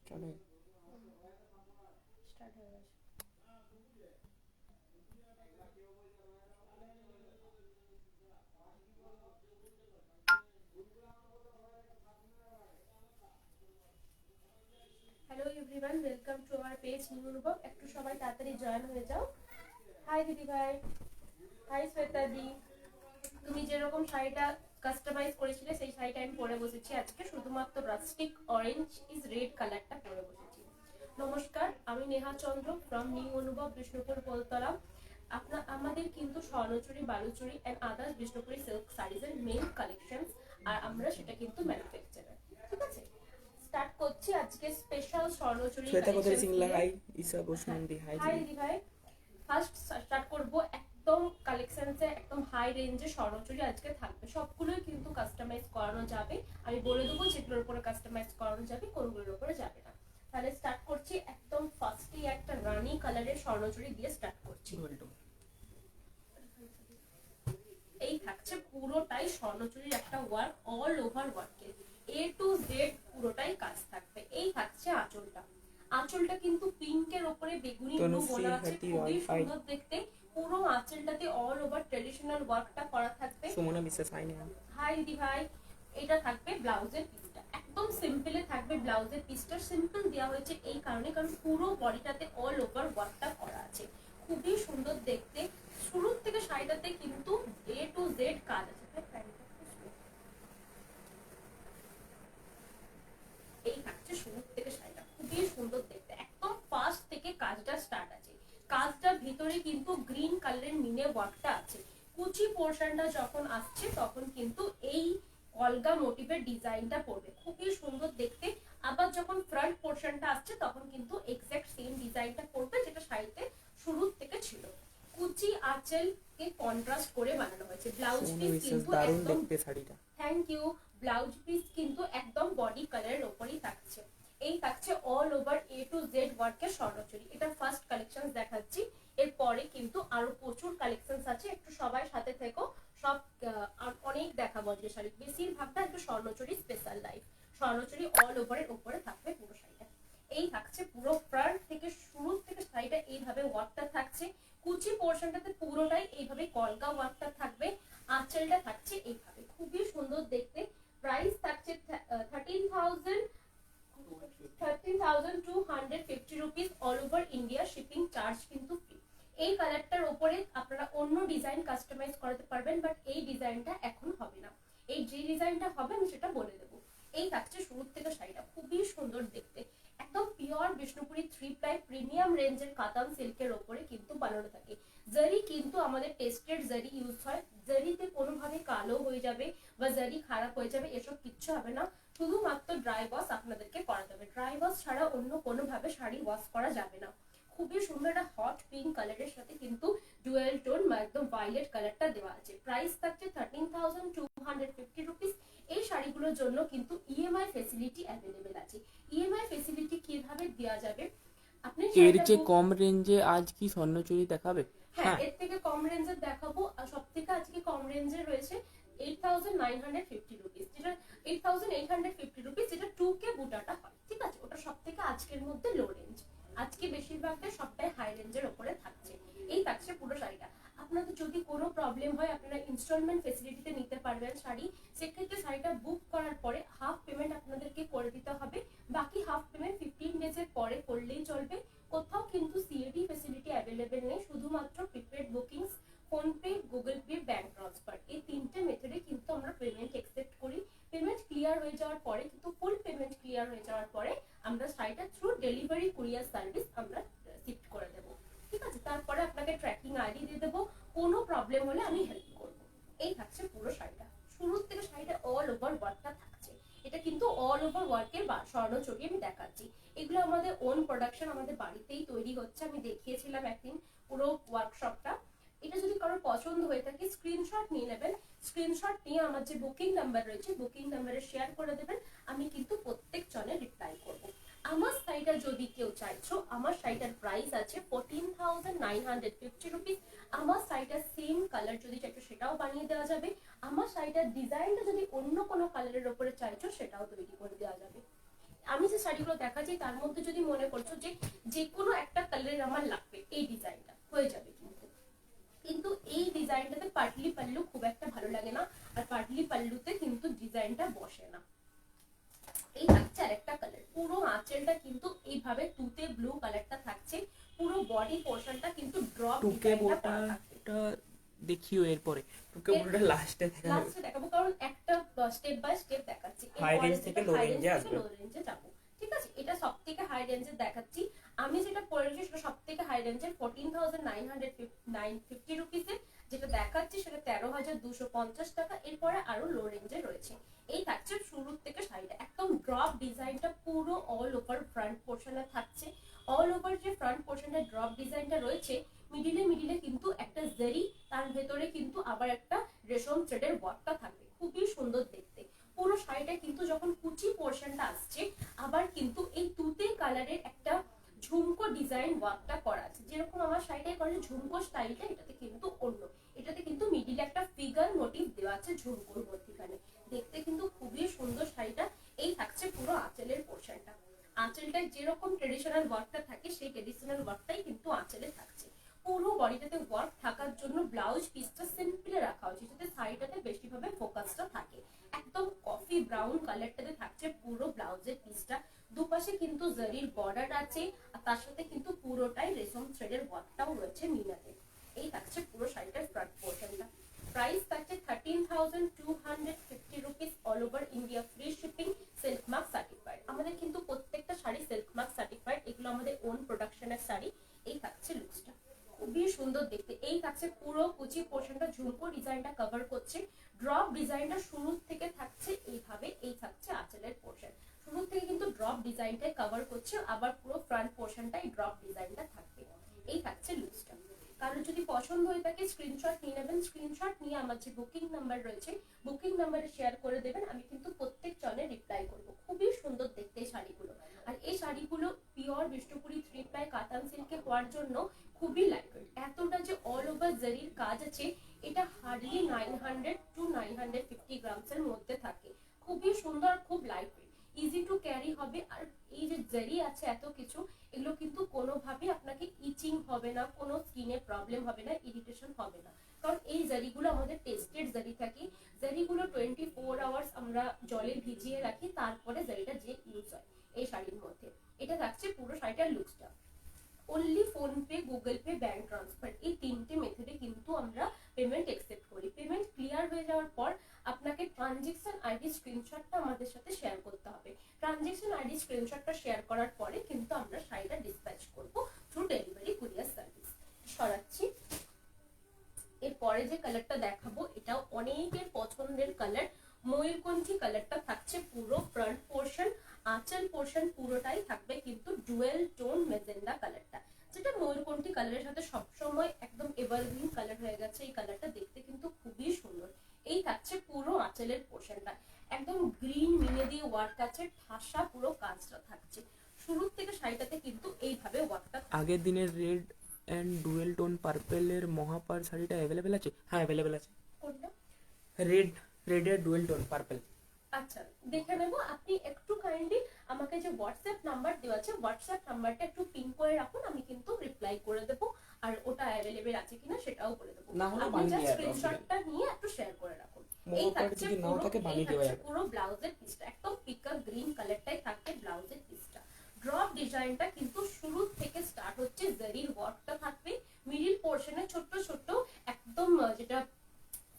চলে। স্টার্ট হয়ে গেছে। Hello everyone, welcome to our page new অনুভব। একটু সবাই তাড়াতাড়ি জয়েন হয়ে যাও। হাই দিদি ভাই, হাই শ্বেতা দি। তুমি যেরকম শাড়িটা কাস্টমাইজ করেছিলে সেই শাড়িটা আমি পরে বসেছি আজকে, শুধুমাত্র রাস্টিক অরেঞ্জ ইজ রেড কালারটা পরে বসেছি। নমস্কার, আমি নেহা চন্দ্র ফ্রম নিউ অনুভব বিষ্ণুপুর বলতলা। আমাদের কিন্তু Swarnachuri, Baluchari and others Bishnupuri silk শাড়িজের মেইন কালেকশনস, আর আমরা সেটা কিন্তু ম্যানুফ্যাকচারার। ঠিক আছে, স্টার্ট করছি আজকে স্পেশাল স্বর্ণচুরি শ্বেতা কোথায় কালেকশনস সিংলা, দিয়ে। হাই ঈশা বসুনন্দী, হাই হাই দিদি। দিদি ভাই। ফার্স্ট স্টার্ট করব, একদম কালেকশনসে একদম হাই রেঞ্জে স্বর্ণচুরি আজকে থাকবে। সবগুলোই কিন্তু কাস্টমাইজ করানো যাবে, আমি বলে দেবো যেগুলোর উপরে কাস্টমাইজ করানো যাবে, কোনগুলোর উপরে যাবে না। তাহলে স্টার্ট করছি, একদম ফার্স্টেই একটা রানী কালারের স্বর্ণচুরি দিয়ে স্টার্ট করছি। এই থাকছে পুরোটাই স্বর্ণচুরির একটা ওয়ার্ক, অল ওভার ওয়ার্কের এ টু জেড পুরোটাই কাজ থাকবে। এই থাকছে আঁচলটা। আঁচলটা কিন্তু পিঙ্কের ওপরে বেগুনি ব্লু তনুশ্রী বোনা আছে, হ্যাপি খুবই ওয়াইফাই। সুন্দর দেখতে। পুরো আঁচলটাতে অল ওভার ট্রেডিশনাল ওয়ার্কটা করা থাকবে। সুমনা বিশ্বাস, হাই নেহা। হাই দিদি ভাই। এটা থাকবে ব্লাউজের পিসটা, একদম সিম্পলে থাকবে ব্লাউজের পিসটা। সিম্পল দেওয়া হয়েছে এই কারণে, কারণ পুরো বডিটাতে অল ওভার ওয়ার্কটা করা আছে, খুবই সুন্দর দেখতে। শুরু থেকে শাড়িটাতে কিন্তু এ টু জেড কাজ আছে। এই থাকছে শুরু থেকে শাড়িটা, খুবই সুন্দর দেখতে, একদম ফার্স্ট থেকে কাজটা স্টার্ট আছে। কাজটার ভিতরে কিন্তু গ্রিন কালারের মিনে ওয়ার্কটা আছে। কুচি পোর্শনটা যখন আসছে তখন কিন্তু এই কলগা মোটিভের ডিজাইনটা পড়বে, খুবই সুন্দর দেখতে। আবার যখন ফ্রন্ট পোর্শনটা আসছে তখন কিন্তু এক্স্যাক্ট সেম ডিজাইনটা পড়বে, যেটা শাড়িতে শুরু থেকে ছিল। কুচি আঁচল কে কন্ট্রাস্ট করে বানানো হয়েছে। ব্লাউজ সুমনা পিস বিশ্বাস, কিন্তু দারুণ একদম, দেখতে শাড়িটা। Thank you. ব্লাউজ পিস কিন্তু একদম বডি কালারের ওপরই থাকছে। এই থাকছে all over a to Z ওয়ার্কের স্বর্ণচুরি। এটা ফার্স্ট কালেকশন দেখাচ্ছি, এরপরে কিন্তু আরো প্রচুর কালেকশন আছে, একটু সবাই সাথে থেকো। সব অনেক দেখাবো আজকে শাড়ি, বেশিরভাগটা একটু Swarnachari special life. Swarnachari all ওভারের ওপরে থাকবে পুরো শাড়িটা। এই থাকছে পুরো ফ্রন্ট থেকে শুরু থেকে শাড়িটা এইভাবে ওয়ার্কটা থাকছে। কুচি পোর্শনটাতে পুরোটাই এইভাবে কলকা ওয়ার্কটা থাকবে। আঁচলটা থাকছে এইভাবে, খুবই সুন্দর দেখতে। প্রাইস থাকছে 13,250 rupees, all over India shipping charge কিন্তু ফ্রি। এই কালারটার উপরে আপনারা অন্য ডিজাইন কাস্টমাইজ করাতে পারবেন, বাট এই ডিজাইনটা এখন হবে না। এই যে ডিজাইনটা হবে আমি সেটা বলে দেবো। এই থাকছে শুরু থেকে শাড়িটা, খুবই সুন্দর দেখতে, একদম পিওর বিষ্ণুপুরি 3 প্লাই প্রিমিয়াম রেঞ্জের কাতান সিল্কের ওপরে কিন্তু বানানো থাকে। জারি কিন্তু আমাদের টেস্টেড জারি ইউজ হয়, জারিতে কোনোভাবে কালো হয়ে যাবে বা জারি খারাপ হয়ে যাবে এসব কিচ্ছু হবে না। শুধুমাত্র ড্রাই ওয়াশ আপনাদেরকে করাতে হবে, ড্রাই ওয়াশ ছাড়া অন্য কোনোভাবে শাড়ি ওয়াশ করা যাবে না। খুবই সুন্দর একটা হট পিঙ্ক কালারের সাথে কিন্তু ডুয়েল টোন বা একদম ভায়োলেট কালারটা দেওয়া আছে। প্রাইস থাকছে 13,250 রুপিস। এই শাড়িগুলোর জন্য কিন্তু ইএমআই ফেসিলিটি অ্যাভেলেবেল আছে। ইএমআই ফেসিলিটি কিভাবে দেওয়া যাবে, আপনি এর শাড়িটা চেয়ে কম রেঞ্জে আজ কি স্বর্ণচুরি দেখাবে? হ্যাঁ, হ্যাঁ। এর থেকে কম রেঞ্জের দেখাবো। আর সব থেকে আজকে কম রেঞ্জে রয়েছে 8,950 রুপিস, যেটা 8,850 রুপিস, যেটা 2K বুটাটা হয়। ঠিক আছে, ওটা সব থেকে আজকের মধ্যে লো রেঞ্জ। আজকে বেশিরভাগটা সবটাই হাই রেঞ্জের ওপরে থাকছে। এই থাকছে পুরো শাড়িটা। আপনাদের যদি কোনো প্রবলেম হয় আপনারা ইনস্টলমেন্ট ফেসিলিটিতে নিতে পারবেন শাড়ি। সেক্ষেত্রে শাড়িটা বুক করার পরে হাফ পেমেন্ট আপনাদেরকে করে দিতে হবে, বাকি হাফ পেমেন্ট 15 ডেজের পরে করলেই চলবে। কোথাও কিন্তু সিএডি ফেসিলিটি অ্যাভেলেবেল নেই, শুধুমাত্র prepaid bookings, PhonePe, Google Pay, bank transfer, এই তিনটে মেথডে কিন্তু আমরা পেমেন্ট একসেপ্ট করি। পেমেন্ট ক্লিয়ার হয়ে যাওয়ার পরে কিন্তু ফুল পেমেন্ট ক্লিয়ার হয়ে যাওয়ার পরে আমরা শাড়িটা থ্রু ডেলিভারি কুরিয়ার সার্ভিস আমরা শিফট করে দেবো। ঠিক আছে, তারপরে আপনাকে ট্র্যাকিং আইডি দিয়ে দেবো, কোনো প্রবলেম হলে আমি হেল্প করবো। এই থাকছে পুরো শাড়িটা, শুরু থেকে শাড়িটা অল ওভার ওয়ার্কটা থাকছে। এটা কিন্তু অল ওভার ওয়ার্কের স্বর্ণচুরি আমি দেখাচ্ছি। এগুলো আমাদের ওন প্রোডাকশন, আমাদের বাড়িতেই তৈরি হচ্ছে, আমি দেখিয়েছিলাম একদিন পুরো ওয়ার্কশপটা। এটা যদি কারোর পছন্দ হয়ে থাকে স্ক্রিনশট নিয়ে নেবেন, স্ক্রিনশট নিয়ে আমার যে বুকিং নাম্বার রয়েছে বুকিং নাম্বারে শেয়ার করে দেবেন, আমি কিন্তু প্রত্যেক জনে রিপ্লাই করব। আমার শাড়িটা যদি কেউ চাইছো, আমার শাড়িটার প্রাইস আছে 14,950 রুপিস। আমার শাড়িটার সেম কালার যদি চাইছো সেটাও বানিয়ে দেওয়া যাবে। আমার শাড়িটার ডিজাইনটা যদি অন্য কোনো কালারের ওপরে চাইছো সেটাও তৈরি করে দেওয়া যাবে। আমি যে শাড়িগুলো দেখাচ্ছি তার মধ্যে যদি মনে করছো যে যে কোনো একটা কালারের আমার লাগবে, এই ডিজাইনটা হয়ে যাবে। কিন্তু এই ডিজাইনটাতে পাটলি পাল্লু খুব একটা ভালো লাগে না, আর পাটলি পাল্লুতে কিন্তু ডিজাইনটা বসে না। এই থাকছে আরেকটা কালার, পুরো আঁচলটা কিন্তু এইভাবে তুতে ব্লু কালারটা থাকছে, পুরো বডি পোরশনটা কিন্তু ড্রপ টুকে ডিজাইনটা করা থাকবে। বোটাটা দেখিও এরপরে, টুকে বোটাটা লাস্টে দেখাবে। লাস্টে দেখাবো, কারণ একটা স্টেপ বাই স্টেপ দেখাচ্ছি। হাই রেঞ্জ থেকে লো রেঞ্জে আসবে। লো রেঞ্জে যাবো, ঠিক আছে। এটা সবথেকে হাই রেঞ্জে দেখাচ্ছি। আমি যেটা পরেছি সেটা সবথেকে হাই রেঞ্জের 14,950 রুপিসের, যেটা দেখাচ্ছি সেটা 13,250 টাকা। এরপরে আরো লো রেঞ্জে রয়েছে। এই থাকছে শুরু থেকে শাড়িটা, একদম ড্রপ ডিজাইনটা পুরো অল ওভার ফ্রন্ট পোর্শনে থাকছে। অল ওভার যে ফ্রন্ট পোর্শনের ড্রপ ডিজাইনটা রয়েছে, মিডিলে মিডিলে কিন্তু একটা জারি, তার ভেতরে কিন্তু আবার একটা রেশম থ্রেডের ওয়ার্কটা থাকবে, খুবই সুন্দর দেখতে। পুরো শাড়িটা কিন্তু যখন কুচি পোর্শনটা আসছে, আবার কিন্তু এই তুতে কালারের একটা ঝুমকো ডিজাইন ওয়ার্কটা করা আছে। যেরকম আমার শাড়িটায় করে ঝুমকো স্টাইলটা, এটাতে কিন্তু অন্য, এটাতে কিন্তু মিডিলে একটা ফিগার মোটিভ দেওয়া আছে ঝুমকোর মধ্যখানে, দেখতে কিন্তু খুবই সুন্দর শাড়িটা। এই থাকছে পুরো আঁচলের পোর্শনটা, আঁচলটায় যেরকম ট্রেডিশনাল ওয়ার্কটা থাকে সেই ট্রেডিশনাল ওয়ার্কটাই কিন্তু আঁচলে থাকছে। পুরো বডিটাতে ওয়ার্ক থাকার জন্য ব্লাউজ পিসটা সিম্পলি রাখা হয়েছে, যাতে শাড়িটাতে বেশিভাবে ফোকাসটা থাকে। একদম কফি ব্রাউন কালারটাতে থাকছে পুরো ব্লাউজের পিসটা, দুপাশে কিন্তু জারির বর্ডার আছে, আর তার সাথে কিন্তু পুরোটাই রেশম থ্রেডের ওয়ার্কটাও রয়েছে মিনাতে। এই থাকছে পুরো শাড়িটার ফ্রন্ট পোর্শনটা। প্রাইস থাকছে 13,250 rupees, all over India, free shipping, silk mark certified. আমাদের কিন্তু প্রত্যেকটা শাড়ি সিল্ক মার্ক সার্টিফাইড, এগুলো আমাদের ওন প্রোডাকশনের শাড়ি। এই থাকছে লুকসটা, খুবই সুন্দর দেখতে। এই থাকছে পুরো কুচি পোর্শনটা, ঝুমকো ডিজাইনটা কভার করছে। ড্রপ ডিজাইনটা শুরু থেকে থাকছে এইভাবে। এই থাকছে আঁচলের পোর্শন, শুরু থেকে কিন্তু ড্রপ ডিজাইনটাই কভার করছে, আবার পুরো ফ্রন্ট পোর্শনটাই ড্রপ ডিজাইনটা থাকবে। এই থাকছে লুকসটা। কারণ যদি পছন্দ হয়ে থাকে স্ক্রিনশট নিয়ে নেবেন, স্ক্রিনশট নিয়ে আমার যে বুকিং নাম্বার রয়েছে বুকিং নাম্বারে শেয়ার করে দেবেন, আমি কিন্তু প্রত্যেক জনে রিপ্লাই করব। খুবই সুন্দর দেখতে এই শাড়িগুলো, আর এই শাড়িগুলো পিওর বিষ্ণুপুরি 3 প্লাই কাতান সিল্কে হওয়ার জন্য খুবই লাইট ওয়েট। এতটা যে অল ওভার জারির কাজ আছে, এটা হার্ডলি 900 to 950 গ্রামস এর মধ্যে থাকে। খুবই সুন্দর, খুব light weight, easy to carry হবে। আর এই যে জারি আছে এত কিছু, এগুলো কিন্তু কোনোভাবে আপনাকে ইচিং হবে না, কোনো স্কিনে প্রবলেম হবে না, ইরিটেশন হবে না, কারণ এই জারিগুলো আমাদের টেস্টেড জারি থাকে। জারিগুলো 24 আওয়ার্স আমরা জলে ভিজিয়ে রাখি, তারপরে জারিটা যে ইউজ হয় এই শাড়ির মধ্যে। এটা থাকছে পুরো শাড়িটার লুকসটা। Only PhonePe, Google Pay, bank transfer, এই তিনটে মেথডে কিন্তু আমরা পেমেন্ট একসেপ্ট করি। পেমেন্ট ক্লিয়ার হয়ে যাওয়ার পর আপনাকে ট্রানজেকশন আইডি স্ক্রিনশটটা আমাদের সাথে শেয়ার করতে হবে। ট্রানজেকশন আইডি স্ক্রিনশটটা শেয়ার করার পরে কিন্তু আমরা শাড়িটা ডিসপ্যাচ করব থ্রু ডেলিভারি কুরিয়ার সার্ভিস। সরাচ্ছি। এরপরে যে কালারটা দেখাবো এটাও অনেকের পছন্দের কালার, ময়ূরকণ্ঠী কালারটা থাকছে পুরো ফ্রন্ট পোর্শন, আঁচল পোর্শন পুরোটাই থাকবে কিন্তু ডুয়েল টোন মেজেন্ডা কালারটা, যেটা ময়ূরকণ্ঠী কালারের সাথে সবসময় একদম এভারগ্রিন কালার হয়ে গেছে। এই কালারটা দেখতে কিন্তু খুবই সুন্দর। এই থাকছে পুরো আঁচলের পোর্শনটা, একদম গ্রিন মিনে দিয়ে ওয়ার্ক আছে, ঠাসা পুরো কাজটা থাকছে। শুরু থেকে শাড়িটাতে কিন্তু এইভাবে ওয়ার্কটা। আগের দিনের রেড এন্ড ডুয়েল টোন পার্পেলের মহাপার শাড়িটা অ্যাভেলেবেল আছে? হ্যাঁ অ্যাভেলেবেল আছে। কোনটা? রেডের ডুয়েল টোন পার্পেল। আচ্ছা দেখে নেব। আপনি একটু কাইন্ডলি আমাকে যে হোয়াটসঅ্যাপ নাম্বার দেওয়া আছে হোয়াটসঅ্যাপ নাম্বারটা একটু পিন করে রাখুন, আমি কিন্তু রিপ্লাই করে দেব, আর ওটা অ্যাভেলেবেল আছে কিনা সেটাও বলে দেব। না হলে আপনি বানিয়ে জাস্ট দেওয়া যাবে, স্ক্রিনশটটা নিয়ে একটু শেয়ার করে রাখুন। এই মহাপার থাকছে যদি নাও থাকে বানিয়ে দেওয়া যাবে। পুরো ব্লাউজের পিসটা, একদম পিকক গ্রিন কালারটাই থাকবে ব্লাউজের পিসটা। ড্রপ ডিজাইনটা কিন্তু শুরু থেকে স্টার্ট হচ্ছে, জারির ওয়ার্কটা থাকবে, মিডল পোরশনে ছোট ছোট একদম যেটা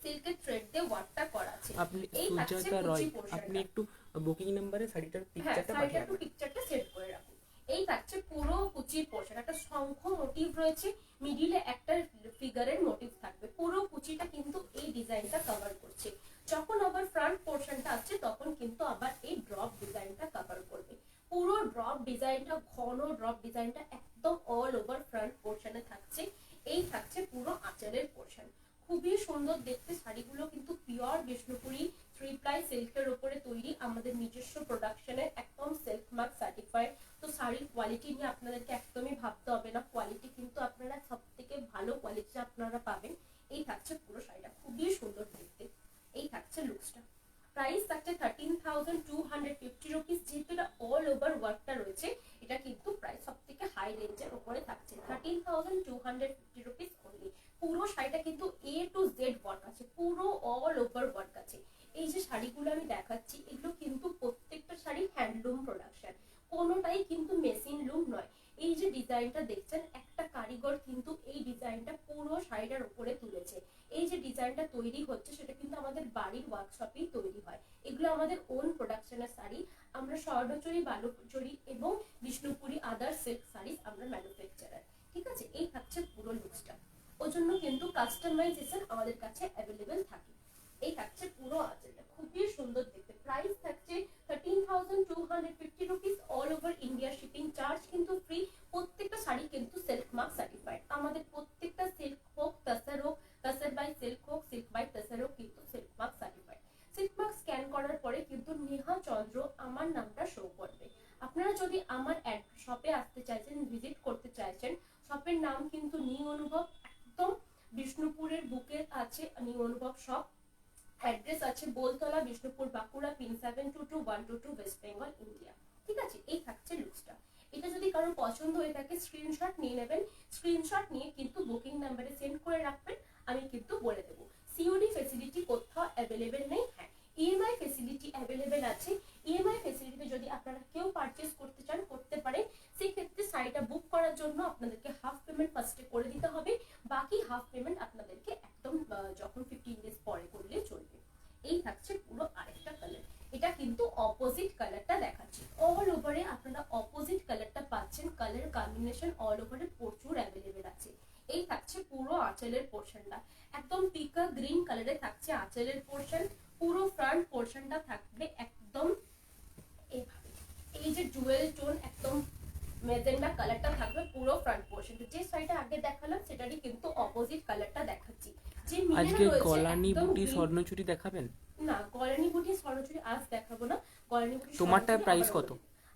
সিল্কের থ্রেড দিয়ে ওয়ার্কটা করা আছে। আপনি সুজাতা রয়, আপনি একটু বুকিং নাম্বারে শাড়িটার পিকচারটা পাঠিয়ে একটু পিকচারটা সেট করে রাখুন। এই থাকছে পুরো কুচির পোর্শন, একটা শঙ্খ মোটিভ রয়েছে, মিডিলে একটা ফিগারের মোটিভ থাকবে, পুরো কুচিটা কিন্তু এই ডিজাইনটা কভার করছে। যখন আবার ফ্রন্ট পোর্শনটা আসছে তখন কিন্তু আবার এই ড্রপ ডিজাইনটা কভার করবে। পুরো ড্রপ ডিজাইনটা, ঘন ড্রপ ডিজাইনটা একদম অল ওভার ফ্রন্ট পোর্শনে থাকছে। এই থাকছে পুরো আঁচলের পোর্শন, খুবই সুন্দর দেখতে। শাড়িগুলো কিন্তু পিওর বিষ্ণুপুরি 3 প্লাই সিল্কের উপরে তৈরি, আমাদের নিজস্ব প্রোডাকশনের, একদম সিল্ক মার্ক সার্টিফাইড। তো শাড়ির কোয়ালিটি নিয়ে আপনাদেরকে একদমই ভাবতে হবে না, কোয়ালিটি কিন্তু আপনারা সবথেকে ভালো কোয়ালিটি আপনারা পাবেন। এই থাকছে পুরো শাড়িটা, খুবই সুন্দর দেখতে। এই থাকছে লুকসটা। প্রাইস থাকছে 13,250 রুপিস। যেহেতু এটা অল ওভার ওয়ার্কটা রয়েছে, এটা কিন্তু প্রাইস সব থেকে হাই রেঞ্জের উপরে থাকছে 13,250 রুপিস অনলি। পুরো শাড়িটা কিন্তু এ টু জেড ওয়ার্ক আছে, পুরো অল ওভার ওয়ার্ক আছে। এই যে শাড়িগুলো আমি দেখাচ্ছি, এগুলো কিন্তু প্রত্যেকটা শাড়ি হ্যান্ডলুম প্রোডাকশন, কোনোটাই কিন্তু মেশিন লুম নয়। এই যে ডিজাইনটা দেখছেন, একটা কারিগর কিন্তু এই ডিজাইনটা পুরো শাড়িটার উপরে তুলেছে। এই যে ডিজাইনটা তৈরি হচ্ছে সেটা কিন্তু আমাদের বাড়ির ওয়ার্কশপেই তৈরি হয়। এগুলো আমাদের ওন প্রোডাকশনের শাড়ি। আমরা স্বর্ণচুরি, বালুচুরি এবং বিষ্ণুপুরি আদার সিল্ক শাড়ি আমরা ম্যানুফ্যাকচারার। ঠিক আছে, এই থাকছে পুরো লুকসটা। ওর জন্য কিন্তু কাস্টমাইজেশন আমাদের কাছে অ্যাভেলেবেল থাকে। এই থাকছে পুরো আঁচলটা, খুবই সুন্দর দেখতে। প্রাইস থাকছে 13,250 rupees. All over India shipping charge কিন্তু ফ্রি। প্রত্যেকটা শাড়ি কিন্তু সিল্ক মার্ক সার্টিফাইড। আমাদের প্রত্যেকটা সিল্ক হোক, তাসার হোক, তাসার বাই সিল্ক হোক, সিল্ক বাই তাসার হোক, কিন্তু silk mark certified. Silk mark scan করার পরে কিন্তু নেহা চন্দ্র আমার নামটা শো করবে। আপনারা যদি আমার শপে আসতে চাইছেন, ভিজিট করতে চাইছেন, শপের নাম কিন্তু নিউ অনুভব, একদম বিষ্ণুপুরের বুকে আছে নিউ অনুভব শপ। অ্যাড্রেস আছে বোলতলা, বিষ্ণুপুর, বাঁকুড়া, পিন 722122, ওয়েস্ট বেঙ্গল, ইন্ডিয়া। ঠিক আছে, এই থাকছে লুকসটা। এটা যদি কারোর পছন্দ হয়ে থাকে স্ক্রিনশট নিয়ে নেবেন। স্ক্রিনশট নিয়ে কিন্তু বুকিং নাম্বারে সেন্ড করে রাখবেন, আমি কিন্তু বলে দেবো। সিওডি ফেসিলিটি কোথাও অ্যাভেলেবেল নেই। হ্যাঁ, ইএমআই ফেসিলিটি অ্যাভেলেবেল আছে। ইএমআই ফেসিলিটি যদি আপনারা কেউ পারচেস করতে চান, করতে পারেন। সেই ক্ষেত্রে শাড়িটা বুক করার জন্য আপনাদেরকে হাফ পেমেন্ট ফার্স্টে করে দিতে হবে, বাকি হাফ পেমেন্ট আপনাদেরকে একদম যখন 15 ডেজ পরে করলে চলবে। এই থাকছে পুরো আরেকটা কালার। এটা কিন্তু অপোজিট কালারটা দেখাচ্ছি। অল ওভারে আপনারা অপোজিট কালারটা পাচ্ছেন। কালার কম্বিনেশন অল ওভারে প্রচুর অ্যাভেলেবেল আছে। এই থাকছে পুরো আঁচলের পোর্শনটা, একদম পিকা গ্রিন কালারে থাকছে আঁচলের পোর্শন। পুরো ফ্রন্ট পোর্শনটা থাকবে একদম এইভাবে। এই যে জুয়েল টোন একদম মেজেন্ডা কালারটা থাকবে পুরো ফ্রন্ট পোর্শনটা। যে শাড়িটা আগে দেখালাম সেটারই কিন্তু অপোজিট কালারটা দেখাচ্ছি। যে আজকে গলানি বুটি স্বর্ণচুরি দেখাবেন? না, গলানি বুটি স্বর্ণচুরি আজ দেখাবো না। গলানি বুটি তোমারটার প্রাইস কত?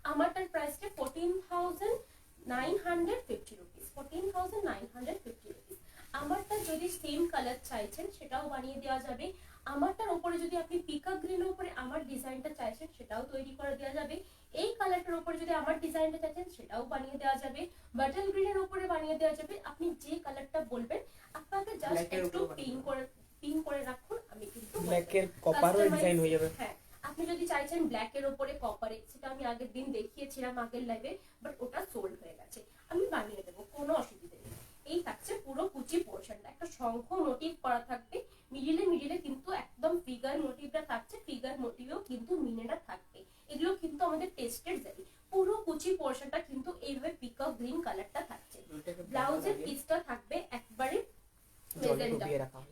আমারটার প্রাইসটা 14,950 রুপিস। 14,950 রুপিস। আমারটা যদি সেম কালার চাইছেন সেটাও বানিয়ে দেওয়া যাবে। আমারটার উপরে যদি আপনি পিকা গ্রিনের উপরে আমার ডিজাইনটা চাইছেন সেটাও তৈরি করে দেওয়া যাবে। এই কালারটার উপরে যদি আমার ডিজাইনটা চাইছেন সেটাও বানিয়ে দেওয়া যাবে। বাটল গ্রিনের উপরে বানিয়ে দেওয়া যাবে। আপনি যে কালারটা বলবেন, আপনাকে জাস্ট একটু পিন করে রাখুন, আমি কিন্তু ব্ল্যাকের কপারও ডিজাইন হয়ে যাবে। হ্যাঁ, আপনি যদি চাইছেন ব্ল্যাকের উপরে কপারে, সেটা আমি আগের দিন দেখিয়েছিলাম আগের লাইভে, বাট ওটা সোল্ড হয়ে গেছে। আমি বানিয়ে দেবো, কোনো অসুবিধা নেই। এই থাকছে পুরো কুচি পোর্শনটা, একটা শঙ্খ মোটিভ করা থাকবে। মিডিলে কিন্তু একদম ফিগার মোটিভটা থাকছে। ফিগার মোটিভেও কিন্তু মিনেটা থাকবে। এগুলো কিন্তু আমাদের টেস্টেড জারি। পুরো কুচি পোর্শনটা কিন্তু এইভাবে পিকক গ্রিন কালারটা থাকছে। ব্লাউজের পিসটা থাকবে একবারে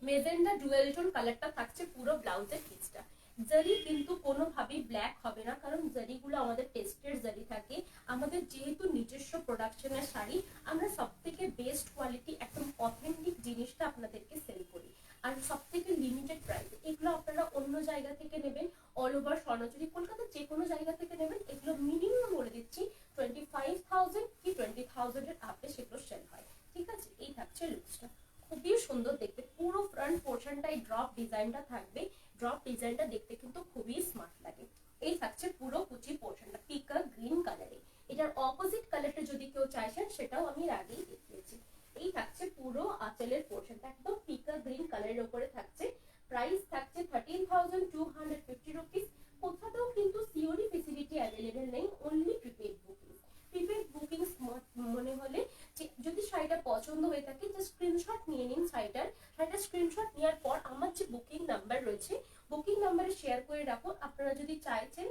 মেজেন্ডা ডুয়েল টোন কালারটা থাকছে পুরো ব্লাউজের পিসটা। জারি কিন্তু কোনোভাবেই ব্ল্যাক হবে না, কারণ জারিগুলো আমাদের টেস্টেড জারি থাকে। আমাদের যেহেতু নিজস্ব প্রোডাকশনের শাড়ি, আমরা সব থেকে বেস্ট কোয়ালিটি একদম অথেন্টিক জিনিসটা আপনাদেরকে সেল করি। আর সব থেকে লিমিটেড প্রাইস। এগুলো আপনারা অন্য জায়গা থেকে নেবেন, অল ওভার স্বর্ণচুরি কলকাতার যে কোনো জায়গা থেকে নেবেন, এগুলো মিনিমাম বলে দিচ্ছি 25,000 কি 20,000 এর আপে সেগুলো সেল হয়। ঠিক আছে, এই থাকছে লুকসটা, খুবই সুন্দর দেখতে। পুরো ফ্রন্ট পোর্শনটাই ড্রপ ডিজাইনটা থাকবে। ড্রপ ডিজাইনটা দেখতে কিন্তু খুবই স্মার্ট লাগে। এই থাকছে পুরো কুচি পোর্শনটা পিকা গ্রিন কালারে। এটার অপোজিট কালারটা যদি কেউ চাইছেন সেটাও আমি আগেই দেখিয়েছি। এই থাকছে পুরো আঁচলের পোর্শনটা, একদম পিকা গ্রিন কালারের উপরে থাকছে। প্রাইস থাকছে 13,250 রুপিস। কোথাও কিন্তু সিওডি ফেসিলিটি অ্যাভেলেবেল নেই, only prepaid booking. Prepaid booking মনে হলে যদি শাড়িটা পছন্দ হয়ে থাকে, যে স্ক্রিনশট নিয়ে নিন শাড়িটার স্ক্রিনশট নেওয়ার পর আমার যে বুকিং নাম্বার রয়েছে, বুকিং নাম্বারে শেয়ার করে রাখুন। আপনারা যদি চাইছেন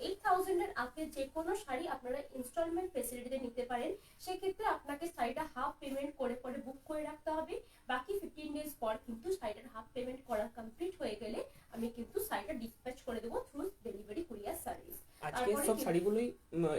8,000 এর আগে যে কোনো শাড়ি আপনারা ইনস্টলমেন্ট ফেসিলিটিতে নিতে পারেন। সেক্ষেত্রে আপনাকে শাড়িটা হাফ পেমেন্ট করে পরে বুক করে রাখতে হবে। বাকি 15 ডেজ পর কিন্তু শাড়িটার হাফ পেমেন্ট করা কমপ্লিট হয়ে গেলে আমি কিন্তু শাড়িটা ডিসপ্যাচ করে দেবো থ্রু ডেলিভারি কুরিয়ার সার্ভিস। আজকে সব শাড়িগুলোই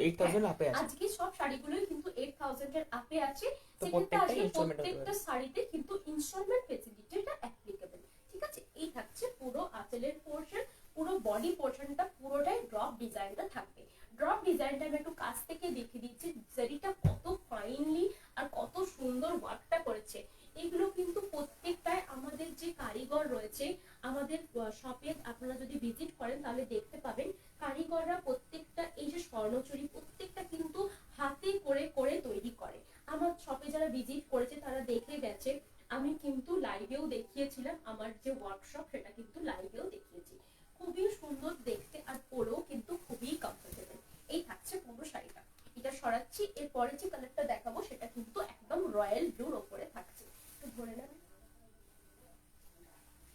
8,000 আপে আছে। আজকে সব শাড়িগুলোই কিন্তু 8,000 এর আপে আছে। প্রত্যেকটা শাড়িতে কিন্তু ইনস্টলমেন্ট ফেসিলিটিটা অ্যাপ্লিকেবল। ঠিক আছে, এই থাকছে পুরো আঁচলের পোর্শন। পুরো বডি পোর্শনটা পুরোটাই ড্রপ ডিজাইনটা থাকবে। ড্রপ ডিজাইনটা আমি একটু কাছ থেকে দেখিয়ে দিচ্ছি, জারিটা কত ফাইনলি আর কত সুন্দর ওয়ার্কটা করেছে। এগুলো কিন্তু প্রত্যেকটাই আমাদের যে কারিগর রয়েছে আমাদের শপে, আপনারা যদি ভিজিট করেন তাহলে দেখতে পাবেন কারিগররা প্রত্যেকটা এই যে স্বর্ণচুরি প্রত্যেকটা কিন্তু হাতে করে করে তৈরি করে। আমার শপে যারা ভিজিট করেছে তারা দেখে গেছে, আমি কিন্তু লাইভেও দেখিয়েছিলাম, আমার যে ওয়ার্কশপ সেটা কিন্তু লাইভেও দেখিয়েছি। খুবই সুন্দর দেখতে আর পরেও কিন্তু খুবই কমফোর্টেবল। এই থাকছে পুরো শাড়িটা। এটা সরাচ্ছি, এরপরে যে কালারটা দেখাবো সেটা কিন্তু একদম রয়্যাল ব্লুর ওপরে থাকছে, একটু ধরে নেন।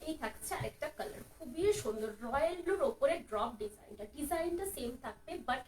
এই থাকছে আরেকটা কালার, খুবই সুন্দর রয়্যাল ব্লুর ওপরে ড্রপ ডিজাইনটা সেম থাকবে বাট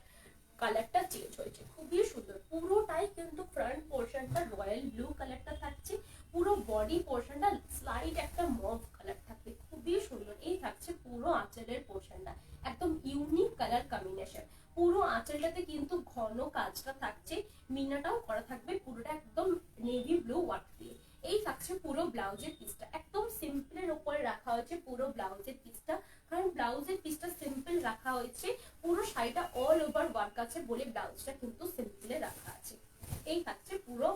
কালারটা চেঞ্জ হয়েছে, খুবই সুন্দর। পুরোটাই কিন্তু ফ্রন্ট পোর্শনটা রয়্যাল ব্লু কালারটা থাকছে, পুরো বডি পোর্শনটা স্লাইড একটা মভ কালার থাকবে, খুবই সুন্দর। এই থাকছে পুরো আঁচলের পোর্শনটা, একদম ইউনিক কালার কম্বিনেশন। পুরো আঁচলটাতে কিন্তু ঘন কাজটা থাকছে, মিনাটাও করা থাকবে পুরোটা একদম নেভি ব্লু ওয়ার্ক দিয়ে। এই থাকছে পুরো ব্লাউজের পিসটা, একদম সিম্পলের উপরে রাখা হয়েছে পুরো ব্লাউজের পিসটা, কারণ ব্লাউজের পিসটা সিম্পল রাখা হয়েছে, পুরো শাড়িটা অল ওভার ওয়ার্ক আছে বলে ব্লাউজটা কিন্তু সিম্পলে রাখা আছে। এই থাকছে পুরো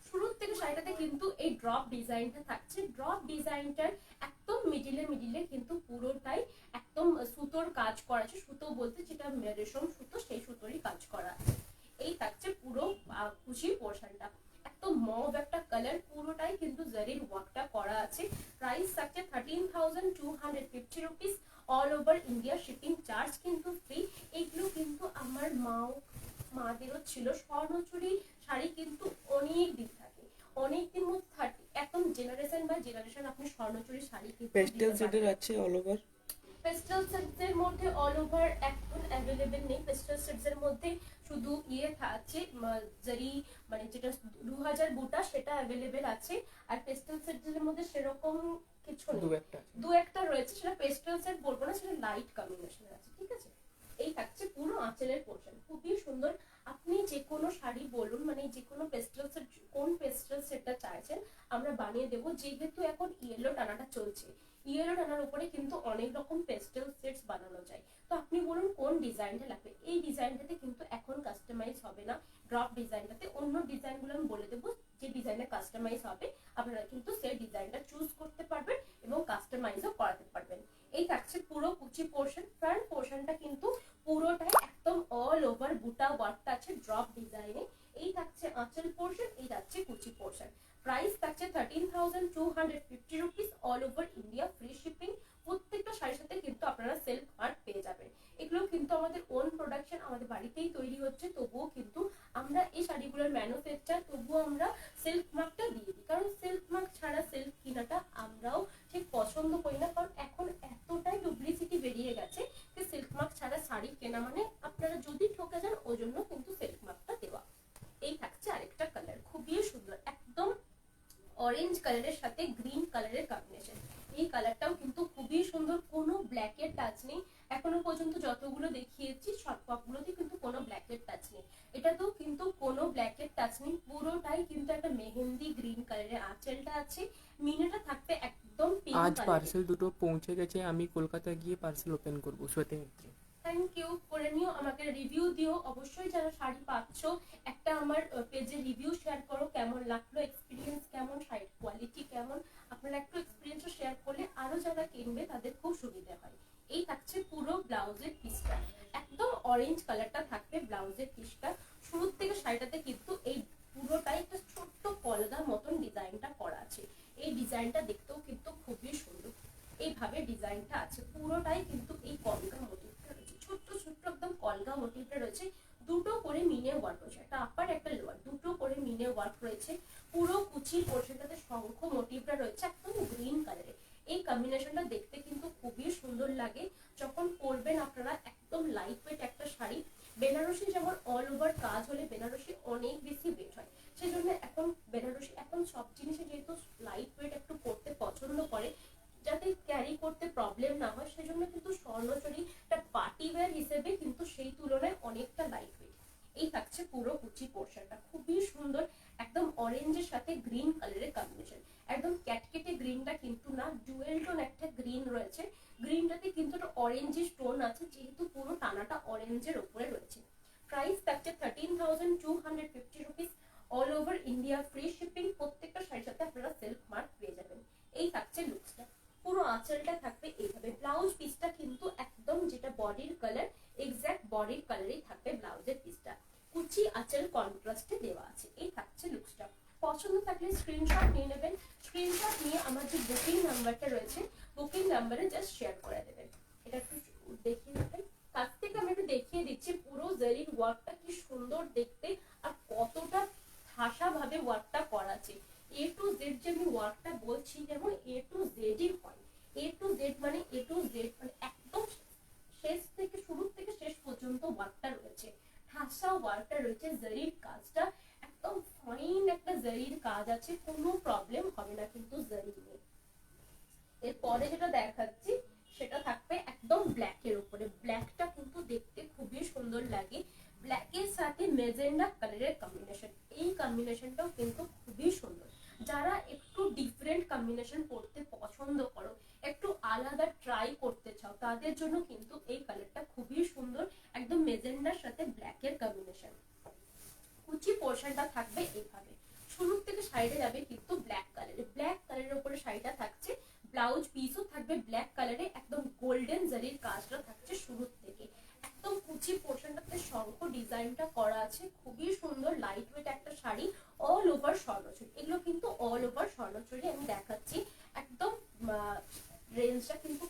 শুরুর থেকে শাড়িটাতে কিন্তু এই ড্রপ ডিজাইনটা থাকছে। ড্রপ ডিজাইনটার একদম মিডিলে কিন্তু পুরোটাই একদম সুতোর কাজ করা আছে, সুতো বলতে যেটা রেশম সুতো সেই সুতোরই কাজ করা আছে। এই থাকছে পুরো কুচির পোর্শনটা, একদম মভ একটা কালার, পুরোটাই কিন্তু জারির ওয়ার্কটা করা আছে। প্রাইস থাকছে 13,250 rupees, all over India shipping charge কিন্তু ফ্রি। এগুলো কিন্তু আমার মাদেরও ছিল, স্বর্ণচুরি শাড়ি কিন্তু অনেক দিন থাকে, অনেক দিন মধ্যে থাকে, একদম জেনারেশন বাই জেনারেশন আপনি স্বর্ণচুরি শাড়ি কিন্তু পেস্টেল শেডের আছে অল ওভার। পেস্টেল শেডসের মধ্যে অল ওভার এখন অ্যাভেলেবেল নেই, পেস্টেল শেডসের মধ্যে শুধু আছে জারি মানে যেটা 2000 বুটা সেটা অ্যাভেলেবেল আছে, আর পেস্টেল শেডসের মধ্যে সেরকম কিছু নেই, দু একটা রয়েছে, সেটা পেস্টেল শেড বলবো না, সেটা লাইট কম্বিনেশন আছে, ঠিক আছে। এই থাকছে পুরো আঁচলের পোর্শন, খুবই সুন্দর। আপনি যে কোনো শাড়ি বলুন, মানে যে কোনো পেস্টেল সেট, কোন পেস্টেল সেটটা চাইছেন আমরা বানিয়ে দেবো। যেহেতু এখন ইয়েলো টানাটা চলছে, ইয়েলো টানার উপরে কিন্তু অনেক রকম পেস্টেল সেটস বানানো যায়, তো আপনি বলুন কোন ডিজাইনটা লাগবে। এই ডিজাইনটাতে কিন্তু এখন কাস্টমাইজ হবে না, ড্রপ ডিজাইনটাতে অন্য ডিজাইনগুলো আমি বলে দেবো, যে ডিজাইনে কাস্টমাইজ হবে আপনারা কিন্তু সেই ডিজাইনটা চুজ করতে পারবেন এবং কাস্টমাইজও করাতে পারবেন। এই থাকছে পুরো কুচি পোর্শন, ফ্রন্ট পোর্শনটা কিন্তু পুরোটাই একদম অল ওভার বুটা ওয়ার্কটা আছে ড্রপ ডিজাইনে। এই থাকছে আঁচল পোর্শন, এই যাচ্ছে কুচি পোর্শন। প্রাইস থাকছে 13,250 rupees, all over India free shipping. প্রত্যেকটা শাড়ির সাথে কিন্তু আপনারা সেলফ মার্ক পেয়ে যাবেন। এগুলো কিন্তু আমাদের ওন প্রোডাকশন, আমাদের বাড়িতেই তৈরি হচ্ছে, তবুও কিন্তু আমরা এই শাড়িগুলোর ম্যানুফ্যাকচার, তবুও আমরা সেলফ মার্কটা দিয়ে দিই, কারণ সেলফ মার্ক ছাড়া সেলফ কেনাটা আমরাও ঠিক পছন্দ করি না, কারণ এখন এতটাই ডুপ্লিসিটি বেরিয়ে গেছে যে সেলফ মার্ক ছাড়া শাড়ি কেনা মানে আপনারা যদি ঠকে যান, ওই জন্য কিন্তু সেলফ মার্কটা দেওয়া। এই থাকছে আরেকটা কালার, খুবই সুন্দর, একদম অরেঞ্জ কালারের সাথে গ্রিন কালারের কম্বিনেশন। এই কালারটাও কিন্তু খুবই সুন্দর, কোনো ব্ল্যাকের টাচ নেই, এখনো পর্যন্ত যতগুলো দেখিয়েছি সবগুলোতে কিন্তু কোনো ব্ল্যাকের টাচ নেই, এটাতেও কিন্তু কোনো ব্ল্যাকের টাচ নেই, পুরোটাই কিন্তু একটা মেহেন্দি গ্রিন কালারের আঁচলটা আছে, মিনাটা থাকবে একদম পিঙ্ক আজ কালারের। পার্সেল দুটো পৌঁছে গেছে, আমি কলকাতা গিয়ে পার্সেল ওপেন করবো। শ্বেতা মিত্র, থ্যাংক ইউ, করে নিও, আমাকে রিভিউ দিও অবশ্যই। যারা শাড়ি পাচ্ছ একটা আমার পেজে রিভিউ শেয়ার করো, কেমন লাগলো, এক্সপিরিয়েন্স কেমন, শাড়ির কোয়ালিটি কেমন, আপনারা একটু এক্সপিরিয়েন্সও শেয়ার করলে আরো যারা কিনবে তাদের খুব সুবিধা হয়। এই থাকছে পুরো ব্লাউজের পিসটা, একদম অরেঞ্জ কালারটা থাকবে ব্লাউজের পিসটা। শুরুর থেকে শাড়িটাতে কিন্তু এই পুরোটাই একটা ছোট্ট কলগা মতন ডিজাইনটা করা আছে, এই ডিজাইনটা দেখতেও কিন্তু খুবই সুন্দর। এইভাবে ডিজাইনটা আছে, পুরোটাই কিন্তু এই কলগা মোটিভটা রয়েছে, ছোট্ট ছোট্ট একদম কলগা মোটিভটা রয়েছে, দুটো করে মিনে ওয়ার্ক রয়েছে, একটা আপার একটা লোয়ার, দুটো করে মিনে ওয়ার্ক রয়েছে। পুরো কুচির পোর্শনটাতে শঙ্খ মোটিভটা রয়েছে একদম গ্রিন কালারে। এই কম্বিনেশনটা দেখতে কিন্তু খুবই সুন্দর লাগে, যখন পরবেন আপনারা একদম লাইট ওয়েট একটা শাড়ি। বেনারসি যেমন অল ওভার কাজ হলে বেনারসি অনেক বেশি ওয়েট হয়, সেজন্য এখন বেনারসি এখন সব জিনিসে যেহেতু লাইট ওয়েট একটু পরতে পছন্দ করে, যাতে ক্যারি করতে প্রবলেম না হয়, সেজন্য কিন্তু স্বর্ণচুরি একটা পার্টি ওয়্যার হিসেবে কিন্তু সেই তুলনায় অনেকটা লাইট ওয়েট। এই থাকছে পুরো কুচি পোর্শনটা, খুবই সুন্দর, একদম অরেঞ্জের সাথে গ্রিন কালারের কম্বিনেশন, একদম ক্যাটকেটে গ্রিনটা কিন্তু না, ডুয়েল টোন একটা গ্রিন রয়েছে, গ্রিনটাতে কিন্তু একটা অরেঞ্জের টোন আছে, যেহেতু পুরো টানাটা অরেঞ্জের উপরে রয়েছে। প্রাইস থাকছে 13,250 rupees, all over India free shipping. প্রত্যেকটা শাড়ির সাথে আপনারা সেলফ মার্ক পেয়ে যাবেন। এই থাকছে স্ক্রিনশট নিয়ে নেবেন। স্ক্রিনশট নিয়ে আমার যে বুকিং নাম্বারটা রয়েছে বুকিং নাম্বারে জাস্ট শেয়ার করে দেবেন। এটা একটু দেখিয়ে দেবেন, কাছ থেকে আমি একটু দেখিয়ে দিচ্ছি পুরো জারির ওয়ার্কটা কি সুন্দর দেখতে আর কতটা ঠাসা ভাবে ওয়ার্কটা করা আছে। এ টু জেড যে আমি ওয়ার্কটা বলছি যেমন এ টু জেডই হয়, এ টু জেড মানে এ টু জেড মানে একদম শেষ থেকে শুরু থেকে শেষ পর্যন্ত ওয়ার্কটা রয়েছে, ঠাসা ওয়ার্কটা রয়েছে, জারির কাজটা একদম ফাইন একটা জারির কাজ আছে, কোনো প্রবলেম হবে না কিন্তু জারি নিয়ে। এরপরে যেটা দেখাচ্ছি সেটা থাকবে একদম ব্ল্যাকের উপরে। ব্ল্যাকটা কিন্তু দেখতে খুবই সুন্দর লাগে, ব্ল্যাকের সাথে মেজেন্ডা কালারের কম্বিনেশন, এই কম্বিনেশনটাও কিন্তু খুবই সুন্দর। যারা একটু ডিফারেন্ট কম্বিনেশন পড়তে পছন্দ করো, একটু আলাদা ট্রাই করতে চাও, তাদের জন্য কিন্তু এই কালারটা খুবই সুন্দর, একদম মেজেন্ডার সাথে ব্ল্যাকের কম্বিনেশন। কুচি পোর্শনটা থাকবে এইভাবে, শুরু থেকে সাইডে যাবে কিন্তু ব্ল্যাক কালারের উপরে শাড়িটা থাকছে, ব্লাউজ পিসও থাকবে ব্ল্যাক কালারে, একদম গোল্ডেন জারির কাজটা থাকছে শুরু থেকে। একদম কুচি পোর্শনটাতে শঙ্খ ডিজাইনটা করা আছে, খুবই সুন্দর লাইট ওয়েট একটা শাড়ি, অল ওভার স্বর্ণচুরি। এগুলো কিন্তু অল ওভার স্বর্ণচুরি আমি দেখাচ্ছি, একদম রেঞ্জটা কিন্তু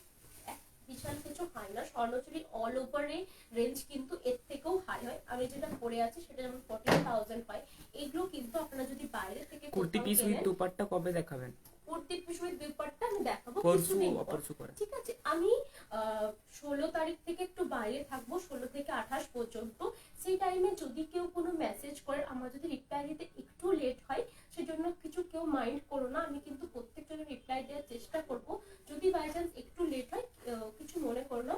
বিশাল কিছু হয় না, স্বর্ণচুরি অল ওভারে রেঞ্জ কিন্তু এর থেকেও হাই হয়। আমি যেটা পরে আছি সেটা যেমন 14,000 হয়, এগুলো কিন্তু আপনারা যদি বাইরে থেকে কুর্তি পিস উইথ দুপাট্টা কবে দেখাবেন? কুর্তি পিস উইথ দুপাট্টা আমি দেখাবো পরশু কিছুদিন পর, অপরশু করে। ঠিক আছে। আমি 16 তারিখ থেকে একটু বাইরে থাকবো, 16 থেকে 28 পর্যন্ত। সেই টাইমে যদি কেউ কোনো মেসেজ করে, আমার যদি রিপ্লাই দিতে একটু লেট হয় সেজন্য কিছু কেউ মাইন্ড করো না, আমি কিন্তু প্রত্যেকজনের রিপ্লাই দেওয়ার চেষ্টা করব। যদি বাই চান্স একটু লেট হয় কিছু মনে করো না।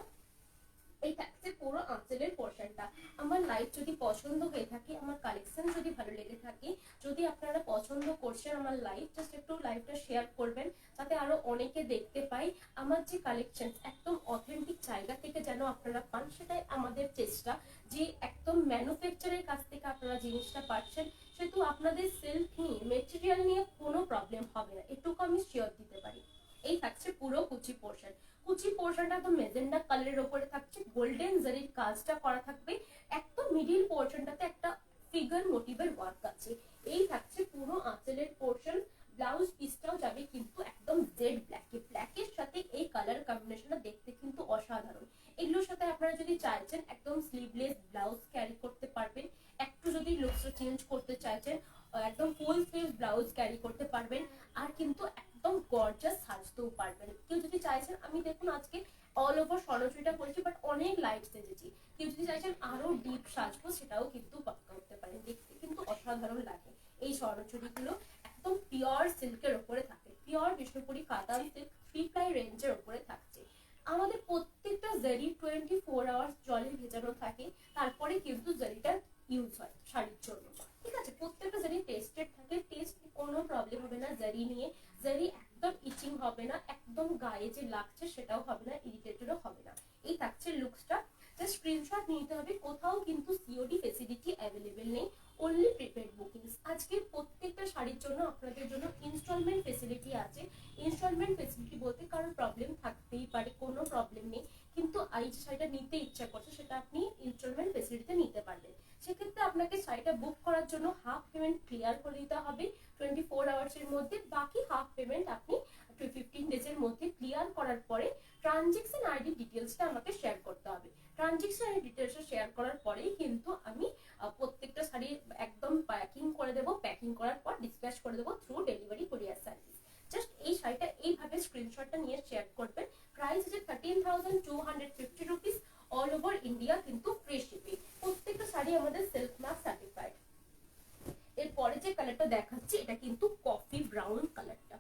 এই থাকছে পুরো আঁচলের পোর্শনটা। আমার লাইভ যদি পছন্দ হয়ে থাকে, আমার কালেকশন যদি ভালো লেগে থাকে, যদি আপনারা পছন্দ করছেন আমার লাইভ, জাস্ট একটু লাইভটা শেয়ার করবেন যাতে আরো অনেকে দেখতে পাই। আমার যে কালেকশন একদম অথেন্টিক জায়গা থেকে যেন আপনারা পান, সেটাই আমাদের চেষ্টা, যে একদম ম্যানুফ্যাকচারের কাছ থেকে আপনারা জিনিসটা পাচ্ছেন, সেহেতু আপনাদের সিল্ক নিয়ে মেটেরিয়াল নিয়ে কোনো প্রবলেম হবে না, এটুকু আমি শিওর দিতে পারি। এই থাকছে পুরো কুচি পোর্শন, কুচি পোর্শনটা তো মেজেন্ডা কালারের উপরে থাকছে, গোল্ডেন জারির কাজটা করা থাকবে, একদম মিডিল পোর্শনটাতে একটা ফিগার মোটিভের ওয়ার্ক আছে। এই থাকছে পুরো আঁচলের পোর্শন, ব্লাউজ পিসটাও যাবে কিন্তু একদম জেড ব্ল্যাকের সাথে এই কালার কম্বিনেশনটা দেখতে কিন্তু অসাধারণ। এগুলোর সাথে আপনারা যদি চাইছেন একদম স্লিভলেস ব্লাউজ ক্যারি করতে পারবেন, একটু যদি লুকসটা চেঞ্জ করতে চাইছেন একদম ফুল স্লিভ ব্লাউজ ক্যারি করতে পারবেন, আর কিন্তু একদম গর্জাস সাজতেও পারবেন। কেউ যদি চাইছেন, আমি দেখুন আজকে অল ওভার স্বর্ণচুরিটা করেছি বাট অনেক লাইট সেজেছি, কেউ যদি চাইছেন আরো ডিপ সাজবো সেটাও কিন্তু করতে পারেন, দেখতে কিন্তু অসাধারণ লাগে। এই স্বর্ণচুরিগুলো একদম পিওর সিল্কের উপরে থাকে, পিওর বিষ্ণুপুরি কাতান সিল্ক 3 প্লাই রেঞ্জের উপরে থাকছে। আমাদের প্রত্যেকটা জারি 24 আওয়ার্স জলে ভেজানো থাকে, তারপরে কিন্তু জারিটা ইউজ হয় শাড়ির জন্য, ঠিক আছে। প্রত্যেকটা জারি টেস্টেড থাকে, টেস্ট কোনো প্রবলেম হবে না জারি নিয়ে, জারি একদম ইচিং হবে না, একদম গায়ে যে লাগছে সেটাও হবে না, ইরিটেটেডও হবে না। এই থাকছে লুকসটা, জাস্ট স্ক্রিনশট নিতে হবে। কোথাও কিন্তু সিওডি ফেসিলিটি অ্যাভেলেবেল নেই, অনলি প্রিপেড বুকিংস। আজকে প্রত্যেকটা শাড়ির জন্য আপনাদের জন্য ইনস্টলমেন্ট ফেসিলিটি আছে। ইনস্টলমেন্ট ফেসিলিটি বলতে কারোর প্রবলেম থাকতেই পারে, কোনো প্রবলেম নেই, কিন্তু এই যে শাড়িটা নিতে ইচ্ছা করছে সেটা আপনি ইনস্টলমেন্ট ফেসিলিটিতে নিতে পারবেন। সেক্ষেত্রে আপনাকে শাড়িটা বুক করার জন্য হাফ পেমেন্ট ক্লিয়ার করে দিতে হবে 24 আওয়ার্সের মধ্যে, বাকি হাফ পেমেন্ট আপনি 15 ডেজের মধ্যে ক্লিয়ার করার পরে ট্রানজেকশন আইডি ডিটেলসটা আমাকে শেয়ার করতে হবে। ট্রানজেকশন আইডি ডিটেলসটা শেয়ার করার পরেই কিন্তু আমি প্রত্যেকটা শাড়ি একদম প্যাকিং করে দেবো, প্যাকিং করার পর ডিসপ্যাচ করে দেবো through delivery courier service. Just এই শাড়িটা এইভাবে স্ক্রিনশটটা নিয়ে শেয়ার করবেন। প্রাইস হচ্ছে 13,250 রুপিস, অল ওভার ইন্ডিয়া কিন্তু ফ্রি শিপিং। প্রত্যেকটা শাড়ি আমাদের সিল্ক মার্ক সার্টিফাইড। এরপরে যে কালারটা দেখাচ্ছি এটা কিন্তু কফি ব্রাউন কালারটা,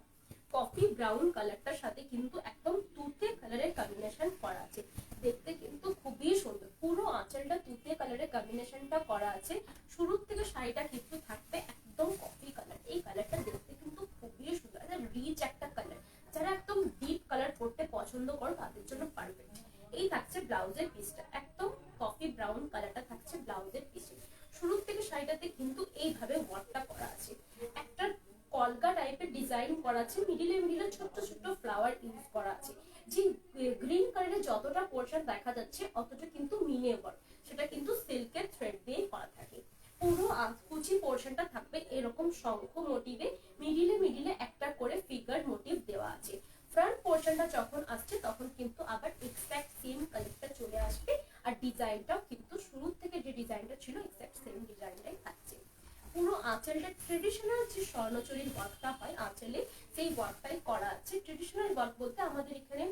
কফি ব্রাউন কালারটার সাথে কিন্তু একদম তুতে কালারের কম্বিনেশন করা আছে, দেখতে কিন্তু খুবই সুন্দর। পুরো আঁচলটা তুতে কালারের কম্বিনেশনটা করা আছে, শুরু থেকে শাড়িটা কিন্তু থাকবে একদম কফি কালার। এই কালারটা দেখতে কিন্তু খুবই সুন্দর, রিচ একটা কালার, যারা একদম ডিপ কালার পরতে পছন্দ করো তাদের জন্য পারফেক্ট। এই থাকছে ব্লাউজের পিসটা, একদম কফি ব্রাউন কালারটা থাকছে ব্লাউজের পিসে। শুরু থেকে শাড়িটাতে কিন্তু এইভাবে ওয়ার্কটা করা আছে, একটা কলকা টাইপের ডিজাইন করা আছে, মিডিলে ছোট ছোট ফ্লাওয়ার ইউজ করা আছে। যে গ্রিন কালারের যতটা পোর্শন দেখা যাচ্ছে অতটা কিন্তু মিনে ওয়ার্ক, সেটা কিন্তু সিল্কের থ্রেড দিয়ে করা থাকে। পুরো কুচি পোর্শনটা থাকবে এরকম শঙ্খ মোটিভে, মিডিলে একটা করে ফিগার মোটিভ দেওয়া আছে। ফ্রন্ট পোর্শনটা যখন আসছে তখন কিন্তু আবার এক্সাক্ট সেম কালারটা চলে আসবে, আর ডিজাইনটাও কিন্তু শুরু থেকে যে ডিজাইনটা ছিল এক্সাক্ট সেম ডিজাইনটাই থাকছে। পুরো আঁচলটা ট্রেডিশনাল যে স্বর্ণচুরির ওয়ার্কটা হয় আঁচলে, সেই ওয়ার্কটাই করা আছে। ট্রেডিশনাল ওয়ার্ক বলতে আমাদের এখানে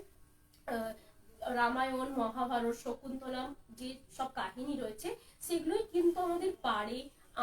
রামায়ণ, মহাভারত, শকুন্তলা যে সব কাহিনী রয়েছে সেগুলোই কিন্তু আমাদের পাড়ে,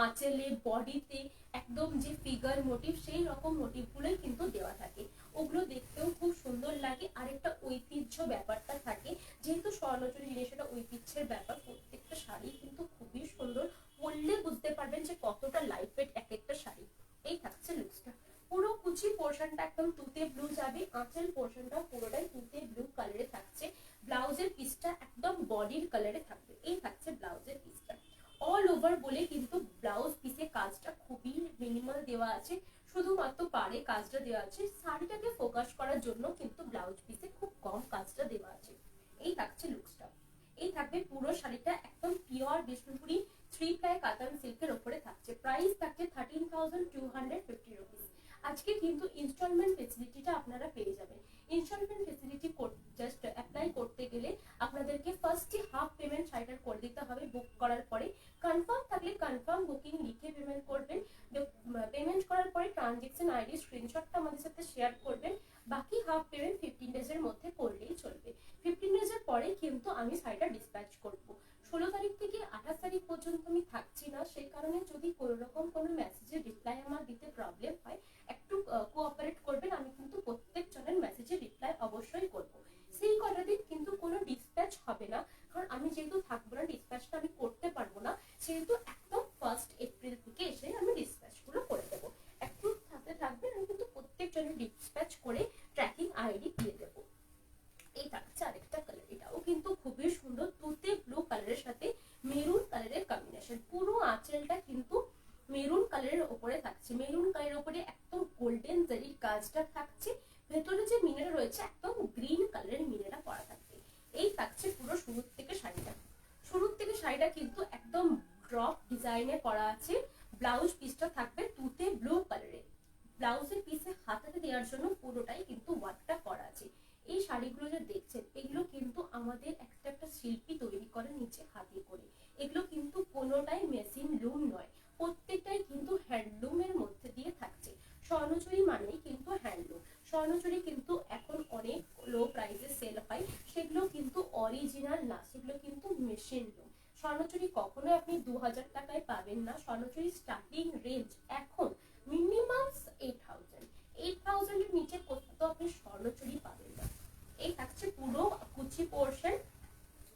আঁচলে, বডিতে একদম যে ফিগার মোটিভ সেই রকম মোটিভগুলোই কিন্তু দেওয়া থাকে। ওগুলো দেখতেও খুব সুন্দর লাগে, আর একটা ঐতিহ্য ব্যাপারটা থাকে। যেহেতু স্বর্ণচুরি জিনিস একটা ঐতিহ্যের ব্যাপার, প্রত্যেকটা শাড়ি কিন্তু খুবই সুন্দর, পরলে বুঝতে পারবেন যে কতটা লাইট ওয়েট এক একটা শাড়ি। এই থাকছে লুকসটা। পুরো কুচি পোর্শনটা একদম তুতে ব্লু যাবে, আঁচল পোর্শনটা পুরোটাই তুতে ব্লু কালারে থাকছে। ব্লাউজের পিসটা একদম বডির কালারে থাকবে। এই থাকছে ব্লাউজের পিসটা। অল ওভার বলে কিন্তু ব্লাউজ পিসে কাজটা খুবই মিনিমাল দেওয়া আছে, শুধুমাত্র পাড়ে কাজটা দেওয়া আছে। শাড়িটাকে ফোকাস করার জন্য কিন্তু ব্লাউজ পিসে খুব কম কাজটা দেওয়া আছে। এই থাকছে লুকসটা। এই থাকবে পুরো শাড়িটা একদম পিওর বিষ্ণুপুরি 3 প্লাই কাতান সিল্কের উপরে থাকছে। প্রাইস থাকছে 13,250 রুপিস। আজকে কিন্তু ইনস্টলমেন্ট ফেসিলিটিটা আপনারা পেয়ে যাবেন। ইনস্টলমেন্ট ফেসিলিটি জাস্ট অ্যাপ্লাই করতে গেলে আপনাদেরকে ফার্স্টে হাফ পেমেন্ট শাড়িটার করে দিতে হবে বুক করার পরে। কনফার্ম থাকলে কনফার্ম বুকিং লিখে পেমেন্ট করবেন। পেমেন্ট করার পরে ট্রানজেকশন আইডি স্ক্রিনশটটা আমাদের সাথে শেয়ার করবেন। বাকি হাফ পেমেন্ট 15 ডেজের মধ্যে করলেই চলবে। 15 ডেজের পরে কিন্তু আমি শাড়িটা ডিসপ্যাচ করব। 16 তারিখ থেকে 28 তারিখ পর্যন্ত আমি থাকছি না, সেই কারণে যদি কোনো রকম কোনো মেসেজের রিপ্লাই আমার দিতে প্রবলেম হয় একটু কোঅপারেট করবেন। আমি কিন্তু প্রত্যেক জনের মেসেজের রিপ্লাই অবশ্যই করব। সেই কটা দিন কিন্তু কোনো ডিসপ্যাচ হবে না, কারণ আমি যেহেতু থাকবো না, ডিসপ্যাচটা আমি করতে পারবো না, সেহেতু একদম 1 এপ্রিল থেকে এসে আমি ডিসপ্যাচগুলো করে দেবো। একটু সাথে থাকবেন, আমি কিন্তু প্রত্যেক জনের ডিসপ্যাচ করে ট্র্যাকিং আইডি দিয়ে দেবো। এই থাকছে আরেকটা কালার, এটাও কিন্তু খুবই সুন্দর, তুতে ব্লু কালারের সাথে মেরুন কালারের কম্বিনেশন। পুরো আঁচলটা কিন্তু মেরুন কালারের উপরে থাকছে। মেরুন কালারের উপরে একদম গোল্ডেন জারির কাজটা থাকছে। ভেতরে যে মিনারা রয়েছে একদম গ্রিন কালারের মিনারা করা থাকবে। এই থাকছে পুরো শুরুর থেকে শাড়িটা। শুরুর থেকে শাড়িটা কিন্তু একদম ড্রপ ডিজাইনে করা আছে। ব্লাউজ পিসটা থাকবে তুতে ব্লু কালারে। ব্লাউজের পিসে হাতাতে দেওয়ার জন্য পুরোটাই কিন্তু ওয়ার্কটা করা আছে। এই শাড়িগুলো যে দেখছেন এগুলো কিন্তু আমাদের একটা শিল্পী তৈরি করে নিচে হাতে করে। এগুলো কিন্তু কোনোটাই মেশিন লুম নয়, প্রত্যেকটাই কিন্তু হ্যান্ডলুমের মধ্যে দিয়ে থাকছে। স্বর্ণচুরি মানেই কিন্তু হ্যান্ডলুম। স্বর্ণচুরি কিন্তু এখন অনেক লো প্রাইসে সেল হয়, সেগুলো কিন্তু অরিজিনাল না, সেগুলো কিন্তু মেশিন লুম। স্বর্ণচুরি কখনো আপনি 2000 টাকায় পাবেন না। স্বর্ণচুরি স্টার্টিং রেঞ্জ এখন মিনিমাম 8000 এর নিচে কোথাও আপনি স্বর্ণচুরি পাবেন না। এই থাকছে পুরো কুচি পোর্শন।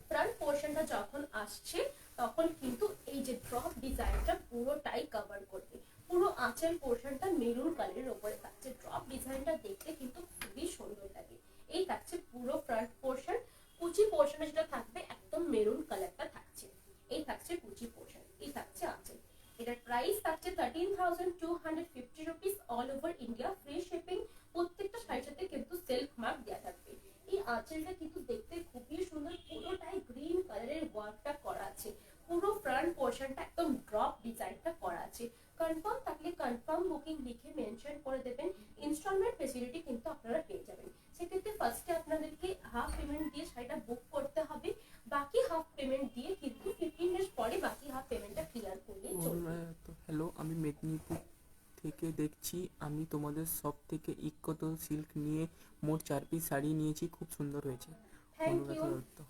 ফ্রন্ট পোর্শনটা যখন আসছে তখন কিন্তু এই যে ড্রপ ডিজাইনটা পুরোটাই কভার করবে। পুরো আঁচল পোর্শনটা মেরুন কালারের উপরে থাকছে। ড্রপ ডিজাইনটা দেখতে কিন্তু খুবই সুন্দর লাগে। এই থাকছে পুরো ফ্রন্ট পোর্শন। কুচি পোর্শনে যেটা থাকবে একদম মেরুন কালারটা থাকছে। এই থাকছে কুচি পোর্শন। এই থাকছে আঁচল। এটার প্রাইস থাকছে 13,250 rupees. All over India free shipping. প্রত্যেকটা শাড়ির সাথে কিন্তু সেলফ মার্ক দেওয়া থাকবে। এই আঁচলটা কিন্তু দেখতে খুবই সুন্দর, পুরোটাই গ্রিন কালারের ওয়ার্কটা করা আছে। পুরো ফ্রন্ট পোর্শনটা একদম ড্রপ ডিজাইনটা করা আছে। কনফার্ম থাকলে কনফার্ম বুকিং লিখে মেনশন করে দেবেন। ইনস্টলমেন্ট ফেসিলিটি কিন্তু আপনারা পেয়ে যাবেন। সেক্ষেত্রে ফার্স্টে আপনাদেরকে হাফ পেমেন্ট দিয়ে শাড়িটা বুক করতে হবে। বাকি হাফ পেমেন্ট দিয়ে কিন্তু 15 ডেজ পরে বাকি হাফ পেমেন্টটা ক্লিয়ার করলেই চলবে। হ্যালো, আমি মেদিনীপুর থেকে দেখছি। আমি তোমাদের সব থেকে ইকোতো সিল্ক নিয়ে মোট 4 পিস শাড়ি নিয়েছি, খুব সুন্দর হয়েছে। Thank you.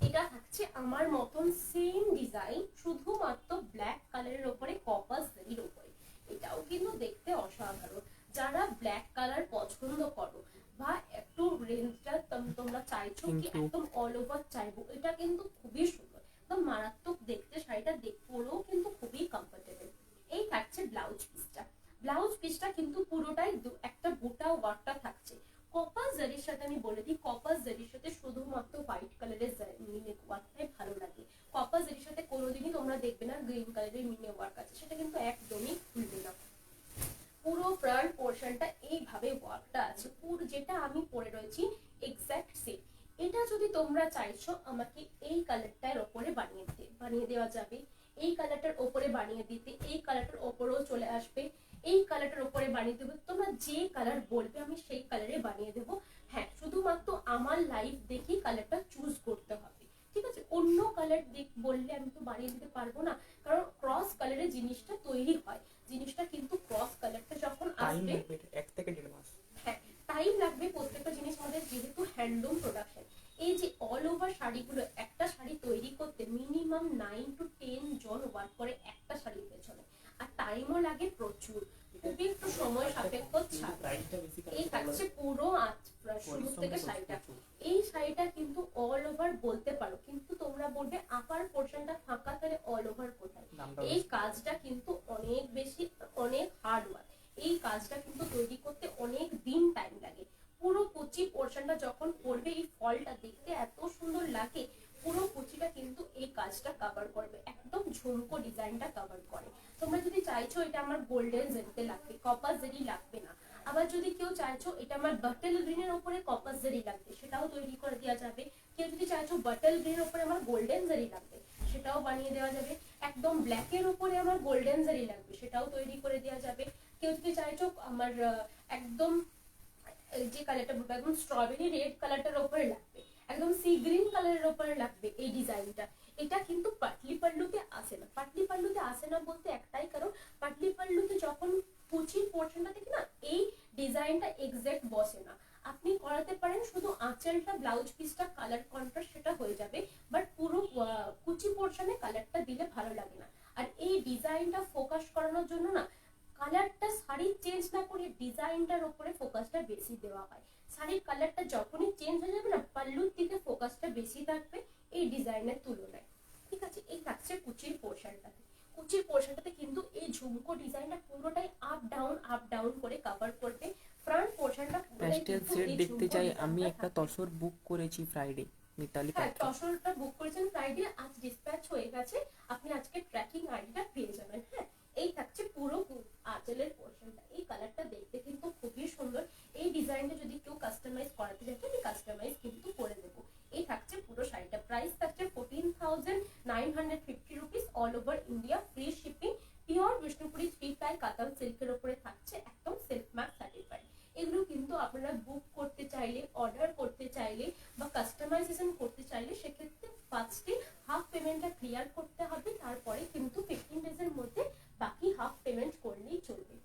এটা থাকছে আমার মতন সেম ডিজাইন, শুধুমাত্র ব্ল্যাক কালারের উপরে কপার জারির উপরে। এটাও কিন্তু দেখতে অসাধারণ। যারা ব্ল্যাক কালার পছন্দ করো বা একটু রেঞ্জটা তোমরা চাইছো কি একদম অল ওভার চাইবো, এটা কিন্তু খুবই সুন্দর, একদম মারাত্মক দেখতে। শাড়িটা পরেও কিন্তু খুবই কমফোর্টেবল। এই থাকছে ব্লাউজ পিসটা। ব্লাউজ পিসটা কিন্তু পুরোটাই একটা বুটা ওয়ার্কটা থাকছে। কপার জারির সাথে আমি বলে দিই, কপার জারির সাথে শুধুমাত্র হোয়াইট কালারের মিনে ওয়ার্কটাই ভালো লাগে। কপার জারির সাথে কোনোদিনই তোমরা দেখবে না গ্রিন কালারের মিনে ওয়ার্ক আছে, সেটা কিন্তু একদমই খুলবে না। পুরো ফ্রন্ট পোর্শনটা এইভাবে ওয়ার্কটা আছে। পুরো যেটা আমি পরে রয়েছি এক্স্যাক্ট সেম। এটা যদি তোমরা চাইছো আমাকে এই কালারটার ওপরে বানিয়ে দেওয়া যাবে। এই কালারটার ওপরে বানিয়ে দিতে, এই কালারটার ওপরেও চলে আসবে, এই কালারটার ওপরে বানিয়ে দেবো, তোমরা যে কালার বলবে আমি সেই কালারে বানিয়ে দেবো। হ্যাঁ, শুধুমাত্র আমার লাইভ দেখেই কালারটা চুজ করতে হবে, ঠিক আছে? অন্য কালার বললে আমি তো বানিয়ে দিতে পারবো না, কারণ ক্রস কালারের জিনিসটা তৈরি হয়, জিনিসটা কিন্তু ক্রস কালারটা যখন আসবে 1 থেকে 1.5 মাস। হ্যাঁ, টাইম লাগবে। প্রত্যেকটা জিনিস আমাদের যেহেতু হ্যান্ডলুম প্রোডাকশন, এই যে অল ওভার শাড়িগুলো, একটা শাড়ি তৈরি করতে মিনিমাম 9 to 10 জন ওয়ার্ক করে একটা শাড়ির পেছনে, আর টাইমও লাগে প্রচুর, খুবই একটু সময় সাপেক্ষ ছাড়। এই থাকছে পুরো শুরু থেকে শাড়িটা। এই শাড়িটা কিন্তু অল ওভার বলতে পারো, কিন্তু তোমরা বলবে আপার পোর্শনটা ফাঁকা, তাহলে অল ওভার কোথায়? এই কাজটা কিন্তু অনেক বেশি, অনেক হার্ড ওয়ার্ক। এই কাজটা কিন্তু তৈরি করতে অনেক দিন টাইম লাগে। পুরো কুচি পোর্শনটা যখন পড়বে, এই ফলটা দেখতে এত সুন্দর লাগে, পুরো কুচিটা কিন্তু এই কাজটা কভার করবে, একদম ঝুমকো ডিজাইনটা কভার করে। তোমরা যদি চাইছো এটা আমার গোল্ডেন জেরিতে লাগবে, কপার জেরি লাগবে না, আবার যদি কেউ চাইছো এটা আমার বাটল গ্রিনের উপরে কপার জেরি লাগবে, সেটাও তৈরি করে দেওয়া যাবে। কেউ যদি চাইছো বাটল গ্রিনের উপরে আমার গোল্ডেন জেরি লাগবে, সেটাও বানিয়ে দেওয়া যাবে। একদম ব্ল্যাকের উপরে আমার গোল্ডেন জেরি লাগবে, সেটাও তৈরি করে দেওয়া যাবে। কেউ যদি চাইছো আমার একদম যে কালারটা বলবো, একদম স্ট্রবেরি রেড কালারটার উপরে লাগবে, একদম সি গ্রিন কালারের উপরে লাগবে এই ডিজাইনটা, এটা কিন্তু পাটলি পাল্লুতে আসে না। পাটলি পাল্লুতে আসে না বলতে একটাই কারণ, পাটলি পাল্লুতে যখন কুচির পোর্শনটা দেখি না, এই ডিজাইনটা এক্সাক্ট বসে না। আপনি করাতে পারেন শুধু আঁচলটা, ব্লাউজ পিসটা কালার কন্ট্রাস্ট সেটা হয়ে যাবে, বাট পুরো কুচি পোর্শনে কালারটা দিলে ভালো লাগে না। আর এই ডিজাইনটা ফোকাস করানোর জন্য না, কালারটা শাড়ি চেঞ্জ না করে ডিজাইনটার উপরে ফোকাসটা বেশি দেওয়া হয়। শাড়ির কালারটা যখনই চেঞ্জ হয়ে যাবে না, পাল্লুর দিকে ফোকাসটা বেশি থাকবে এই ডিজাইনের তুলনায়, ঠিক আছে? এই থাকছে কুচির পোর্শনটাতে। কুচির পোর্শনটাতে কিন্তু এই ঝুমকো ডিজাইনটা পুরোটাই আপ ডাউন করে কভার করবে। ফ্রন্ট পোর্শনটা পুরোটাই প্যাস্টেল কিন্তু শেড এই দেখতে ঝুমকো চাই, আমি ডিজাইনটা একটা থাকবে। তসর বুক করেছি ফ্রাইডে, মিতালি হ্যাঁ, পাত্র। তসরটা বুক করেছেন ফ্রাইডে, আজ ডিসপ্যাচ হয়ে গেছে, আপনি আজকে ট্র্যাকিং আইডিটা পেয়ে যাবেন। হ্যাঁ, এই থাকছে পুরো আঁচলের পোর্শনটা। এই কালারটা দেখতে কিন্তু খুবই সুন্দর। এই ডিজাইনটা যদি কেউ কাস্টমাইজ করাতে চায়, আমি কাস্টমাইজ কিন্তু করে দেবো। এই থাকছে পুরো শাড়িটা, প্রাইস থাকছে 14,950 rupees, all over India, free shipping, pure Bishnupuri 3 ply কাতান সিল্কের উপরে থাকছে, একদম সিল্ক মার্ক সার্টিফাইড। এগুলো কিন্তু আপনারা বুক করতে চাইলে, অর্ডার করতে চাইলে বা কাস্টমাইজেশন করতে চাইলে, সেক্ষেত্রে ফার্স্টে হাফ পেমেন্টটা ক্লিয়ার করতে হবে, তারপরে কিন্তু 15 ডেজের মধ্যে বাকি হাফ পেমেন্ট করলেই চলবে।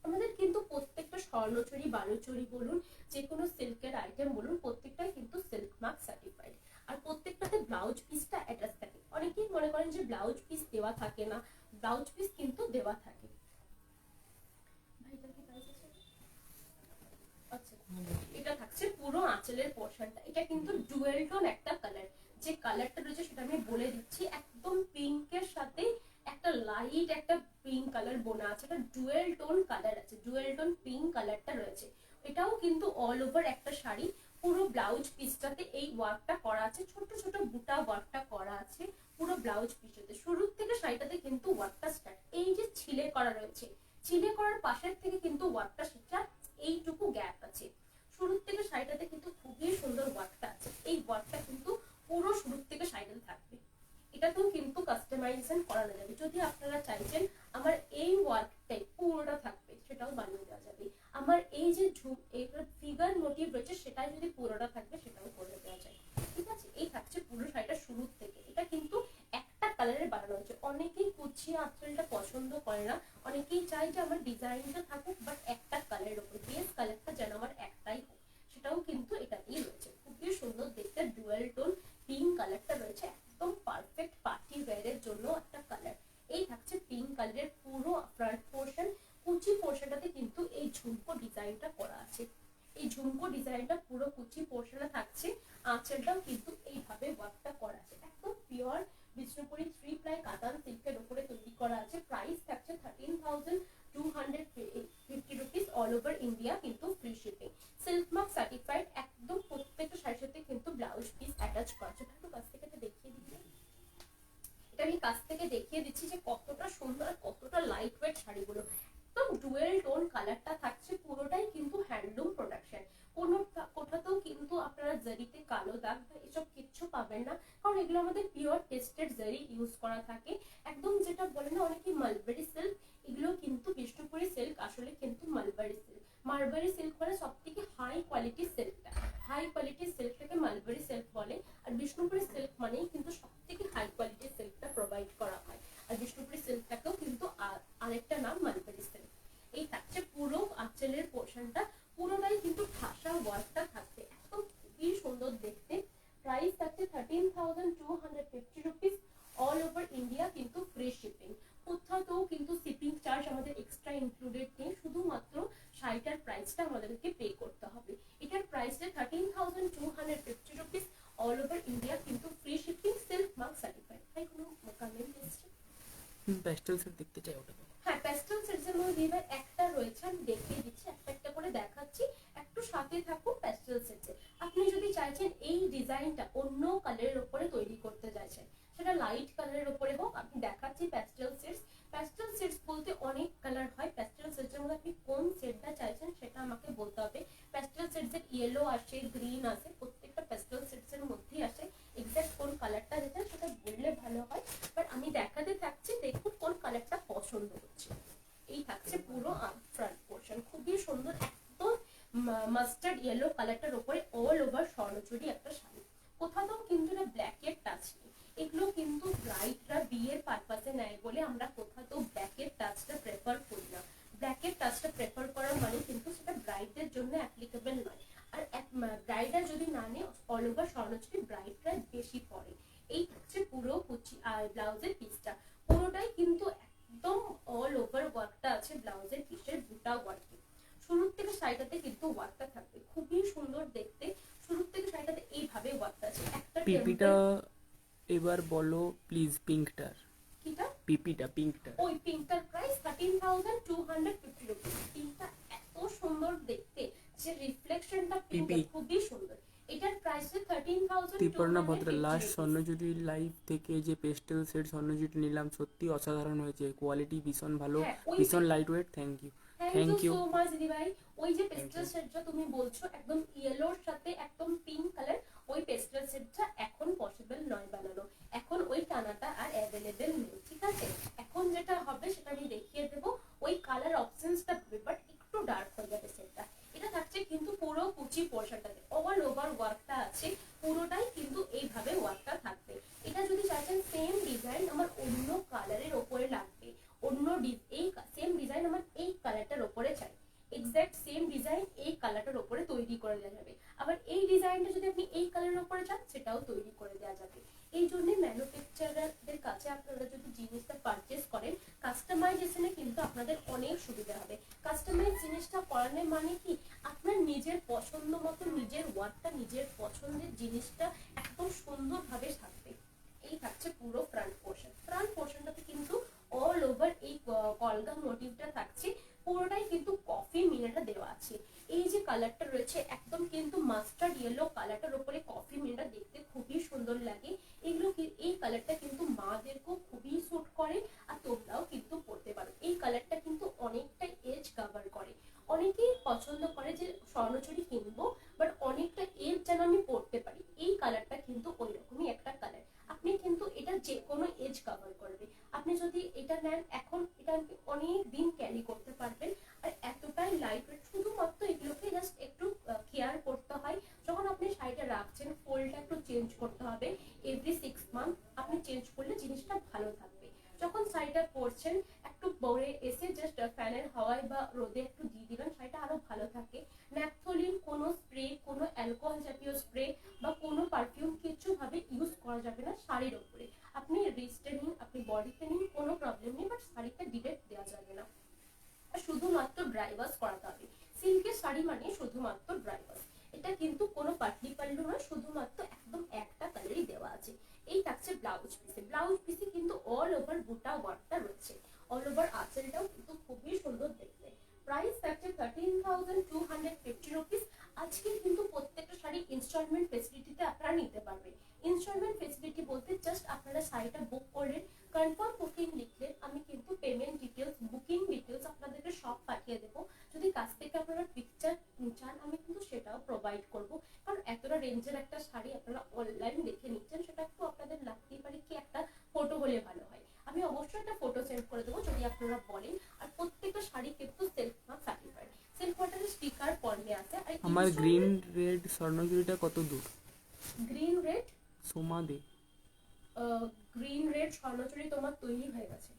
আমাদের কিন্তু প্রত্যেকটা স্বর্ণচুরি, বালুচুরি বলুন, যে কোনো সিল্কের আইটেম বলুন, প্রত্যেকটাই কিন্তু সিল্ক মার্ক সার্টিফাইড। আর প্রত্যেকটাতে ব্লাউজ পিসটা অ্যাটাচ থাকে। অনেকেই মনে করেন যে ব্লাউজ পিস দেওয়া থাকে না, ব্লাউজ পিস কিন্তু দেওয়া থাকে। আচ্ছা, এটা থাকছে পুরো আঁচলের পোর্শনটা। এটা কিন্তু ডুয়েল টোন একটা কালার, যে কালারটা রয়েছে সেটা আমি বলে দিচ্ছি, একদম পিঙ্কের সাথে একটা লাইট একটা পিঙ্ক কালার বোনা আছে, এটা ডুয়েল টোন কালার আছে, ডুয়েল টোন পিঙ্ক কালারটা রয়েছে। এটাও কিন্তু অল ওভার একটা শাড়ি, পুরো ব্লাউজ পিসটাতে এই ওয়ার্কটা করা আছে, ছোট ছোট বুটা ওয়ার্কটা করা আছে পুরো ব্লাউজ পিসটাতে। শুরুর থেকে শাড়িটাতে কিন্তু ওয়ার্কটা স্টার্ট, এই যে ছিলে করা রয়েছে, ছিলে করার পাশের থেকে কিন্তু ওয়ার্কটা সেটা এইটুকু গ্যাপ আছে। শুরুর থেকে শাড়িটাতে কিন্তু খুবই সুন্দর ওয়ার্কটা আছে, এই ওয়ার্কটা কিন্তু পুরো শুরুর থেকে শাড়িটাতে থাকবে। এটাতেও কিন্তু কাস্টমাইজেশন করানো যাবে, যদি আপনারা চাইছেন আমার এই ওয়ার্কটাই পুরোটা থাকবে, সেটাও বানিয়ে দেওয়া যাবে। আমার এই যে ফিগার মোটিভ রয়েছে সেটাই যদি পুরোটা থাকবে, সেটাও করে দেওয়া যায়, ঠিক আছে? এই থাকছে পুরো শাড়িটা শুরুর থেকে। এটা কিন্তু একটা কালারে বানানো হয়েছে। অনেকেই কুচিয়ে আঁচলটা পছন্দ করে না, অনেকেই চাই যে আমার ডিজাইনটা থাকুক বাট একটা কালারের উপর, বেস কালারটা যেন আমার একটাই হোক, সেটাও কিন্তু এটাতেই রয়েছে। খুবই সুন্দর দেখতে ডুয়েল টোন পিঙ্ক কালারটা রয়েছে, একদম পারফেক্ট পার্টি ওয়্যারের জন্য একটা কালার। এই থাকছে পিঙ্ক কালারের পুরো ফ্রন্ট পোর্শন। কুচি পোর্শনটাতে কিন্তু এই ঝুমকো ডিজাইনটা করা আছে, এই ঝুমকো ডিজাইনটা পুরো কুচি পোর্শনে থাকছে। আঁচলটাও কিন্তু এইভাবে ওয়ার্কটা করা আছে, একদম পিওর বিষ্ণুপুরি 3 ply কাতান সিল্কের উপরে তৈরি করা আছে। প্রাইস থাকছে 13,250 রুপিস, অল ওভার ইন্ডিয়া, কিন্তু free shipping, silk mark certified. একদম প্রত্যেকটা শাড়ির সাথে কিন্তু ব্লাউজ পিস অ্যাটাচ করা আছে। একটু কাছ থেকে দেখিয়ে দিচ্ছি, এটা আমি কাছ থেকে দেখিয়ে দিচ্ছি যে কতটা সুন্দর, কতটা লাইট ওয়েট শাড়িগুলো। একদম ডুয়েল টোন কালারটা থাকছে, পুরোটাই কিন্তু হ্যান্ডলুম প্রোডাকশন। কোনো কোথাতেও কিন্তু আপনারা জারিতে কালো দাগ বা এসব কিচ্ছু পাবেন না, কারণ এগুলো আমাদের পিওর টেস্টেড জারি ইউজ করা থাকে। সিল্ক মানে সব থেকে হাই কোয়ালিটির সিল্কটা, হাই কোয়ালিটির সিল্কটাকে মালবেরি সিল্ক বলে। আর বিষ্ণুপুরি সিল্ক মানেই কিন্তু সব থেকে হাই কোয়ালিটির সিল্কটা প্রোভাইড করা হয়। আর বিষ্ণুপুরি সিল্কটাকেও কিন্তু আরেকটা নাম মালবেরি সিল্ক। এই থাকছে পুরো আঁচলের পোর্শনটা, পুরোটাই কিন্তু ঠাসা ওয়ার্কটা থাকছে, একদম খুবই সুন্দর দেখতে। প্রাইস থাকছে 13,250 রুপিস, অল ওভার ইন্ডিয়া কিন্তু ফ্রি শিপিং। কোথাও কিন্তু শিপিং চার্জ আমাদের এক্সট্রা ইনক্লুডেড নেই, শুধুমাত্র শাড়িটার প্রাইসটা আমাদেরকে পে করতে হবে। এটার প্রাইসটা 13,250 রুপিস, অল ওভার ইন্ডিয়া কিন্তু free shipping, silk mark certified. তাই কোনো কমেন্ট এসছে? প্যাস্টেল সেট দেখতে চাই ওটা। হ্যাঁ, প্যাস্টেল সেটস এর মধ্যে এবার একটা রয়েছে, আমি দেখিয়ে দিচ্ছি, একটা একটা করে দেখাচ্ছি, একটু সাথে থাকুন। প্যাস্টেল সেটস আপনি যদি চাইছেন এই ডিজাইনটা অন্য কালারের উপরে তৈরি করতে চাইছেন, সেটা লাইট কালারের উপরে হোক, আমি দেখাচ্ছি প্যাস্টেল সেটস। প্যাস্টেল সেটস বলতে অনেক কালার হয়, প্যাস্টেল সেটস এর মধ্যে আপনি কোন সেটটা চাইছেন সেটা আমাকে বলতে হবে। প্যাস্টেল সেটস এর ইয়েলো আসে, গ্রিন আসে, প্রত্যেকটা প্যাস্টেল সেটস এর মধ্যেই আসে। এক্স্যাক্ট কোন কালারটা চাইছেন সেটা বললে ভালো হয়, বাট আমি দেখাতে থাকছি, দেখুন কোন কালারটা পছন্দ হচ্ছে। এই থাকছে পুরো ফ্রন্ট পোর্শন, খুবই সুন্দর, একদম মাস্টার্ড ইয়েলো কালারটার উপরে অল ওভার স্বর্ণচুরি একটা শাড়ি। কোথাও কিন্তু না ব্ল্যাকের টাচ নেই, এগুলো কিন্তু ব্রাইডরা বিয়ের পারপাসে নেয় বলে আমরা কোথাও ব্ল্যাকের টাচটা প্রেফার করি না। ব্ল্যাকের টাচটা প্রেফার করার মানে কিন্তু সেটা ব্রাইডদের জন্য অ্যাপ্লিকেবল নয়। আর ব্রাইডরা যদি না নেয়, অল ওভার স্বর্ণচুরি ব্রাইডরা বেশি পরে। এই হচ্ছে পুরো কুচি আর ব্লাউজের পিসটা, পুরোটাই কিন্তু একদম অল ওভার ওয়ার্কটা আছে ব্লাউজের পিসের বুটা ওয়ার্কে। শুরুর থেকে শাড়িটাতে কিন্তু ওয়ার্কটা থাকবে, খুবই সুন্দর দেখতে। শুরুর থেকে শাড়িটাতে এইভাবে ওয়ার্কটা আছে। একটা পিপিটা এবার বলো প্লিজ, পিঙ্কটার। কিটা? পিঙ্কটা। ওই পিঙ্কটার প্রাইস 13,250 রুপিস। পিঙ্কটা এত সুন্দর দেখতে, যে রিফ্লেকশনটা পিঙ্কের খুবই সুন্দর। এটার প্রাইস 13,250 ত্রিপর্ণা ভদ্রা, লাস্ট স্বর্ণজ্যোতি লাইভ থেকে যে পেস্টেল সেট স্বর্ণজ্যোতি নিলাম, সত্যি অসাধারণ হয়েছে, কোয়ালিটি ভীষণ ভালো, ভীষণ light weight. Thank you so much দিদিভাই। ওই যে পেস্টেল সেটটা তুমি বলছো একদম ইয়েলোর সাথে একদম পিঙ্ক কালার, ওই পেস্টেল সেটটা এখন পসিবল নয় বানানো, এখন ওই টানাটা আর অ্যাভেলেবেল নেই, ঠিক আছে? এখন যেটা হবে সেটা আমি দেখিয়ে দেবো, ওই কালার অপশনসটা হবে, বাট একটু ডার্ক হয়ে যাবে সেটটা। এটা থাকছে কিন্তু পুরো কুচি পোর্শনটাতে অল ওভার ওয়ার্কটা আছে, পুরোটাই কিন্তু এইভাবে ওয়ার্কটা থাকবে। এটা যদি চাইছেন সেম ডিজাইন আমার অন্য কালারের ওপরে লাগবে, অন্য এই সেম ডিজাইন আমার এই কালারটার ওপরে চাই, এক্স্যাক্ট সেম ডিজাইন এই কালারটার ওপরে তৈরি করে দেওয়া যাবে। আবার এই ডিজাইনটা যদি আপনি এই কালারের ওপরে চান, সেটাও তৈরি করে দেওয়া যাবে। এই জন্য ম্যানুফ্যাকচারারদের কাছে আপনারা যদি জিনিসটা পারচেস করেন, কাস্টমাইজেশনে কিন্তু আপনাদের অনেক সুবিধা হবে। কাস্টমাইজ জিনিসটা করানো মানে কি, আপনার নিজের পছন্দ মতো নিজের ওয়ার্কটা, নিজের পছন্দের জিনিসটা একদম সুন্দরভাবে থাকবে। এই থাকছে পুরো ফ্রন্ট পোর্শন। ফ্রন্ট পোর্শনটাতে কিন্তু অল ওভার এই কলগা মোটিভটা থাকছে, পুরোটাই কিন্তু কফি মিনাটা দেওয়া আছে। এই যে কালারটা রয়েছে একদম কিন্তু মাস্টার্ড ইয়েলো কালারটার উপরে কফি মিনাটা দেখতে খুবই সুন্দর লাগে। এগুলো এই কালারটা কিন্তু মাদেরকেও খুবই স্যুট করে, আর তোমরাও কিন্তু পরতে পারো। এই কালারটা কিন্তু অনেকটা এজ কভার করে, অনেকেই পছন্দ করে যে স্বর্ণচুরি কিনবো বাট অনেকটা এজ যেন আমি পরতে পারি, এই কালারটা কিন্তু ওই রকমই একটা কালার। আপনি কিন্তু এটা যে কোনো এজ কভার করবে। আপনি যদি এটা নেন এখন, এটা অনেক দিন ক্যারি করতে পারবেন, আর এতটাই লাইট ওয়েট। শুধুমাত্র এগুলোকে জাস্ট একটু কেয়ার করতে হয়, যখন আপনি শাড়িটা রাখছেন ফোল্ডটা একটু চেঞ্জ করতে হবে, এভরি 6 মান্থ আপনি চেঞ্জ করলে জিনিসটা ভালো থাকবে। যখন শাড়িটা পরছেন একটু পরে এসে জাস্ট ফ্যানের হাওয়ায় বা রোদে একটু দিয়ে দিবেন, শাড়িটা আরো ভালো থাকে। ন্যাপথলিন কোনো স্প্রে, কোনো অ্যালকোহল জাতীয় স্প্রে বা কোনো পারফিউম কিছু ভাবে ইউজ করা যাবে না শাড়ির উপরে। আপনি রিস্টে নিন, আপনি বডিতে নিন, কোনো প্রবলেম নেই, বাট শাড়িতে ডিরেক্ট দেওয়া যাবে না। আর শুধুমাত্র ড্রাই ওয়াশ করাতে হবে। সিল্কের শাড়ি মানে শুধুমাত্র ড্রাই ওয়াশ। এটা কিন্তু কোনো পাটলি পাল্লু নয়, শুধুমাত্র একদম একটা কালারই দেওয়া আছে। এই থাকছে ব্লাউজ পিসে। ব্লাউজ পিসে কিন্তু অল ওভার বুটা ওয়ার্কটা রয়েছে, অল ওভার আঁচলটাও কিন্তু খুবই সুন্দর দেখতে। প্রাইস থাকছে 13,250 রুপিস। আজকে কিন্তু প্রত্যেকটা শাড়ি ইনস্টলমেন্ট ফেসিলিটিতে আপনারা নিতে পারবেন। ইনস্টলমেন্ট ফেসিলিটি বলতে জাস্ট আপনারা শাড়িটা বুক করলেন, কনফার্ম বুকিং লিখলেন, আমি কিন্তু পেমেন্ট ডিটেলস, বুকিং ডিটেলস আপনাদেরকে সব পাঠিয়ে দেবো। যদি কাছ থেকে আপনারা পিকচার চান, আমি কিন্তু সেটাও প্রোভাইড করবো, কারণ এতটা রেঞ্জের একটা শাড়ি আপনারা অনলাইন দেখে নিচ্ছেন, সেটা একটু আপনাদের লাগতেই পারে কি একটা ফটো হলে ভালো হয়। আমি অবশ্যই একটা ফটো সেন্ড করে দেবো যদি আপনারা বলেন। আর প্রত্যেকটা শাড়ি কিন্তু সেলফ মার্ক সার্টিফাইড। সিল্ক ওয়াটারের স্টিকার পরে আছে। আর আমার গ্রিন রেড স্বর্ণচুড়িটা কত দূর? Green red Soma De. Green red Swarnachuri তোমার তৈরি হয়ে গেছে,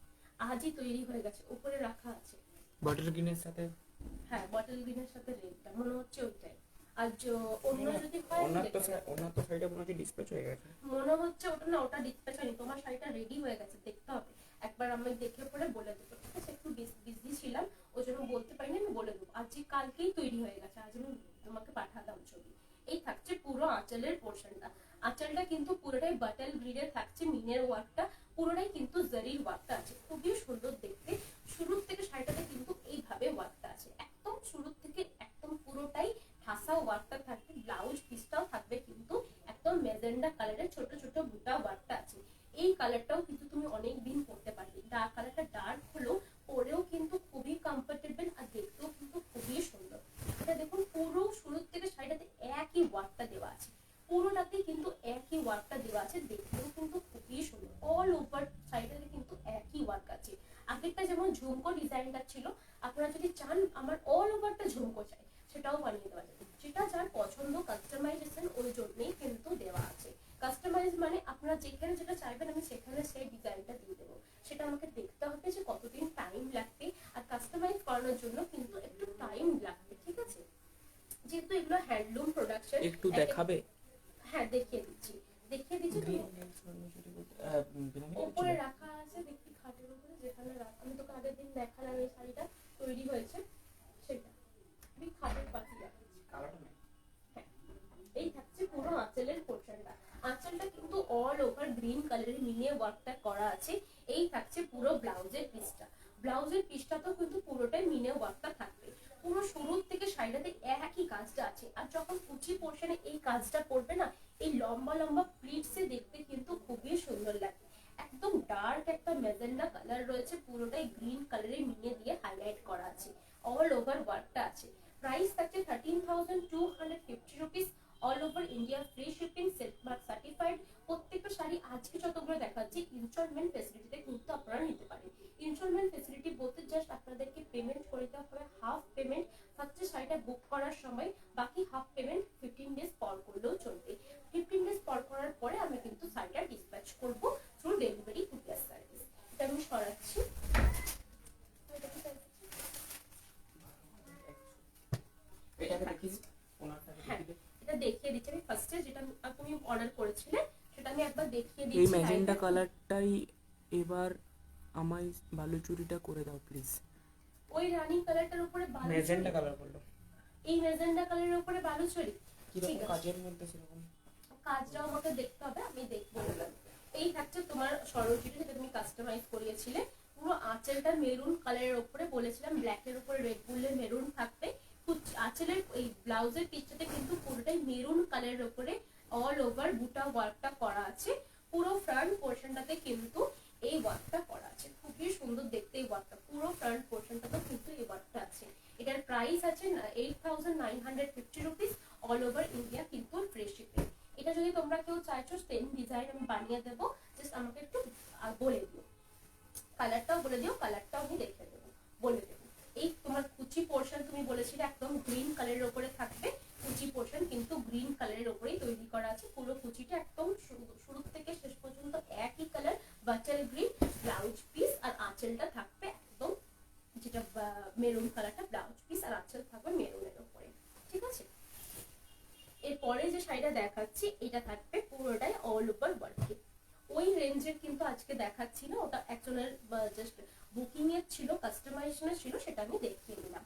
আজই তৈরি হয়ে গেছে, উপরে রাখা আছে। বাটার গ্রিনের সাথে হ্যাঁ, বটল গ্রিনের সাথে রেডটা মনে হচ্ছে ওইটাই। আর অন্য যদি হয় ওনার তো শাড়িটা মনে হচ্ছে ডিসপ্যাচ হয়ে গেছে। মনে হচ্ছে ওটা না, ওটা ডিসপ্যাচ হয়নি, তোমার শাড়িটা রেডি হয়ে গেছে, দেখতে হবে একবার, আমি দেখে পরে বলে দেবো, ঠিক আছে? একটু বিজি ছিলাম ওই জন্য বলতে পারিনি, আমি বলে দেবো আজকে কালকেই তৈরি হয়ে গেছে, আজ আমি তোমাকে পাঠালাম ছবি। এই থাকছে পুরো আঁচলের পোর্শনটা। আঁচলটা কিন্তু পুরোটাই বাটল গ্রিডের থাকছে, মিনের ওয়ার্কটা পুরোটাই কিন্তু জারির ওয়ার্কটা আছে, খুবই সুন্দর দেখতে। শুরুর থেকে শাড়িটাতে কিন্তু এইভাবে ওয়ার্কটা আছে, একদম শুরুর থেকে একদম পুরোটাই ঠাসা ওয়ার্কটা থাকবে। ব্লাউজ পিসটাও থাকবে কিন্তু একদম মেজেন্ডা কালারের ছোট ছোট বুটা ওয়ার্কটা আছে। এই কালারটাও কিন্তু তুমি অনেক দিন পরতে পারবে, ডার্ক কালারটা ডার্ক হলেও পরেও কিন্তু খুবই কমফোর্টেবল আর দেখতেও কিন্তু খুবই সুন্দর। এটা দেখুন পুরো শুরু থেকে শাড়িটাতে একই ওয়ার্কটা দেওয়া আছে, পুরোটাতেই কিন্তু একই ওয়ার্কটা দেওয়া আছে, দেখতেও কিন্তু খুবই সুন্দর। অল ওভার শাড়িটাতে কিন্তু একই ওয়ার্ক আছে। আগেরটা যেমন ঝুমকো ডিজাইনটা ছিল, আপনারা যদি চান আমার অল ওভারটা ঝুমকো চাই সেটাও বানিয়ে দেওয়া যাবে, যেটা যার পছন্দ কাস্টমাইজেশন ওই জন্যই কিন্তু দেওয়া আছে। কাস্টমাইজ মানে আপনারা যেখানে যেটা চাইবেন আমি সেখানে সেই ডিজাইনটা দিয়ে দেবো, সেটা আমাকে দেখতে হবে যে কতদিন টাইম লাগবে, আর কাস্টমাইজ করানোর জন্য কিন্তু একটু টাইম লাগবে, ঠিক আছে? যেহেতু এগুলো হ্যান্ডলুম প্রোডাকশন। একটু দেখাবে? হ্যাঁ, দেখিয়ে দিচ্ছি তুমি। উপরে রাখা আছে দেখি খাটের উপরে, যেখানে আমি তোকে আগের দিন দেখালাম এই শাড়িটা তৈরি হয়েছে সেটা, আমি খাটের পাশে রাখছি। হ্যাঁ, এই থাকছে পুরো আঁচলের পোর্শনটা। আঁচলটা কিন্তু অল ওভার গ্রিন কালারের মিনে ওয়ার্কটা করা আছে। এই থাকছে পুরো ব্লাউজের পিসটা। ব্লাউজের পিসটাতেও কিন্তু পুরোটাই মিনে ওয়ার্কটা থাকবে। পুরো শুরুর থেকে শাড়িটাতে একই কাজটা আছে, আর যখন কুচি পোর্শনে এই কাজটা করবে না, এই লম্বা লম্বা প্লিটসে দেখতে কিন্তু খুবই সুন্দর লাগে। একদম ডার্ক একটা মেজেন্ডা কালার রয়েছে, পুরোটাই গ্রিন কালারের মিনে দিয়ে হাইলাইট করা আছে, অল ওভার ওয়ার্কটা আছে। প্রাইস থাকছে 13,250 rupees, all over India, free shipping, silk mark certified. প্রত্যেকটা শাড়ি আজকে যতগুলো দেখাচ্ছি ইনস্টলমেন্ট ফেসিলিটিতে কিন্তু আপনারা নিতে পারেন। ইনস্টলমেন্ট ফেসিলিটি বলতে জাস্ট আপনাদেরকে পেমেন্ট করে দিতে হবে, হাফ পেমেন্ট থাকছে শাড়িটা বুক করার সময়, বাকি হাফ পেমেন্ট 15 ডেজ পর করলেও চলবে। 15 ডেজ পর করার পরে আমি কিন্তু শাড়িটা ডিসপ্যাচ করব থ্রু ডেলিভারি কুরিয়ার সার্ভিস। এটা আমি সরাচ্ছি। হ্যাঁ, এটা দেখিয়ে দিচ্ছি আমি ফার্স্টে, যেটা তুমি অর্ডার করেছিলে সেটা আমি একবার দেখিয়ে দিচ্ছি। এই ম্যাজেন্ডা কালারটাই এবার আমায় বালুচুরিটা করে দাও প্লিজ। ওই রানী কালারটার উপরে ম্যাজেন্ডা কালার বললো। এই ম্যাজেন্ডা কালারের উপরে বালুচরি কিরকম কাজের মধ্যে সেরকম কাজটাও আমাকে দেখতে হবে, আমি দেখবো। এই থাকছে তোমার সরোজিটা, যেটা তুমি কাস্টমাইজ করিয়েছিলে। পুরো আঁচলটা মেরুন কালারের উপরে, বলেছিলাম ব্ল্যাকের উপরে রেড বুলের মেরুন থাকবে। আঁচলের এই ব্লাউজের পিসটাতে কিন্তু পুরোটাই মেরুন কালারের উপরে অল ওভার বুটা ওয়ার্কটা করা আছে। পুরো ফ্রন্ট পোর্শনটাতে কিন্তু এই ওয়ার্কটা করা আছে, খুবই সুন্দর দেখতে এই ওয়ার্কটা। পুরো ফ্রন্ট পোর্শনটাতে কিন্তু এই ওয়ার্কটা আছে। এটার প্রাইস আছে 8,950 রুপিস, অল ওভার ইন্ডিয়া কিন্তু ফ্রি শিপিং। এটা যদি তোমরা কেউ চাইছো সেম ডিজাইন আমি বানিয়ে দেবো, জাস্ট আমাকে একটু বলে দিও, কালারটাও বলে দিও, কালারটাও আমি দেখে দেবো, বলে দেবো। এই তোমার কুচি পোর্শন তুমি বলেছিলে একদম গ্রিন কালারের উপরে থাকবে, কুচি পোর্শন কিন্তু গ্রিন কালারের উপরেই তৈরি করা আছে। পুরো কুচিটা একদম শুরু থেকে শেষ পর্যন্ত একই colour, butter green. Blouse piece আর আঁচলটা থাকবে একদম যেটা মেরুন কালারটা, ব্লাউজ পিস আর আঁচল থাকবে মেরুনের উপরে, ঠিক আছে? এরপরে যে শাড়িটা দেখাচ্ছি এটা থাকবে পুরোটাই অল ওভার ওয়ার্ক। ওই রেঞ্জের কিন্তু আজকে দেখাচ্ছি না, ওটা একজনের জাস্ট বুকিং এর ছিল, কাস্টমাইজেশনের ছিল, সেটা আমি দেখিয়ে নিলাম।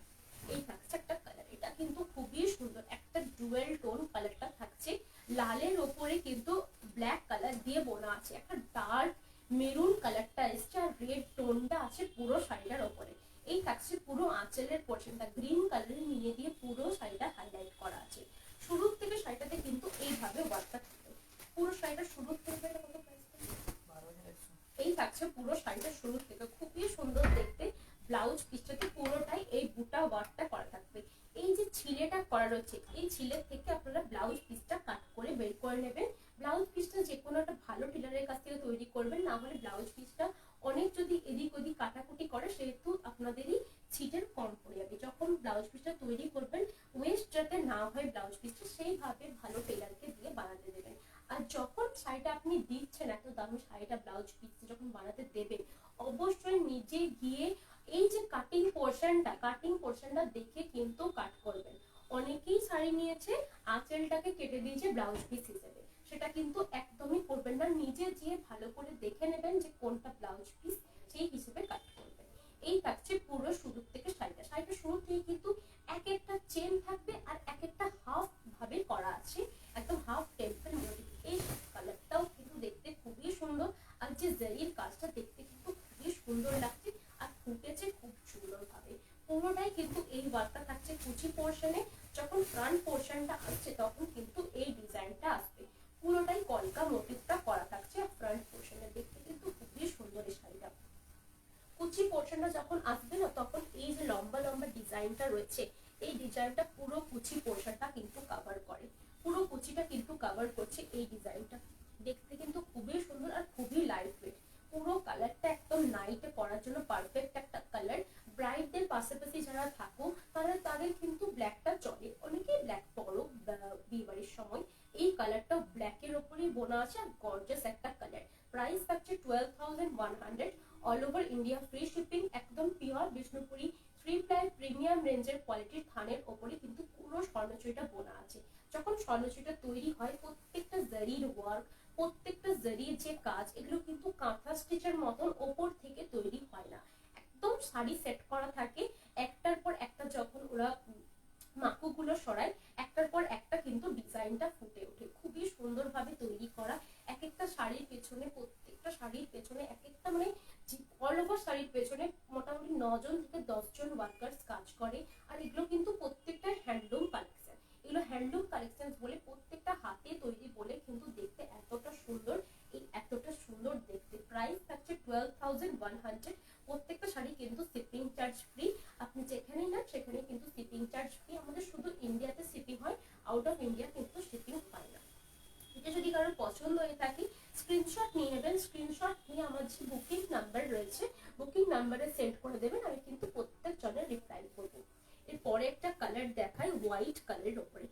এই থাকছে একটা কালার, এটা কিন্তু খুবই সুন্দর একটা ডুয়েল টোন কালারটা থাকছে, লালের ওপরে কিন্তু ব্ল্যাক কালার দিয়ে বোনা আছে, একটা ডার্ক মেরুন কালারটা এসছে, আর রেড টোনটা আছে পুরো শাড়িটার ওপরে। এই থাকছে পুরো আঁচলের পোর্শনটা, গ্রিন কালারের নিয়ে দিয়ে পুরো শাড়িটা হাইলাইট করা আছে। শুরুর থেকে শাড়িটাতে কিন্তু এইভাবে ওয়ার্কটা থাকবে, পুরো শাড়িটা শুরুর থেকে। এই থাকছে পুরো শাড়িটা শুরুর থেকে, খুবই সুন্দর দেখতে। ব্লাউজ পিসটাতে পুরোটাই এই বুটা ওয়ার্কটা করা থাকবে। এই যে ছিলেটা করা রয়েছে, এই ছিলের থেকে আপনারা ব্লাউজ পিসটা কাট করে বের করে নেবেন। ব্লাউজ পিসটা যে কোনো একটা ভালো টেলারের কাছ থেকে তৈরি করবেন, না হলে ব্লাউজ পিসটা অনেক যদি এদিক ওদিক কাটাকুটি করে সেহেতু আপনাদেরই ছিটের কম পড়ে যাবে। যখন ব্লাউজ পিসটা তৈরি করবেন ওয়েস্ট যাতে না হয় ব্লাউজ পিসটা, সেইভাবে ভালো টেলারকে দিয়ে বানাতে দেবেন। আর যখন শাড়িটা আপনি দিচ্ছেন, এত দামি শাড়িটা ব্লাউজ পিস যখন বানাতে দেবেন, অবশ্যই নিজে গিয়ে এই যে কাটিং পোর্শনটা দেখে কিন্তু কাট করবেন। অনেকেই শাড়ি নিয়েছে আঁচলটাকে কেটে দিয়েছে ব্লাউজ পিস হিসেবে, সেটা কিন্তু একদমই করবেন না। নিজে গিয়ে ভালো করে দেখে নেবেন যে কোনটা ব্লাউজ পিস, সেই হিসেবে কাট করবেন। এই থাকছে পুরো শুরু থেকে শাড়িটা শুরু থেকে কিন্তু এক একটা চেন থাকবে আর এক একটা হাফ ভাবে করা আছে, একদম হাফ টেম্পল মোটিভ। এই কালারটাও কিন্তু দেখতে খুবই সুন্দর, আর যে জারির কাজটা দেখতে কিন্তু খুবই সুন্দর লাগছে আর ফুটেছে খুব সুন্দর ভাবে। পুরোটাই কিন্তু এই ওয়ার্কটা থাকছে কুচি পোর্শনে। যখন ফ্রন্ট পোর্শনটা আসছে তখন কিন্তু এই ডিজাইনটা আসবে। পুরোটাই কলকা মোটিভটা করা থাকছে ফ্রন্ট পোর্শনে, দেখতে কিন্তু খুবই সুন্দর এই শাড়িটা। কুচি পোর্শনটা যখন আসবে না, তখন এই যে লম্বা লম্বা ডিজাইনটা রয়েছে, এই ডিজাইনটা পুরো কুচি পোর্শনটা কিন্তু কভার করে, পুরো কুচিটা কিন্তু কভার করছে এই ডিজাইনটা। দেখতে কিন্তু খুবই সুন্দর আর খুবই লাইট ওয়েট। পুরো কালারটা একদম নাইটে পরার জন্য পারফেক্ট একটা কালার। ব্রাইডদের পাশাপাশি যারা থাকো তাদের কিন্তু ব্ল্যাকটা চলে, অনেকেই ব্ল্যাক পরো বিয়ে বাড়ির সময়। এই কালারটা ব্ল্যাকের ওপরেই বোনা আছে আর গর্জিয়াস একটা কালার। প্রাইস থাকছে 12,100, all over India free shipping. একদম পিওর বিষ্ণুপুরি 3 ply প্রিমিয়াম রেঞ্জের কোয়ালিটির থানের ওপরে কিন্তু পুরো স্বর্ণচুরিটা বোনা আছে। যখন স্বর্ণচুরিটা তৈরি হয়, প্রত্যেকটা জারির ওয়ার্ক, প্রত্যেকটা জারির যে কাজ, এগুলো কিন্তু কাঁথা স্টিচের মতন ওপর থেকে তৈরি হয় না, একদম শাড়ি সেট করা থাকে। একটার পর একটা যখন ওরা মাকুগুলো সরায়, একটার পর একটা কিন্তু ডিজাইনটা ফুটে ওঠে, খুবই সুন্দরভাবে তৈরি করা। এক একটা শাড়ির পেছনে, প্রত্যেকটা শাড়ির পেছনে এক একটা মানে অল ওভার শাড়ির পেছনে মোটামুটি 9 জন থেকে 10 জন ওয়ার্কার্স কাজ করে। আর এগুলো কিন্তু প্রত্যেকটা হ্যান্ডলুম কালেকশন, এগুলো হ্যান্ডলুম কালেকশন বলে, প্রত্যেকটা হাতে তৈরি বলে কিন্তু দেখতে এতটা সুন্দর, এই এতটা সুন্দর দেখতে। প্রাইস থাকছে 12,100। প্রত্যেকটা শাড়ি কিন্তু শিপিং চার্জ ফ্রি, আপনি যেখানেই না সেখানে কিন্তু শিপিং চার্জ ফ্রি। আমাদের শুধু ইন্ডিয়াতে শিপিং হয়, আউট অফ ইন্ডিয়া কিন্তু শিপিং হয় না। এটা যদি কারোর পছন্দ হয়ে থাকে স্ক্রিনশট নিয়ে নেবেন, স্ক্রিনশট নিয়ে আমার যে বুকিং নাম্বার রয়েছে বুকিং নাম্বারে সেন্ড করে দেবেন, আমি কিন্তু প্রত্যেক জনের রিপ্লাই করব। এরপরে একটা কালার দেখাই, হোয়াইট কালারের ওপরে।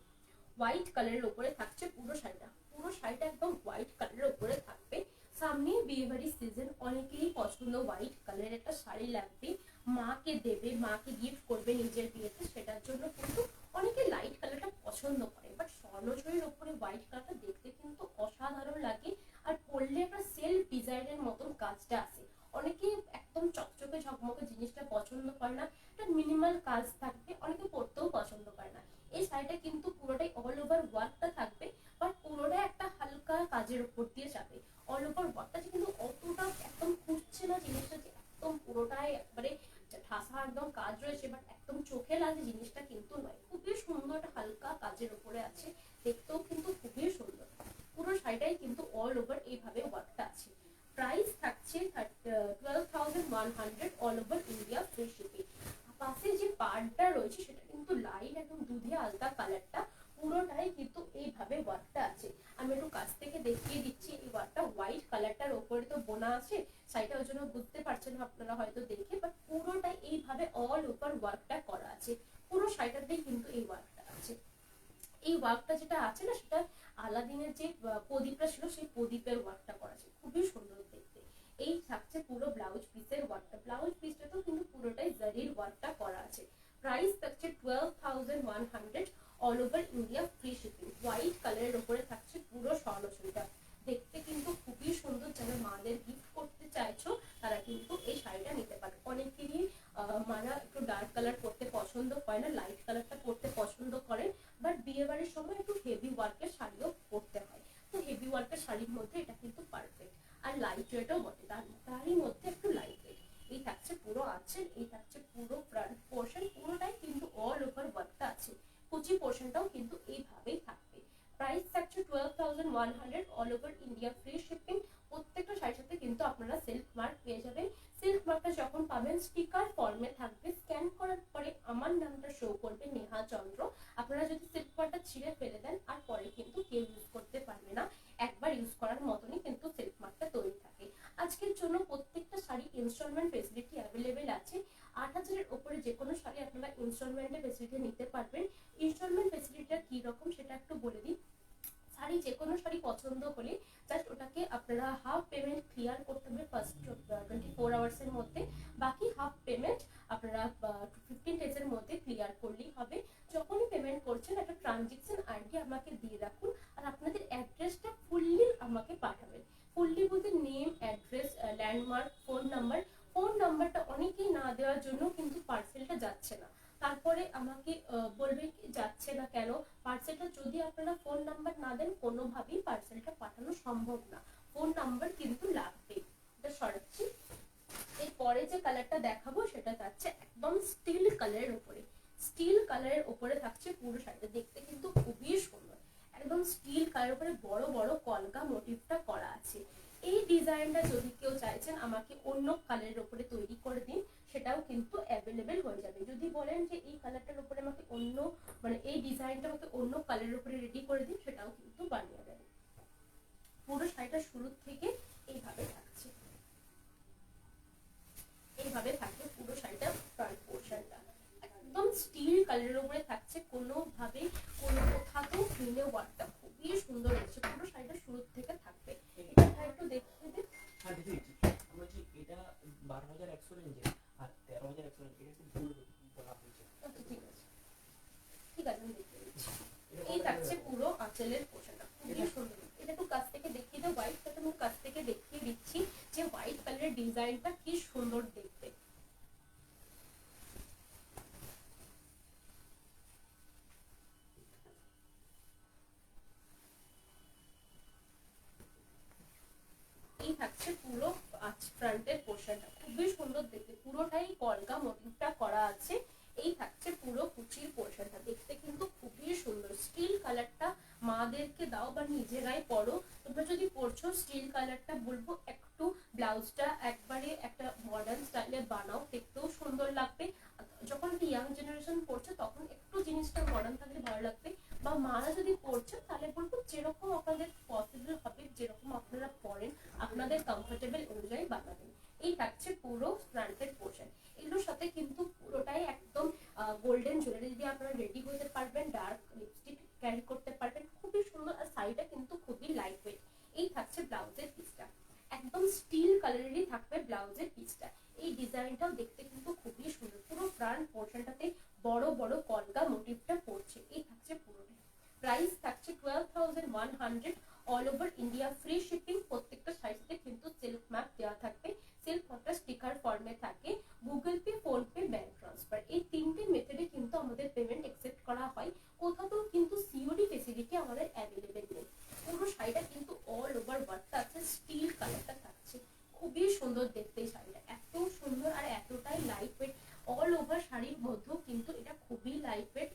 হোয়াইট কালারের ওপরে থাকছে পুরো শাড়িটা, পুরো শাড়িটা একদম হোয়াইট কালারের ওপরে থাকবে। সামনে বিয়ে বাড়ির সিজন, অনেকেরই পছন্দ হোয়াইট কালারের একটা শাড়ি লাগবে, মাকে দেবে, মাকে গিফট করবে নিজের বিয়েতে, সেটার জন্য কিন্তু অনেকে লাইট কালারটা পছন্দ করে। বাট স্বর্ণচুরির ওপরে হোয়াইট কালারটা দেখতে কিন্তু অসাধারণ লাগে, আর পরলে একটা সেলফ ডিজাইনের মতন কাজটা আসে। অনেকে একদম চকচকে ঝকমকে জিনিসটা পছন্দ করে না, একটা মিনিমাল কাজ থাকবে, অনেকে পরতেও পছন্দ করে না। এই শাড়িটা কিন্তু পুরোটাই অল ওভার ওয়ার্কটা থাকবে, বাট পুরোটা একটা হালকা কাজের উপর দিয়ে যাবে। অল ওভার ওয়ার্কটা কিন্তু অতটা একদম খুঁজছে না জিনিসটা, যে একদম পুরোটাই একবারে ঠাসা একদম কাজ রয়েছে, বাট একদম চোখে লাগে জিনিসটা কিন্তু নয়। খুবই সুন্দর একটা হালকা কাজের উপরে আছে, দেখতেও কিন্তু খুবই সুন্দর। পুরো শাড়িটাই কিন্তু অল ওভার এইভাবে ওয়ার্কটা আছে। প্রাইস থাকছে 12,100, all over India free shipping. পাশে যে পাড়টা রয়েছে সেটা কিন্তু লাইট একদম দুধে আলতা কালারটা, পুরোটাই কিন্তু এইভাবে ওয়ার্কটা আছে। আমি একটু কাছ থেকে দেখিয়ে দিচ্ছি, এই ওয়ার্কটা হোয়াইট কালারটার ওপরে তো বোনা আছে, শাড়িটা ওই জন্য বুঝতে পারছেন আপনারা হয়তো দেখে, বাট পুরোটাই এইভাবে অল ওভার ওয়ার্কটা করা আছে। পুরো শাড়িটাতেই কিন্তু এই ওয়ার্কটা আছে। এই ওয়ার্কটা যেটা আছে না, সেটা আলাদিনের যে প্রদীপটা ছিল সেই প্রদীপের ওয়ার্কটা করা আছে, খুবই সুন্দর দেখতে। এই থাকছে পুরো ব্লাউজ পিসের ওয়ার্কটা, ব্লাউজ পিসটাতেও কিন্তু পুরোটাই জারির ওয়ার্কটা করা আছে। প্রাইস থাকছে 12,100, all over India free shipping. White কালারের উপরে থাকছে পুরো স্বর্ণচুরিটা, দেখতে কিন্তু খুবই সুন্দর। যারা মাদের গিফট করতে চাইছো তারা কিন্তু এই শাড়িটা নিতে পারে। অনেকেরই মারা একটু ডার্ক কালার পরতে পছন্দ হয় না, লাইট কালারটা পরতে পছন্দ করেন, বাট বিয়ে বাড়ির সময় একটু হেভি ওয়ার্কের শাড়িও পরতে হয়, তো হেভি ওয়ার্কের শাড়ির মধ্যে এটা কিন্তু পারফেক্ট। আর লাইট ওয়েটও বটে, তারই মধ্যে একটু লাইট ওয়েট। এই থাকছে পুরো আঁচল, এই থাকছে পুরো ফ্রন্ট পোর্শন, পুরোটাই কিন্তু অল ওভার ওয়ার্কটা আছে। কুচি পোর্শনটাও কিন্তু এইভাবেই থাকবে। প্রাইস থাকছে 12,100, all over India free shipping. প্রত্যেকটা শাড়ির সাথে কিন্তু আপনারা সিল্ক মার্ক পেয়ে যাবেন। সিল্ক মার্কটা যখন পাবেন স্টিকার ফর্মে থাকবে, স্ক্যান করার পরে আমার নামটা শো করবে, নেহা চন্দ্র। আপনারা যদি সিল্ক মার্কটা ছিঁড়ে ফেলে দেন আর পরে কিন্তু কেউ ইউজ করতে পারবে না, একবার ইউজ করার মতনই কিন্তু সিল্ক মার্কটা তৈরি থাকে। আজকের জন্য প্রত্যেকটা শাড়ি ইনস্টলমেন্ট ফেসিলিটি অ্যাভেলেবেল আছে। 8,000 হাজারের উপরে যে কোনো শাড়ি আপনারা ইনস্টলমেন্টের ফেসিলিটি নিতে পারবেন। ইনস্টলমেন্ট ফেসিলিটিটা কি রকম সেটা একটু বলে দিই। শাড়ি যে কোনো শাড়ি পছন্দ হলে জাস্ট ওটাকে আপনারা হাফ পেমেন্ট ক্লিয়ার করতে হবে ফার্স্ট 24 আওয়ার্সের মধ্যে, বাকি হাফ পেমেন্ট আপনারা 15 ডেজের মধ্যে ক্লিয়ার করলেই হবে। যখনই পেমেন্ট করছেন একটা ট্রানজেকশন আইডি আমাকে দিয়ে রাখুন, আর আপনাদের অ্যাড্রেসটা ফুললি আমাকে পাঠাবেন। ফুললি বলতে name, address, landmark, phone number. Phone নাম্বারটা অনেকেই না দেওয়ার জন্য কিন্তু পার্সেলটা যাচ্ছে না, তারপরে আমাকে বলবে কি যাচ্ছে না কেন। পার্সেলটা যদি আপনারা ফোন নাম্বার না দেন কোনোভাবেই পার্সেলটা পাঠানো সম্ভব না, ফোন নাম্বার কিন্তু লাগবে। এটা সরাচ্ছি। এরপরে যে কালারটা দেখাবো সেটা থাকছে একদম স্টিল কালারের উপরে। স্টিল কালারের উপরে থাকছে পুরো শাড়িটা, দেখতে কিন্তু খুবই সুন্দর। একদম স্টিল কালারের উপরে বড় বড় কলকা মোটিভটা করা আছে। এই ডিজাইনটা যদি কেউ চাইছেন আমাকে অন্য কালারের উপরে তৈরি করে দিন, সেটাও কিন্তু অ্যাভেলেবেল হয়ে যাবে। যদি বলেন যে এই কালারটার উপরে আমাকে অন্য মানে এই ডিজাইনটা আমাকে অন্য কালারের উপরে রেডি করে দিন, সেটাও কিন্তু বানিয়ে দেবে। পুরো শাড়িটা শুরু থেকে এইভাবে থাকছে, এইভাবে থাকবে পুরো শাড়িটা। ফ্রন্ট পোর্শনটা একদম স্টিল কালারের উপরে থাকছে, কোনোভাবে কোনো কোথাও ফিলে ওয়ার্কটা খুবই সুন্দর হচ্ছে। পুরো শাড়িটা শুরু থেকে থাকবে। এটা একটু দেখিয়ে দিন। হ্যাঁ দেখি বলছি এটা 12,100 রেঞ্জে আর 13,100 রেঞ্জে, এটা একটু ভুল বলা হয়েছে। আচ্ছা ঠিক আছে, ঠিক আছে আমি দেখিয়ে দিচ্ছি। এই থাকছে পুরো আঁচলের পোর্শনটা, খুবই সুন্দর। এটা একটু কাছ থেকে দেখিয়ে দাও, হোয়াইটটা তো আমি কাছ থেকে দেখিয়ে দিচ্ছি যে হোয়াইট কালারের ডিজাইনটা কি সুন্দর দেখতে। এই থাকছে পুরো ফ্রন্টের পোর্শনটা, খুবই সুন্দর দেখতে, পুরোটাই কলকা মোটিভটা করা আছে। এই থাকছে পুরো কুচির পোর্শনটা, দেখতে কিন্তু খুবই সুন্দর। স্টিল কালারটা মাদেরকে দাও বা নিজেরাই পরো, তোমরা যদি পরছো স্টিল কালারটা বলবো একটু ব্লাউজটা একবারে একটা মডার্ন স্টাইলে বানাও, দেখতেও সুন্দর লাগবে। যখন ইয়াং জেনারেশন পড়ছে তখন একটু জিনিসটা মডার্ন থাকলে ভালো লাগবে, বা মারা যদি পড়ছেন তাহলে বলবো যেরকম আপনাদের পসিবল হবে, যেরকম আপনারা পড়েন আপনাদের কমফোর্টেবল অনুযায়ী বানাবেন। এই থাকছে পুরো ফ্রন্টের পোর্শন। এগুলোর সাথে কিন্তু পুরোটাই একদম গোল্ডেন জুয়েলারি দিয়ে আপনারা রেডি হতে পারবেন, ডার্ক লিপস্টিক ক্যারি করতে পারবেন, খুবই সুন্দর। আর শাড়িটা কিন্তু খুবই লাইট ওয়েট। এই থাকছে ব্লাউজের পিসটা, একদম স্টিল কালারেরই থাকবে ব্লাউজের পিসটা। এই ডিজাইনটাও দেখতে কিন্তু খুবই সুন্দর, পুরো ফ্রন্ট পোর্শনটাতে বড় বড় কলকা মোটিভটা পড়ছে। এই থাকছে পুরোটাই। প্রাইস থাকছে 12,100, all over India free shipping. প্রত্যেকটা সাইজে কিন্তু সিল্ক ম্যাপ দেওয়া থাকবে, সিল্ক ম্যাপটা স্টিকার ফর্মে থাকে। Google pay, phone pay, bank transfer এই তিনটে মেথডে কিন্তু আমাদের পেমেন্ট অ্যাকসেপ্ট করা হয়। কোথাও কিন্তু সিওডি ফেসিলিটি আমাদের অ্যাভেলেবেল নেই। পুরো শাড়িটা কিন্তু অল ওভার ওয়ার্কটা আছে, স্টিল কালারটা থাকছে, খুবই সুন্দর দেখতে। এই শাড়িটা এত সুন্দর আর এতটাই লাইট ওয়েট। অল ওভার শাড়ির মধ্যেও কিন্তু এটা খুবই লাইট ওয়েট।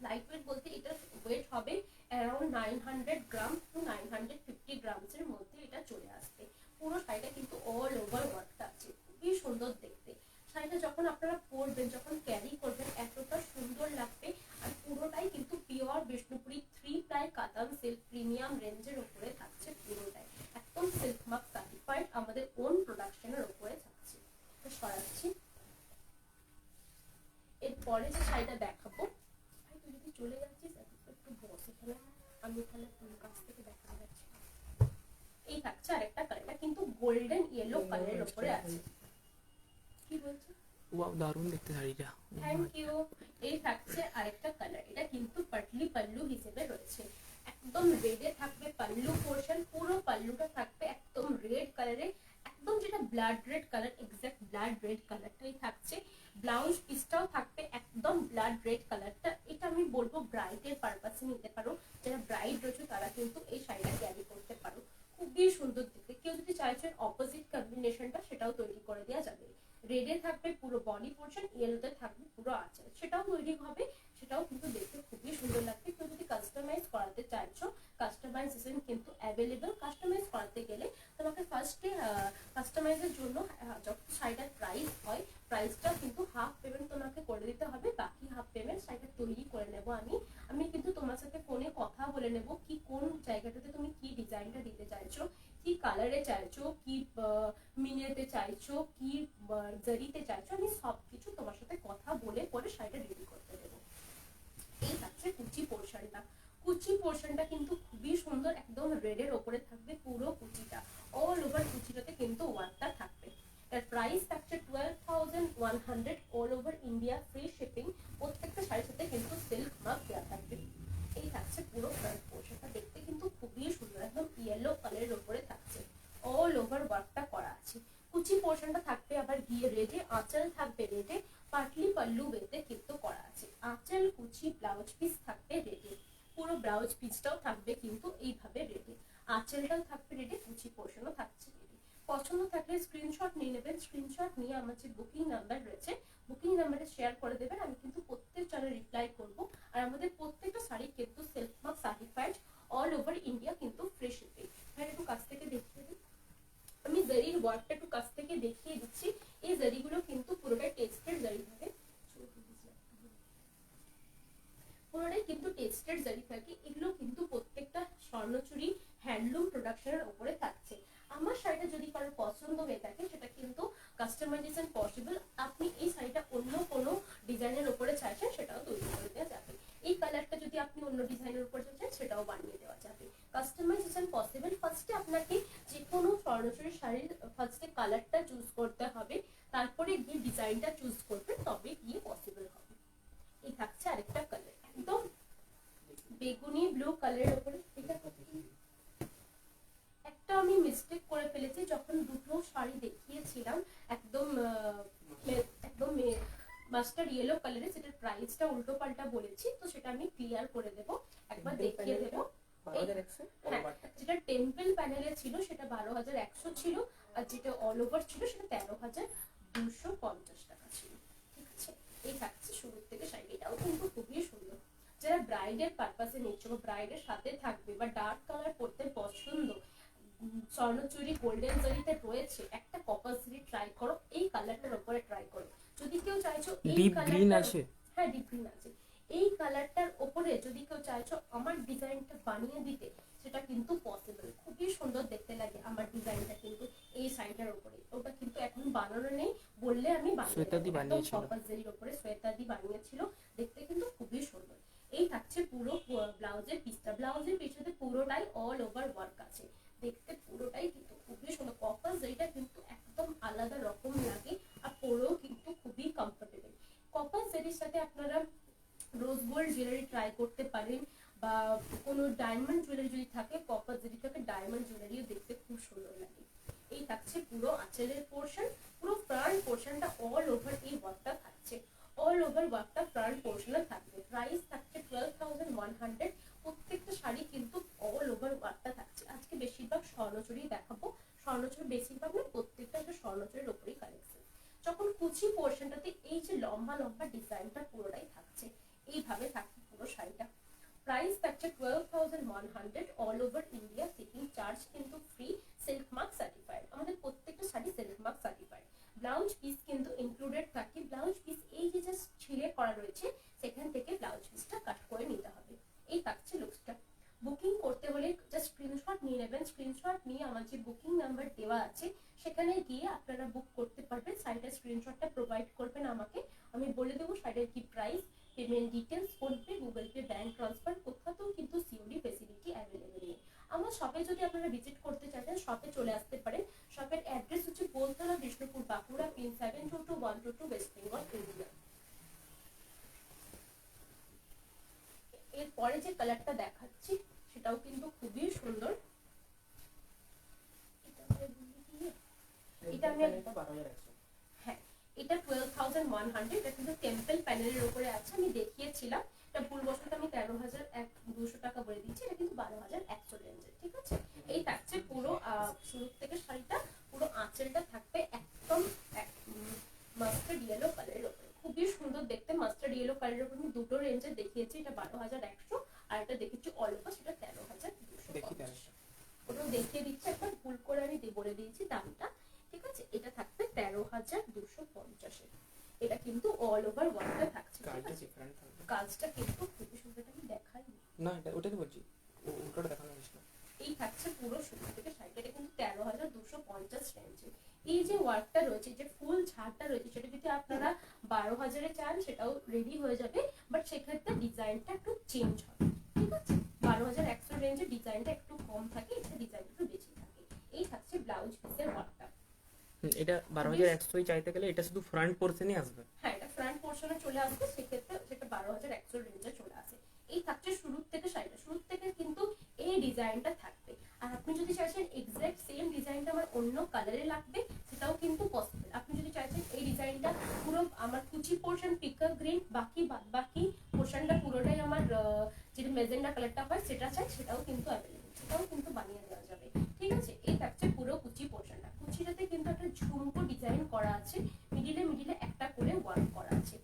লাইট ওয়েট বলতে এটা ওয়েট হবে অ্যারাউন্ড 900 গ্রাম টু 950 গ্রামস এর মধ্যে এটা চলে আসবে। পুরো শাড়িটা কিন্তু অল ওভার ওয়ার্কটা আছে, খুবই সুন্দর দেখতে। শাড়িটা যখন আপনারা পরবেন, যখন ক্যারি করবেন এতটা সুন্দর লাগবে। আর পুরোটাই কিন্তু পিওর বিষ্ণুপুরি 3 প্লাই কাতান সিল্ক প্রিমিয়াম রেঞ্জের উপরে থাকছে। পুরোটাই একদম সিল্ক মার্ক সার্টিফাইড, আমাদের ওন প্রোডাকশনের উপরে থাকছে। তো সরাচ্ছি। এরপরে যে শাড়িটা দেখাবো, তুই যদি চলে যাচ্ছিস একটু বস এখানে, আমি এখানে কাছ থেকে দেখা যাচ্ছে। এই থাকছে আরেকটা কালার, কিন্তু গোল্ডেন ইয়েলো কালারের উপরে আছে। কি বলছো? ওয়াও দারুণ দেখতে শাড়িটা। Thank you. এই থাকছে আরেকটা কালার, এটা কিন্তু পাটলি পাল্লু হিসেবে রয়েছে। একদম রেডে থাকবে পাল্লু পোর্শন, পুরো পাল্লুটা থাকবে একদম রেড কালারে, একদম যেটা blood red colour, exact blood red কালারটাই থাকছে। ব্লাউজ পিসটাও থাকবে একদম ব্লাড রেড কালারটা। এটা আমি বলবো ব্রাইডের পারপাসে নিতে পারো, যারা ব্রাইড রয়েছে তারা কিন্তু এই শাড়িটা ক্যারি করতে পারো, খুবই সুন্দর দেখতে। কেউ যদি চাইছেন অপোজিট কম্বিনেশনটা সেটাও তৈরি করে দেওয়া যাবে। রেডে থাকবে পুরো বডি পোর্শন, ইয়েলোতে থাকবে পুরো আঁচল, সেটাও তৈরি হবে, সেটাও কিন্তু দেখতে খুবই সুন্দর লাগবে। কেউ যদি কাস্টমাইজ করাতে চাইছো, কাস্টমাইজেশন কিন্তু অ্যাভেলেবল। কাস্টমাইজ করাতে গেলে তোমাকে ফার্স্টে কাস্টমাইজের জন্য যখন শাড়িটার প্রাইস হয়, প্রাইসটা কিন্তু হাফ পেমেন্ট তোমাকে করে দিতে হবে, বাকি হাফ পেমেন্ট শাড়িটা তৈরি করে নেব আমি কিন্তু তোমার সাথে ফোনে কথা বলে নেব কি কোন জায়গাটাতে তুমি কি ডিজাইনটা দিতে চাইছো, কি কালারে চাইছো, কি মিনেতে চাইছো, কি জারিতে চাইছো, আমি সবকিছু তোমার সাথে কথা বলে পরে শাড়িটা রেডি করতে দেবো। এই থাকছে কুচি পোর্শনটা। কুচি পোর্শনটা কিন্তু খুবই সুন্দর, একদম রেডের ওপরে থাকবে পুরো কুচিটা, অল ওভার কুচিটাতে কিন্তু ওয়ার্কটা থাকবে। এর প্রাইস থাকছে 12,100 all over India, free shipping. প্রত্যেকটা শাড়ির সাথে কিন্তু সিল্ক মার্ক দেওয়া থাকবে। এই থাকছে পুরো ফ্রন্ট পোর্শনটা, দেখতে কিন্তু খুবই সুন্দর, একদম ইয়েলো কালারের উপরে থাকছে, অল ওভার ওয়ার্কটা করা আছে। কুচি পোর্শনটা থাকবে আবার গিয়ে রেডে, আঁচল থাকবে রেডে, পাটলি পাল্লু বেতে কিন্তু করা আছে। আঁচল, কুচি, ব্লাউজ পিস থাকবে রেডে, পুরো ব্লাউজ পিসটাও থাকবে কিন্তু এইভাবে রেডে, আঁচলটাও থাকবে রেডে, কুচি পোর্শনও থাকছে রেডে। পছন্দ থাকলে স্ক্রিনশট নিয়ে নেবেন, স্ক্রিনশট নিয়ে আমার যে বুকিং নাম্বার রয়েছে বুকিং নাম্বারে শেয়ার করে দেবেন, আমি কিন্তু প্রত্যেক জনে রিপ্লাই করব। আর আমাদের প্রত্যেকটা শাড়ি কিন্তু silk mark certified, all over India কিন্তু ফ্রি শিপিং। হ্যাঁ, একটু কাছ থেকে দেখিয়ে দিই, আমি জারির ওয়ার্কটা একটু কাছ থেকে দেখিয়ে দিচ্ছি। এই জারিগুলো কিন্তু পুরোটাই টেক্সটেড জারি থাকে, পুরোটাই কিন্তু টেক্সটেড জারি থাকে। এগুলো কিন্তু প্রত্যেকটা স্বর্ণচুরি হ্যান্ডলুম প্রোডাকশনের উপরে থাকছে। আমার শাড়িটা যদি কারোর পছন্দ হয়ে থাকে সেটা কিন্তু কাস্টমাইজেশন পসিবল, আপনি এই শাড়িটা অন্য কোনো ডিজাইনের উপরে চাইছেন সেটাও তৈরি করে দেওয়া যাবে। এই কালারটা যদি আপনি অন্য ডিজাইনের উপরে চাইছেন সেটাও বানিয়ে দেওয়া যাবে, কাস্টমাইজেশন পসিবল। ফার্স্টে আপনাকে যে কোনো স্বর্ণচুরি শাড়ির ফার্স্টে কালারটা চুজ করতে হবে, তারপরে গিয়ে ডিজাইনটা চুজ করবেন, তবে গিয়ে পসিবল হবে। এই থাকছে আরেকটা কালার, একদম বেগুনি ব্লু কালারের উপরে। এটা একটা আমি মিস্টেক করে ফেলেছি, যখন দুটো শাড়ি দেখিয়েছিলাম একদম একদম মাস্টার্ড ইয়েলো কালারে, সেটার প্রাইসটা উল্টো পাল্টা বলেছি, তো সেটা আমি ক্লিয়ার করে দেব, একবার দেখিয়ে দেব। যেটা টেম্পল প্যানেলে ছিল সেটা 12,100 ছিল, আর যেটা অল ওভার ছিল সেটা 13,250 টাকা ছিল, ঠিক আছে। এই থাকছে শুরু থেকে শাড়ি, এটাও কিন্তু খুবই সুন্দর। যারা ব্রাইডের পারপাসে নিচ্ছ বা ব্রাইডের সাথে থাকবে বা ডার্ক কালার পরতে পছন্দ, স্বর্ণচুরি গোল্ডেন জারিতে রয়েছে, একটা কপার জারি ট্রাই করো, এই কালারটার উপরে ট্রাই করো। যদি কেউ চাইছো এই ডিপ গ্রিন কালারটা, আছে, হ্যাঁ ডিপ গ্রিন আছে, এই কালারটার উপরে যদি কেউ চাইছো আমার ডিজাইনটা বানিয়ে দিতে, সেটা কিন্তু পসিবল, খুবই সুন্দর দেখতে লাগে আমার ডিজাইনটা কিন্তু এই শাড়িটার উপরে। ওটা কিন্তু এখন বানানো নেই, বললে আমি বানিয়ে শ্বেতাদি দেব, একদম বানিয়েছিল। কপার জারির উপরে শ্বেতাদি বানিয়েছিল, দেখতে কিন্তু খুবই সুন্দর। এই থাকছে পুরো ব্লাউজের পিসটা, ব্লাউজের পিছনে পুরোটাই অল ওভার ওয়ার্ক আছে, দেখতে পুরোটাই কিন্তু খুবই সুন্দর। কপার জারিটা কিন্তু একদম আলাদা রকম লাগে, আর পরেও কিন্তু খুবই কমফোর্টেবল। কপার জারির সাথে আপনারা রোজ গোল্ড জুয়েলারি ট্রাই করতে পারেন, বা কোনো ডায়মন্ড জুয়েলারি যদি থাকে, কপার জারি থাকে ডায়মন্ড জুয়েলারিও দেখতে খুব সুন্দর লাগে। এই থাকছে পুরো আঁচলের পোর্শন, পুরো ফ্রন্ট পোর্শনটা অল ওভার এই ওয়ার্কটা থাকছে, অল ওভার ওয়ার্কটা ফ্রন্ট পোর্শনে থাকবে। প্রাইস থাকছে 12,100, প্রত্যেকটা শাড়ি কিন্তু অল ওভার ওয়ার্কটা থাকছে। আজকে বেশিরভাগ স্বর্ণচুরি দেখাবো, স্বর্ণচুরি বেশিরভাগ না প্রত্যেকটা একটা স্বর্ণচুরির উপরেই কালেকশন। যখন কুচি পোর্শনটাতে এই যে লম্বা লম্বা ডিজাইনটা পুরোটাই থাকছে, এইভাবে থাকছে পুরো শাড়িটা। প্রাইস থাকছে 12,100 all over India, shipping charge কিন্তু ফ্রি, সিল্ক মার্ক সার্টিফাইড। আমাদের প্রত্যেকটা sari silk mark certified. Blouse piece কিন্তু ইনক্লুডেড থাকে, ব্লাউজ পিস এই যে জাস্ট ছিঁড়ে করা রয়েছে সেখান থেকে ব্লাউজ পিসটা কাট করে নিতে হবে। এই থাকছে লুকসটা। বুকিং করতে হলে জাস্ট স্ক্রিনশট নিয়ে নেবেন, স্ক্রিনশট নিয়ে আমার যে বুকিং নাম্বার দেওয়া আছে সেখানে গিয়ে আপনারা বুক করতে পারবেন। শাড়িটার স্ক্রিনশটটা প্রোভাইড করবেন আমাকে, আমি বলে দেবো শাড়ির কি price, payment details, PhonePe, Google Pay, bank transfer, কোথাও কিন্তু সিওডি ফেসিলিটি অ্যাভেলেবেল নেই। আমার শপে যদি আপনারা ভিজিট করতে চাইছেন শপে চলে আসতে পারেন। শপের অ্যাড্রেস হচ্ছে বোলতলা, বিষ্ণুপুর, বাঁকুড়া, পিন 722122, ওয়েস্ট বেঙ্গল, ইন্ডিয়া। এরপরে যে কালারটা দেখাচ্ছি সেটাও কিন্তু খুবই সুন্দর, এটা আমি হ্যাঁ এটা 12,100, এটা কিন্তু টেম্পল প্যানেলের উপরে আছে, আমি দেখিয়েছিলাম। এটা ভুলবশত আমি 13,200 টাকা বলে দিচ্ছি, এটা কিন্তু 12,100 রেঞ্জের, ঠিক আছে। এই থাকছে পুরো শুরু থেকে শাড়িটা, পুরো আঁচলটা থাকবে একদম মাস্টার্ড ইয়েলো কালারের উপরে, খুবই সুন্দর দেখতে। মাস্টার্ড ইয়েলো কালারের উপরে আমি দুটো রেঞ্জে দেখিয়েছি, এটা 12,100, আর এটা দেখেছি অল ওভার, সেটা 13,250। ওটাও দেখিয়ে দিচ্ছি একবার, ভুল করে আমি বলে দিয়েছি দামটা, ঠিক আছে। এটা থাকবে 13,250। এটা কিন্তু অল ওভার ওয়ার্কটা থাকছে, কাজটা কিন্তু খুবই সুন্দর, আমি দেখাই না এটা ওটাই তো বলছি, উল্টোটা দেখানো হয়েছিল। এই থাকছে পুরো শুরু থেকে শাড়িটা। এটা কিন্তু 13,250 রেঞ্জে। এই যে ওয়ার্কটা রয়েছে, যে ফুল ঝাড়টা রয়েছে, সেটা যদি আপনারা 12,000-এ চান সেটাও রেডি হয়ে যাবে, বাট সেক্ষেত্রে ডিজাইনটা একটু চেঞ্জ হবে, ঠিক আছে? 12,100 রেঞ্জে ডিজাইনটা একটু কম থাকে, এটা ডিজাইন একটু বেশি থাকে। এই থাকছে ব্লাউজ পিসের ওয়ার্কটা। এটা 12,100 চাইতে গেলে এটা শুধু ফ্রন্ট পোর্শনই আসবে। হ্যাঁ, এটা ফ্রন্ট পোর্শনে চলে আসবে, সেক্ষেত্রে সেটা 12,100 রেঞ্জে চলে আসে। এই থাকছে শুরুর থেকে শাড়িটা, শুরুর থেকে কিন্তু এই ডিজাইনটা থাকবে। আর আপনি যদি চাইছেন এক্সাক্ট সেম ডিজাইনটা আমার অন্য কালারে লাগবে, সেটাও কিন্তু পসিবল। আপনি যদি চাইছেন এই ডিজাইনটা পুরো আমার কুচি পোর্শন পিকক গ্রিন, বাকি পোর্শনটা পুরোটাই আমার যেটা মেজেন্ডা কালারটা হয় সেটা চাই, সেটাও কিন্তু অ্যাভেলেবল, সেটাও কিন্তু বানিয়ে দেওয়া যাবে, ঠিক আছে? এই থাকছে পুরো কুচি পোর্শনটা। কুচিটাতে কিন্তু একটা ঝুমকো ডিজাইন করা আছে, মিডিলে মিডিলে একটা করে ওয়ার্ক করা আছে।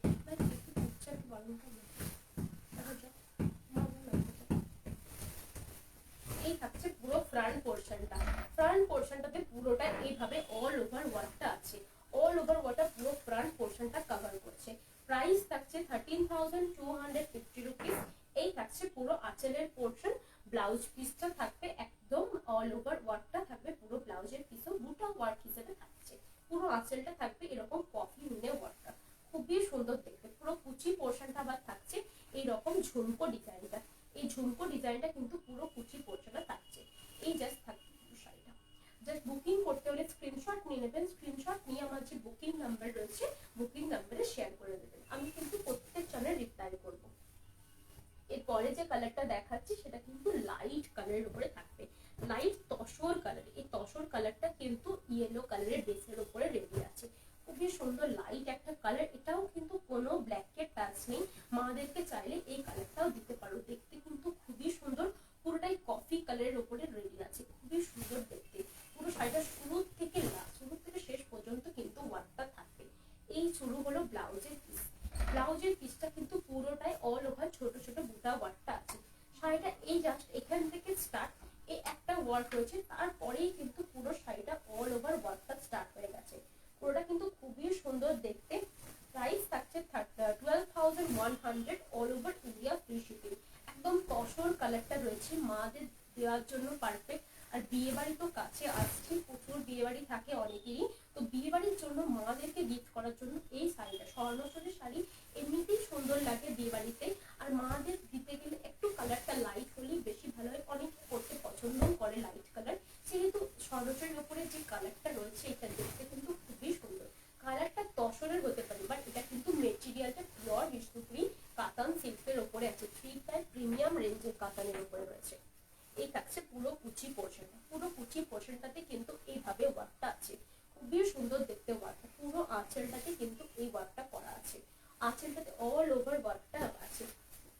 এই থাকছে পুরো ফ্রন্ট পোর্শনটা। ফ্রন্ট পোর্শনটাতে পুরোটা এইভাবে অল ওভার ওয়ার্কটা আছে, অল ওভার ওয়ার্কটা পুরো ফ্রন্ট পোর্শনটা কভার করছে। প্রাইস থাকছে 13,250 রুপিস। এই থাকছে পুরো আঁচলের পোর্শন। ব্লাউজ পিসটা থাকবে একদম অল ওভার ওয়ার্কটা থাকবে, পুরো ব্লাউজের পিসও বুটা ওয়ার্ক হিসেবে থাকছে। পুরো আঁচলটা থাকবে এরকম কফি মিনে ওয়ার্কটা, খুবই সুন্দর দেখতে। পুরো কুচি পোর্শনটা আবার থাকছে এইরকম ঝুমকো ডিজাইনটা। এই ঝুমকো ডিজাইনটা কিন্তু পুরো কুচি পোর্শনে থাকছে। এই জাস্ট থাকবে পুরো শাড়িটা। জাস্ট বুকিং করতে হলে স্ক্রিনশট নিয়ে নেবেন, স্ক্রিনশট নিয়ে আমার যে বুকিং নাম্বার রয়েছে বুকিং নাম্বারে শেয়ার করে দেবেন, আমি কিন্তু প্রত্যেক জনের রিপ্লাই করব। এরপরে যে কালারটা দেখাচ্ছি সেটা কিন্তু লাইট কালারের উপরে থাকবে, লাইট তসর কালার। এই তসর কালারটা কিন্তু ইয়েলো কালারের বেসের উপরে রেডি আছে, খুবই সুন্দর লাইট একটা কালার। এটাও কিন্তু কোনো ব্ল্যাকের টাচ নেই, মাদেরকে চাইলে এই কালারটাও দিতে পারো, দেখতে কিন্তু খুবই সুন্দর। পুরোটাই কফি কালারের উপরে রেডি আছে, খুবই সুন্দর দেখতে। পুরো শাড়িটা শুরু থেকে শেষ পর্যন্ত কিন্তু ওয়ার্কটা থাকবে। এই শুরু হলো ব্লাউজের পিস। ব্লাউজের পিসটা কিন্তু পুরোটাই অল ওভার ছোট ছোট বুটা ওয়ার্কটা আছে। শাড়িটা এই জাস্ট এখান থেকে স্টার্ট, এই একটা ওয়ার্ক রয়েছে, তারপরেই কিন্তু পুরো শাড়িটা অল ওভার ওয়ার্কটা স্টার্ট হয়ে গেছে। পুরোটা কিন্তু খুবই সুন্দর দেখতে। প্রাইস থাকছে 12,100 all over India, free shipping. একদম তসর কালারটা রয়েছে, মাদের দেওয়ার জন্য পারফেক্ট। আর বিয়ে বাড়ি তো কাছে আসছে, প্রচুর বিয়ে বাড়ি থাকে অনেকেরই, তো বিয়ে বাড়ির জন্য মাদেরকে গিফট করার জন্য এই শাড়িটা, স্বর্ণচরের শাড়ি এমনিতেই সুন্দর লাগে বিয়ে বাড়িতে, আর মাদের দিতে গেলে একটু কালারটা লাইট হলেই বেশি ভালো হয়, অনেকে পড়তে পছন্দও করে লাইট কালার। সেহেতু স্বর্ণচরের উপরে যে কালারটা রয়েছে এটা দেখতে কিন্তু খুবই সুন্দর। কালারটা তসরের হতে পারে, বাট এটা কিন্তু মেটেরিয়ালটা পিওর বিষ্ণুপুরি কাতান সিল্কের উপরে আছে, 3 প্রিমিয়াম রেঞ্জের কাতানের উপরে রয়েছে। এই থাকছে পুরো কুচি পোর্শনটা, পুরো কুচি পোর্শনটাতে কিন্তু এইভাবে ওয়ার্কটা আছে, খুবই সুন্দর দেখতে ওয়ার্কটা। পুরো আঁচলটাতে কিন্তু এই ওয়ার্কটা করা আছে, আঁচলটাতে অল ওভার ওয়ার্কটা আছে,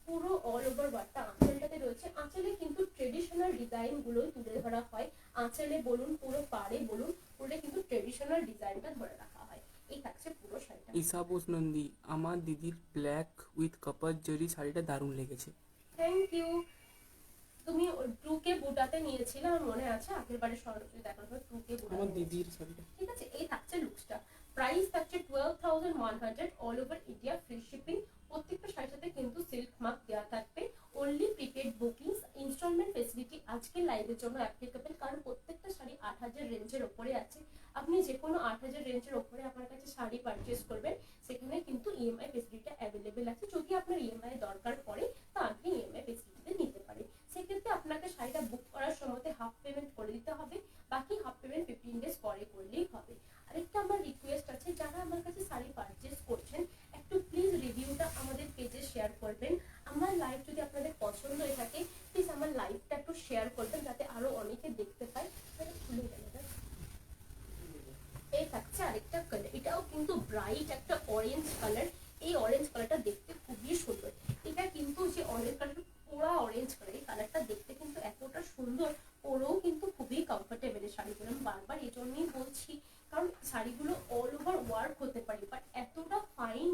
পুরো অল ওভার ওয়ার্কটা আঁচলটাতে রয়েছে। আঁচলে কিন্তু ট্রেডিশনাল ডিজাইন গুলোই তুলে ধরা হয়, আঁচলে বলুন পুরো পাড়ে বলুন, পুরো কিন্তু ট্রেডিশনাল ডিজাইনটা ধরে রাখা হয়। এই থাকছে পুরো শাড়িটা। ঈশা বোস নন্দী, আমার দিদির ব্ল্যাক উইথ কপার জরি শাড়িটা দারুণ লেগেছে। Thank you. তুমি 2K বুটাতে নিয়েছিলে, আমার মনে আছে আগের বারে সরাসরি দেখার পর 2K বুটা আমার দিদির শাড়িটা। ঠিক আছে। এই থাকছে লুকসটা। প্রাইস থাকছে 12,100 all over India, free shipping. প্রত্যেকটা শাড়ির সাথে কিন্তু সিল্ক মার্ক দেওয়া থাকবে। Only prepaid bookings, instalment facility আজকে লাইভের জন্য অ্যাপ্লিকেবল, কারণ প্রত্যেকটা শাড়ি 8,000 রেঞ্জের উপরে আছে। আপনি যে কোনো 8,000 রেঞ্জের উপরে আপনার কাছে শাড়ি পারচেস করবেন, সেখানে কিন্তু ইএমআই ফেসিলিটি অ্যাভেলেবেল আছে। যদি আপনার ইএমআই দরকার পড়ে তা আপনি ইএমআই ফেসিলিটিতে নিতে পারেন। সেক্ষেত্রে আপনাকে শাড়িটা বুক করার সময়তে হাফ পেমেন্ট করে দিতে হবে, বাকি হাফ পেমেন্ট 15 ডেজ পরে করলেই হবে। আরেকটা আমার রিকোয়েস্ট আছে, যারা আমার কাছে শাড়ি পারচেস করছেন একটু প্লিজ রিভিউটা আমাদের পেজে শেয়ার করবেন। আমার লাইভ যদি আপনাদের পছন্দ হয়ে থাকে প্লিজ আমার লাইভটা একটু শেয়ার করবেন, যাতে আরো অনেকে দেখতে পায়। এই থাকছে আরেকটা কালার, এটাও কিন্তু ব্রাইট একটা অরেঞ্জ কালার। এই অরেঞ্জ কালারটা দেখতে খুবই সুন্দর। এটা কিন্তু যে অরেঞ্জ কালার, পুরা অরেঞ্জ কালার, এই কালারটা দেখতে কিন্তু এতটা সুন্দর, পরেও কিন্তু খুবই কমফোর্টেবল এই শাড়িগুলো। আমি বারবার এই জন্যই বলছি, কারণ শাড়িগুলো অল ওভার ওয়ার্ক হতে পারে, বাট এতটা ফাইন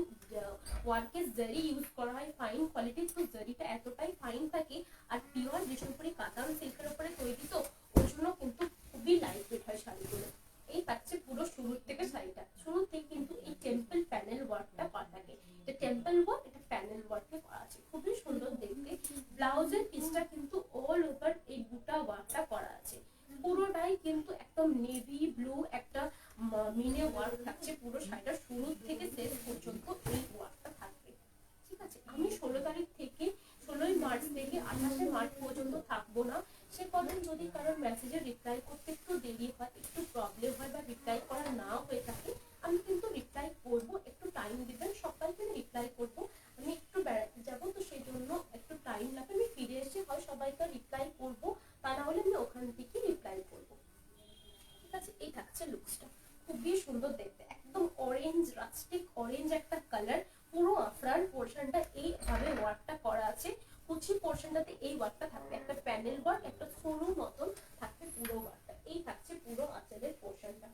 ওয়ার্কের জারি ইউজ করা হয়, ফাইন কোয়ালিটির, তো জারিটা এতটাই ফাইন থাকে। আর পিওর বিষ্ণুপুরি কাতান সিল্কের উপরে তৈরি, তো ওই জন্য কিন্তু খুবই লাইট ওয়েট হয় শাড়িগুলো। এই পাচ্ছে পুরো শুরুর থেকে শাড়িটা, শুরু থেকে কিন্তু এই টেম্পল প্যানেল ওয়ার্কটা করা থাকে। এটা টেম্পল ওয়ার্ক, এটা প্যানেল ওয়ার্কে করা আছে, খুবই সুন্দর দেখতে। ব্লাউজের পিসটা কিন্তু অল ওভার এই বুটা বুটা ওয়ার্কটা করা আছে। পুরোটাই কিন্তু একদম নেভি ব্লু একটা মিনে ওয়ার্ক থাকছে। পুরো শাড়িটা শুরু থেকে শেষ পর্যন্ত এই ওয়ার্কটা থাকবে। ঠিক আছে, আমি 16 তারিখ থেকে 16ই মার্চ থেকে 28শে মার্চ পর্যন্ত থাকবো না। সে কদিন যদি কারোর মেসেজে রিপ্লাই করতে একটু দেরি হয়, একটু প্রবলেম হয় বা রিপ্লাই করা না হয়ে থাকে, আমি কিন্তু রিপ্লাই করব। একটু টাইম দিবেন, সকালকে রিপ্লাই করব। আমি একটু বেড়াতে যাব, তো সেই জন্য একটু টাইম লাগবে। আমি ফিরে এসে হয় সবাইকে রিপ্লাই করব, তা না হলে আমি ওখান থেকে রিপ্লাই করব। ঠিক আছে, এই থাকছে লুকসটা, খুবই সুন্দর দেখতে, একদম অরেঞ্জ, রাস্টিক অরেঞ্জ একটা কালার। পুরো ফ্রন্ট পোর্শনটা এইভাবে ওয়ার্কটা করা আছে। কুচি পোর্শনটাতে এই ওয়ার্কটা থাকবে, একটা প্যানেল ওয়ার্ক, একটা সরু মতন থাকবে পুরো ওয়ার্কটা। এই থাকছে পুরো আঁচলের পোর্শনটা।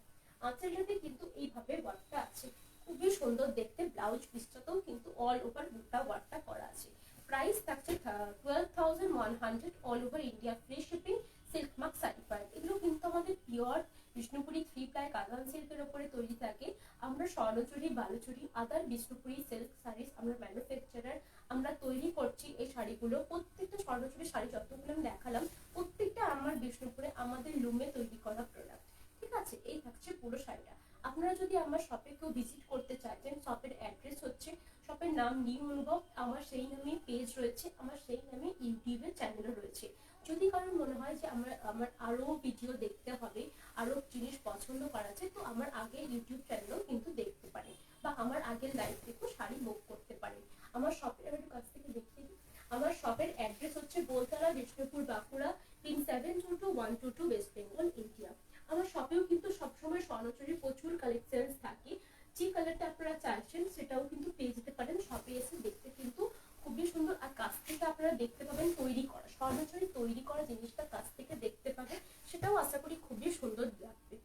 আঁচলটাতে কিন্তু এইভাবে ওয়ার্কটা আছে, খুবই সুন্দর দেখতে। ব্লাউজ পিসটাতেও কিন্তু অল ওভার বুটা ওয়ার্কটা করা আছে। প্রাইস থাকছে 12,100 all over India, free shipping, silk mark certified. এগুলো কিন্তু আমাদের পিওর বিষ্ণুপুরি 3 প্লাই কাতান সিল্কের উপরে তৈরি থাকে। আমরা স্বর্ণচুরি, বালুচুরি, আদার বিষ্ণুপুরি সিল্ক শাড়িজ আমরা ম্যানুফ্যাকচারার, আমরা তৈরি করছি এই শাড়িগুলো। প্রত্যেকটা স্বর্ণচুরি শাড়ি যতগুলো আমি দেখালাম, প্রত্যেকটা আমার বিষ্ণুপুরে আমাদের লুমে তৈরি করা প্রোডাক্ট। ঠিক আছে, এই থাকছে পুরো শাড়িটা। আপনারা যদি আমার শপে কেউ ভিজিট করতে চাইছেন, শপের অ্যাড্রেস হচ্ছে, শপের নাম নিউ অনুভব, আমার সেই নামে পেজ রয়েছে, আমার সেই নামে ইউটিউবের চ্যানেলও রয়েছে। যদি কারোর মনে হয় যে আমার আরো ভিডিও দেখতে হবে, আরো জিনিস পছন্দ করা যায়, তো আমার আগের ইউটিউব চ্যানেলও কিন্তু দেখতে পারেন, বা আমার আগের লাইভ থেকেও শাড়ি বুক করতে পারেন। আমার শপের কাছ থেকে দেখিয়ে দিই। আমার শপের অ্যাড্রেস হচ্ছে বোলতলা, বিষ্ণুপুর, বাঁকুড়া, 3722 ওয়েস্ট বেঙ্গল, ইন্ডিয়া। আমার শপেও কিন্তু সবসময় স্বর্ণচুরি প্রচুর কালেকশন থাকে। যে কালারটা আপনারা চাইছেন সেটাও কিন্তু পেয়ে যেতে পারেন। শপে এসে দেখতে কিন্তু খুবই সুন্দর, আর কাছ থেকে আপনারা দেখতে পাবেন তৈরি করা স্বর্ণচুরি তৈরি করা জিনিসটা কাছ থেকে দেখতে পাবেন, সেটাও আশা করি খুবই সুন্দর লাগবে।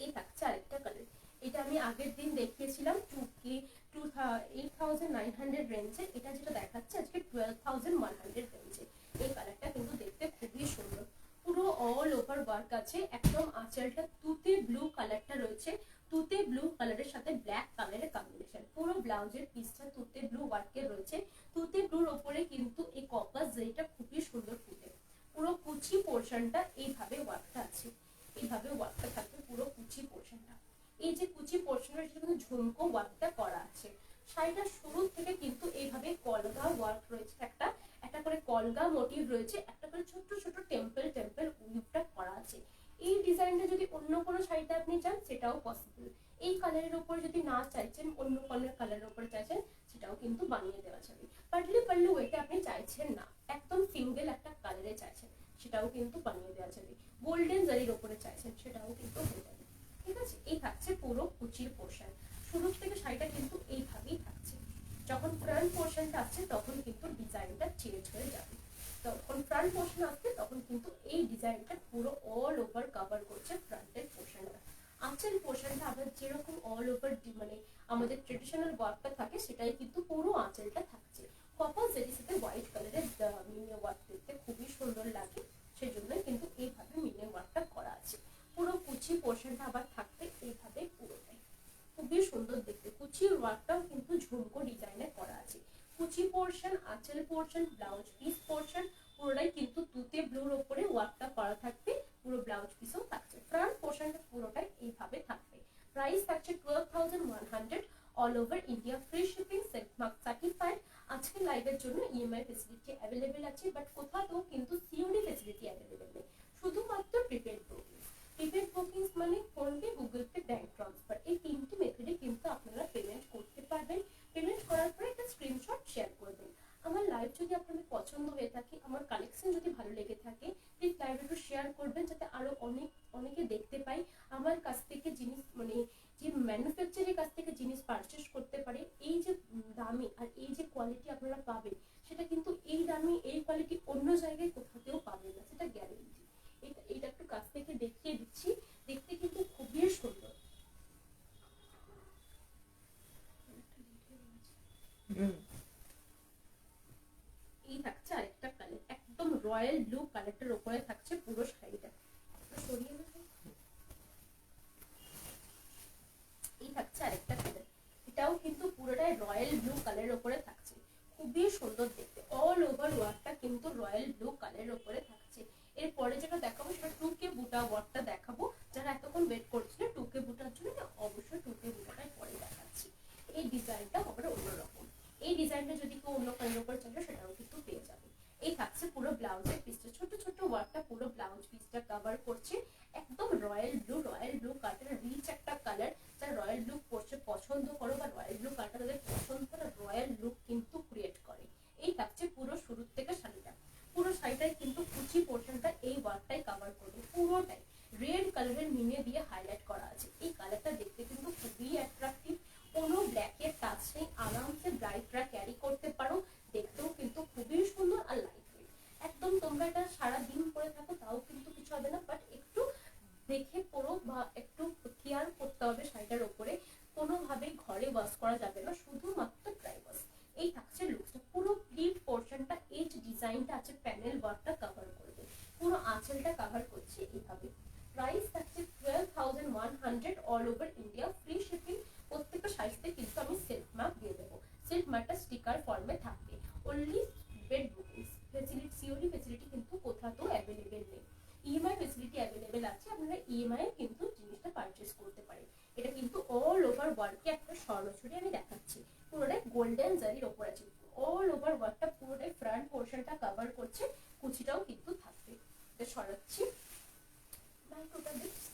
এই থাকছে আরেকটা কালার, এটা আমি আগের দিন দেখিয়েছিলাম 8,900 রেঞ্জে, এটা যেটা দেখাচ্ছে আজকে 12,100 রেঞ্জে। এই কালারটা কিন্তু দেখতে খুবই সুন্দর, পুরো অল ওভার ওয়ার্ক আছে। একদম আঁচলটা তুতে ব্লু কালারটা রয়েছে, তুতে ব্লু কালারের সাথে ব্ল্যাক কালারের কম্বিনেশন। পুরো ব্লাউজের পিসটা তুতে ব্লু ওয়ার্কের রয়েছে। তুতে ব্লুর ওপরে কিন্তু এই কপার জরিটা খুবই সুন্দর ফুটে। পুরো কুচি পোর্শনটা এইভাবে ওয়ার্কটা আছে, এইভাবে ওয়ার্কটা থাকবে পুরো কুচি পোর্শনটা। এই যে কুচি পোর্শনের কিন্তু ঝুমকো ওয়ার্কটা করা আছে। শাড়িটার শুরু থেকে কিন্তু এইভাবে কলগা ওয়ার্ক রয়েছে, একটা একটা করে কলগা মোটিভ রয়েছে, একটা করে ছোট ছোট টেম্পল টেম্পল উইভটা করা আছে। এই ডিজাইনটা যদি অন্য কোনো শাড়িতে আপনি চান সেটাও পসিবল। এই কালারের উপর যদি না চাইছেন, অন্য কোনো কালারের উপর চাইছেন, সেটাও কিন্তু বানিয়ে দেওয়া যাবে। পার্টলি পার্টলি ওয়েতে আপনি চাইছেন না, একদম সিঙ্গেল একটা কালারে চাইছেন, সেটাও কিন্তু বানিয়ে দেওয়া যাবে। গোল্ডেন জারির উপরে চাইছেন, সেটাও কিন্তু হয়ে যাবে। ঠিক আছে, এই থাকছে পুরো কুচির পোর্শন। শুরু থেকে শাড়িটা কিন্তু এইভাবেই থাকছে। যখন ফ্রন্ট পোর্শনটা আসছে তখন কিন্তু ডিজাইনটা চেঞ্জ হয়ে যাবে। তখন ফ্রন্ট পোর্শন আসছে তখন কিন্তু এই ডিজাইনটা পুরো অল ওভার কভার করছে ফ্রন্টের পোর্শনটা। আঁচল পোর্শনটা আবার যেরকম অল ওভার মানে আমাদের ট্রেডিশনাল ওয়ার্কটা থাকে, সেটাই কিন্তু পুরো আঁচলটা থাকছে। কপার জেরির সাথে হোয়াইট কালারের মিনে ওয়ার্ক দেখতে খুবই সুন্দর লাগে, সেই জন্যই কিন্তু এইভাবে মিনে ওয়ার্কটা করা আছে। পুরো কুচি পোর্শনটা আবার থাকবে এইভাবে পুরোটাই, খুবই সুন্দর দেখতে। কুচির ওয়ার্কটাও কিন্তু ঝুমকো ডিজাইনে করা আছে। কুচি পোর্শন, আঁচল পোর্শন, ব্লাউজ পিস পোর্শন পুরোটাই কিন্তু তুতে ব্লুর উপরে ওয়ার্কটা করা থাকবে। পুরো ব্লাউজ পিসও থাকছে, ফ্রন্ট পোর্শনটা পুরোটাই এইভাবে থাকবে। প্রাইস থাকছে 12,100 all over India, free shipping, silk mark certified. আজকে লাইভের জন্য ইএমআই ফেসিলিটি অ্যাভেলেবেল আছে, বাট কোথাও কিন্তু সিওডি ফেসিলিটি অ্যাভেলেবেল নেই, শুধুমাত্র প্রিপেড বুকিং। প্রিপেড বুকিংস মানে PhonePe, Google Pay, bank transfer, এই তিনটি মেথডে কিন্তু আপনারা পেমেন্ট করতে পারবেন। পেমেন্ট করার পরে একটা স্ক্রিনশট শেয়ার করবেন। আমার লাইভ যদি আপনাদের পছন্দ হয়ে থাকে, আমার কালেকশন যদি ভালো লেগে থাকে, প্লিজ লাইভ একটু শেয়ার করবেন, যাতে আরো অনেকে দেখতে পাই। আমার কাছ থেকে জিনিস মানে যে ম্যানুফ্যাকচারের কাছ থেকে জিনিস পারচেস করতে পারে, এই যে দামে আর এই যে কোয়ালিটি আপনারা পাবেন, সেটা কিন্তু এই দামে এই কোয়ালিটি অন্য জায়গায় কোথাতেও পাবেন না, সেটা গ্যারেন্টি। এটা একটু কাছ থেকে দেখিয়ে দিচ্ছি, দেখতে কিন্তু খুবই সুন্দর। এই থাকছে আরেকটা কালার, একদম রয়্যাল ব্লু কালারটার উপরে থাকছে পুরো শাড়িটা। এই থাকছে আরেকটা কালার, এটাও কিন্তু পুরোটাই রয়্যাল ব্লু কালারের উপরে থাকছে, খুবই সুন্দর দেখতে। অল ওভার ওয়ার্কটা কিন্তু রয়্যাল ব্লু কালারের উপরে থাকছে। এরপরে যেটা দেখাবো সেটা 2K বুটা ওয়ার্কটা দেখাবো। যারা এতক্ষণ ওয়েট করছিল 2K বুটার জন্য, অবশ্যই 2K বুটাটাই পরে দেখাচ্ছি। এই ডিজাইনটা হবে অন্যরকম। এই ডিজাইনটা যদি কেউ অন্য কালার উপর চাইলে সেটাও কিন্তু পেয়ে যাবে। এই থাকছে পুরো ব্লাউজের পিসটা, ছোট ছোট ওয়ার্কটা পুরো ব্লাউজ পিসটা কভার করছে। একদম রয়্যাল ব্লু কাটের রিচ একটা কালার। যারা রয়্যাল ব্লু পরছে পছন্দ করো বা রয়্যাল ব্লু কালারটা তাদের পছন্দ করে, রয়্যাল লুক কিন্তু ক্রিয়েট করে। এই থাকছে পুরো শুরু থেকে শাড়িটা। পুরো শাড়িটাই কিন্তু কুচি পোর্শনটা এই ওয়ার্কটাই কভার করবে পুরোটাই। রেড কালারের মিনে দিয়ে হাইলাইট করা আছে। এই কালারটা দেখতে কিন্তু খুবই অ্যাট্রাকটিভ। কোনো ব্ল্যাকের টাচ নেই, আরামসে ব্রাইটরা ক্যারি করতে পারো। দেখতেও কিন্তু খুবই সুন্দর আর লাইট ওয়েট। একদম তোমরা এটা সারা দিন পরে থাকো তাও কিন্তু কিছু হবে না, বাট একটু দেখে পরো বা একটু কেয়ার করতে হবে শাড়িটার উপরে। কোনোভাবেই ঘরে ওয়াশ করা যাবে না, শুধুমাত্র ড্রাই ওয়াশ। এই থাকছে লুকসটা। পুরো প্লিট পোর্শনটা এই যে ডিজাইনটা আছে প্যানেল ওয়ার্কটা কভার করবে। পুরো আঁচলটা কভার করছে এইভাবে। প্রাইস থাকছে 12,100 all over India, free shipping. প্রত্যেকটা সাইজতে কিন্তু আমি সেলফ মার্ক দিয়ে দেবো। সেলফ মার্কটা স্টিকার ফর্মে থাকবে। Only bed booking facility, COD facility কিন্তু কোথাও অ্যাভেলেবেল নেই। ইএমআই ফেসিলিটি অ্যাভেলেবেল আছে, আপনারা ইএমআই কিন্তু জিনিসটা পারচেজ করতে পারেন। এটা কিন্তু অল ওভার ওয়ার্কে একটা স্বর্ণচুরি আমি দেখাচ্ছি, পুরোটাই গোল্ডেন জারির ওপর আছে। অল ওভার ওয়ার্কটা পুরোটাই ফ্রন্ট পোর্শনটা কভার করছে, কুচিটাও কিন্তু থাকবে। এটা সরাচ্ছি মাইক্রোটা দিচ্ছি।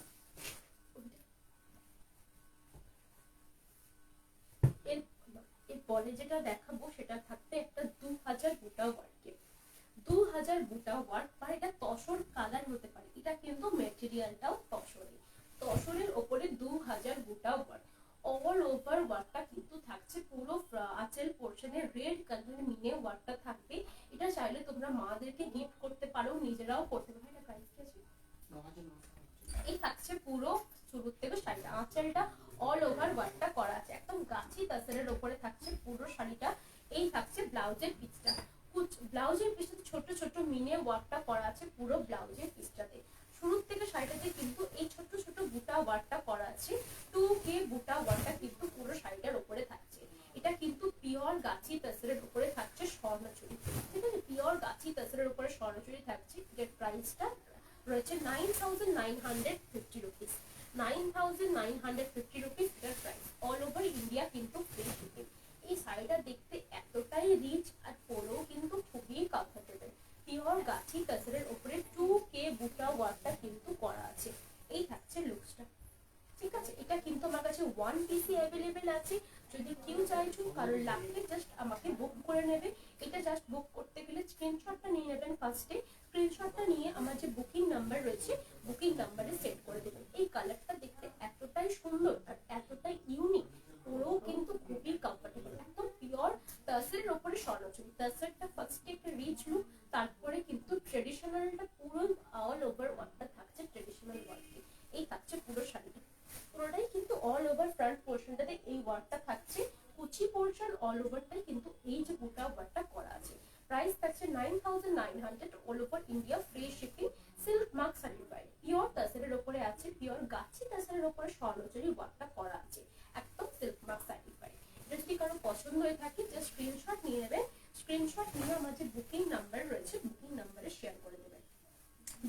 এরপরে যেটা দেখাবো সেটা থাকবে একটা 2000 বুটা ওয়ার্কে। 2000 বুটা ওয়ার্ক বা এটা তসর কালার হতে পারে, এটা কিন্তু মেটেরিয়ালটাও তসরের ওপরে 2000 বুটা ওয়ার্ক। অল ওভার ওয়ার্কটা কিন্তু থাকছে পুরো আঁচল পোর্শনে রেড কালারের মিনে ওয়ার্কটা থাকবে। এটা চাইলে তোমরা মাদেরকে গিফট করতে পারো, নিজেরাও করতে পারো। এটা প্রাইস কি আছে? এই থাকছে পুরো শুরু থেকে শাড়িটা, আঁচলটা অল ওভার ওয়ার্কটা করা আছে, একদম গাছি তাসরের উপরে থাকছে পুরো শাড়িটা। এই থাকছে ব্লাউজের পিসটা। ব্লাউজের পিসটাতে ছোট ছোট মিনে ওয়ার্কটা করা আছে পুরো ব্লাউজের পিসটাতে। শুরু থেকে শাড়িটাতে কিন্তু এই ছোট ছোট বুটা ওয়ার্কটা করা আছে। 2K বুটা ওয়ার্কটা কিন্তু পুরো শাড়িটার উপরে থাকছে। এটা কিন্তু পিওর গাছি তাসরের উপরে থাকছে স্বর্ণচুরি, ঠিক আছে? পিওর গাছি তাসরের উপরে স্বর্ণচুরি থাকছে। এর প্রাইসটা রয়েছে 9,950 রুপিস। 9,950 রুপিস এটার প্রাইস। অল ওভার ইন্ডিয়া কিন্তু ফ্রি শিপিং। এই শাড়িটা দেখতে এতটাই রিচ আর পরেও কিন্তু খুবই কমফোর্টেবল। পিওর গাছি তাসরের উপরে 2K বুটা ওয়ার্কটা কিন্তু করা আছে। এই থাকছে লুকসটা, ঠিক আছে? এটা কিন্তু আমার কাছে ওয়ান পিসি অ্যাভেলেবেল আছে। যদি কেউ চাইছো কারোর লাগলে জাস্ট আমাকে বুক করে নেবে। এটা জাস্ট বুক করতে গেলে স্ক্রিনশটটা নিয়ে নেবেন ফার্স্টে। স্ক্রিনশটটা নিয়ে আমার যে বুকিং নাম্বার রয়েছে বুকিং নাম্বারে সেট করে দেবেন। এই কালারটা দেখতে এতটাই সুন্দর আর এতটাই ইউনিক, পুরো কিন্তু খুবই কমফোর্টেবল। একদম পিওর তাসরের উপরে স্বর্ণচুরি। তাসরটা ফার্স্টে একটা রিচ লুক, তারপরে কিন্তু ট্রেডিশনালটা পুরো অল ওভার ওয়ার্কটা থাকছে ট্রেডিশনাল ওয়ার্কে। এই থাকছে পুরো শাড়িটা, পুরোটাই কিন্তু অল ওভার ফ্রন্ট পোর্শনটাতে এই ওয়ার্কটা থাকছে। কুচি পোর্শন অল ওভারটাই কিন্তু এই যে বুটা ওয়ার্কটা করা আছে। প্রাইস থাকছে 9,900 all over India, free shipping, silk mark certified. Pure তাসরের উপরে আছে, পিওর গাছি তাসরের উপরে স্বর্ণচুরি ওয়ার্কটা করা আছে, একদম সিল্ক মার্ক সার্টিফাইড। যদি কারো পছন্দ হয়ে থাকে জাস্ট স্ক্রিনশট নিয়ে নেবেন। স্ক্রিনশট নিয়ে আমার যে বুকিং নাম্বার রয়েছে বুকিং নাম্বারে শেয়ার করে দেবেন।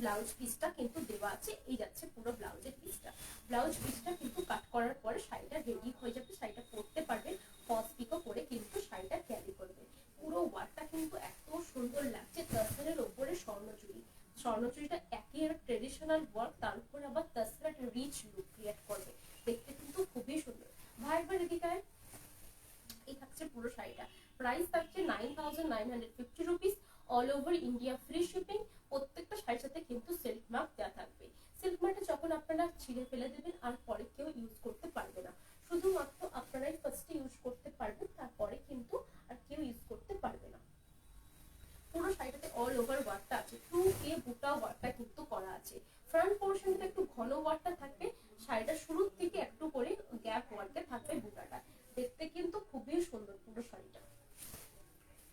ব্লাউজ পিসটা কিন্তু দেওয়া আছে, এই যাচ্ছে পুরো ব্লাউজের পিসটা। ব্লাউজ পিসটা কিন্তু কাট করার পরে শাড়িটা রেডি হয়ে যাবে, শাড়িটা পরতে পারবে। ফলস পিকো করে কিন্তু শাড়িটা ক্যারি করবে। পুরো ওয়ার্কটা কিন্তু এত সুন্দর লাগছে। তাসরের ওপরে স্বর্ণচুরি, স্বর্ণচুরিটা একই ট্রেডিশনাল ওয়ার্ক, তার উপর আবার তাসরের রিচ লুক ক্রিয়েট করবে। দেখতে কিন্তু খুবই সুন্দর। ভাই একবার এদিকে। এই থাকছে পুরো শাড়িটা। প্রাইস থাকছে 9,950 rupees, all over India, free shipping. প্রত্যেকটা শাড়ির সাথে কিন্তু সিল্ক মার্ক দেওয়া থাকবে। সিল্ক মার্কটা যখন আপনারা ছিঁড়ে ফেলে দেবেন আর পরে কেউ ইউজ করতে পারবে না, শুধুমাত্র আপনারাই ফার্স্টে ইউজ করতে পারবেন, তারপরে কিন্তু আর কেউ ইউজ করতে পারবে না। পুরো শাড়িটাতে অল ওভার ওয়ার্কটা আছে, 2K বুটা ওয়ার্কটা কিন্তু করা আছে। ফ্রন্ট পোর্শনটাতে একটু ঘন ওয়ার্কটা থাকবে, শাড়িটা শুরুর থেকে একটু করে গ্যাপ ওয়ার্কে থাকবে বুটাটা। দেখতে কিন্তু খুবই সুন্দর পুরো শাড়িটা,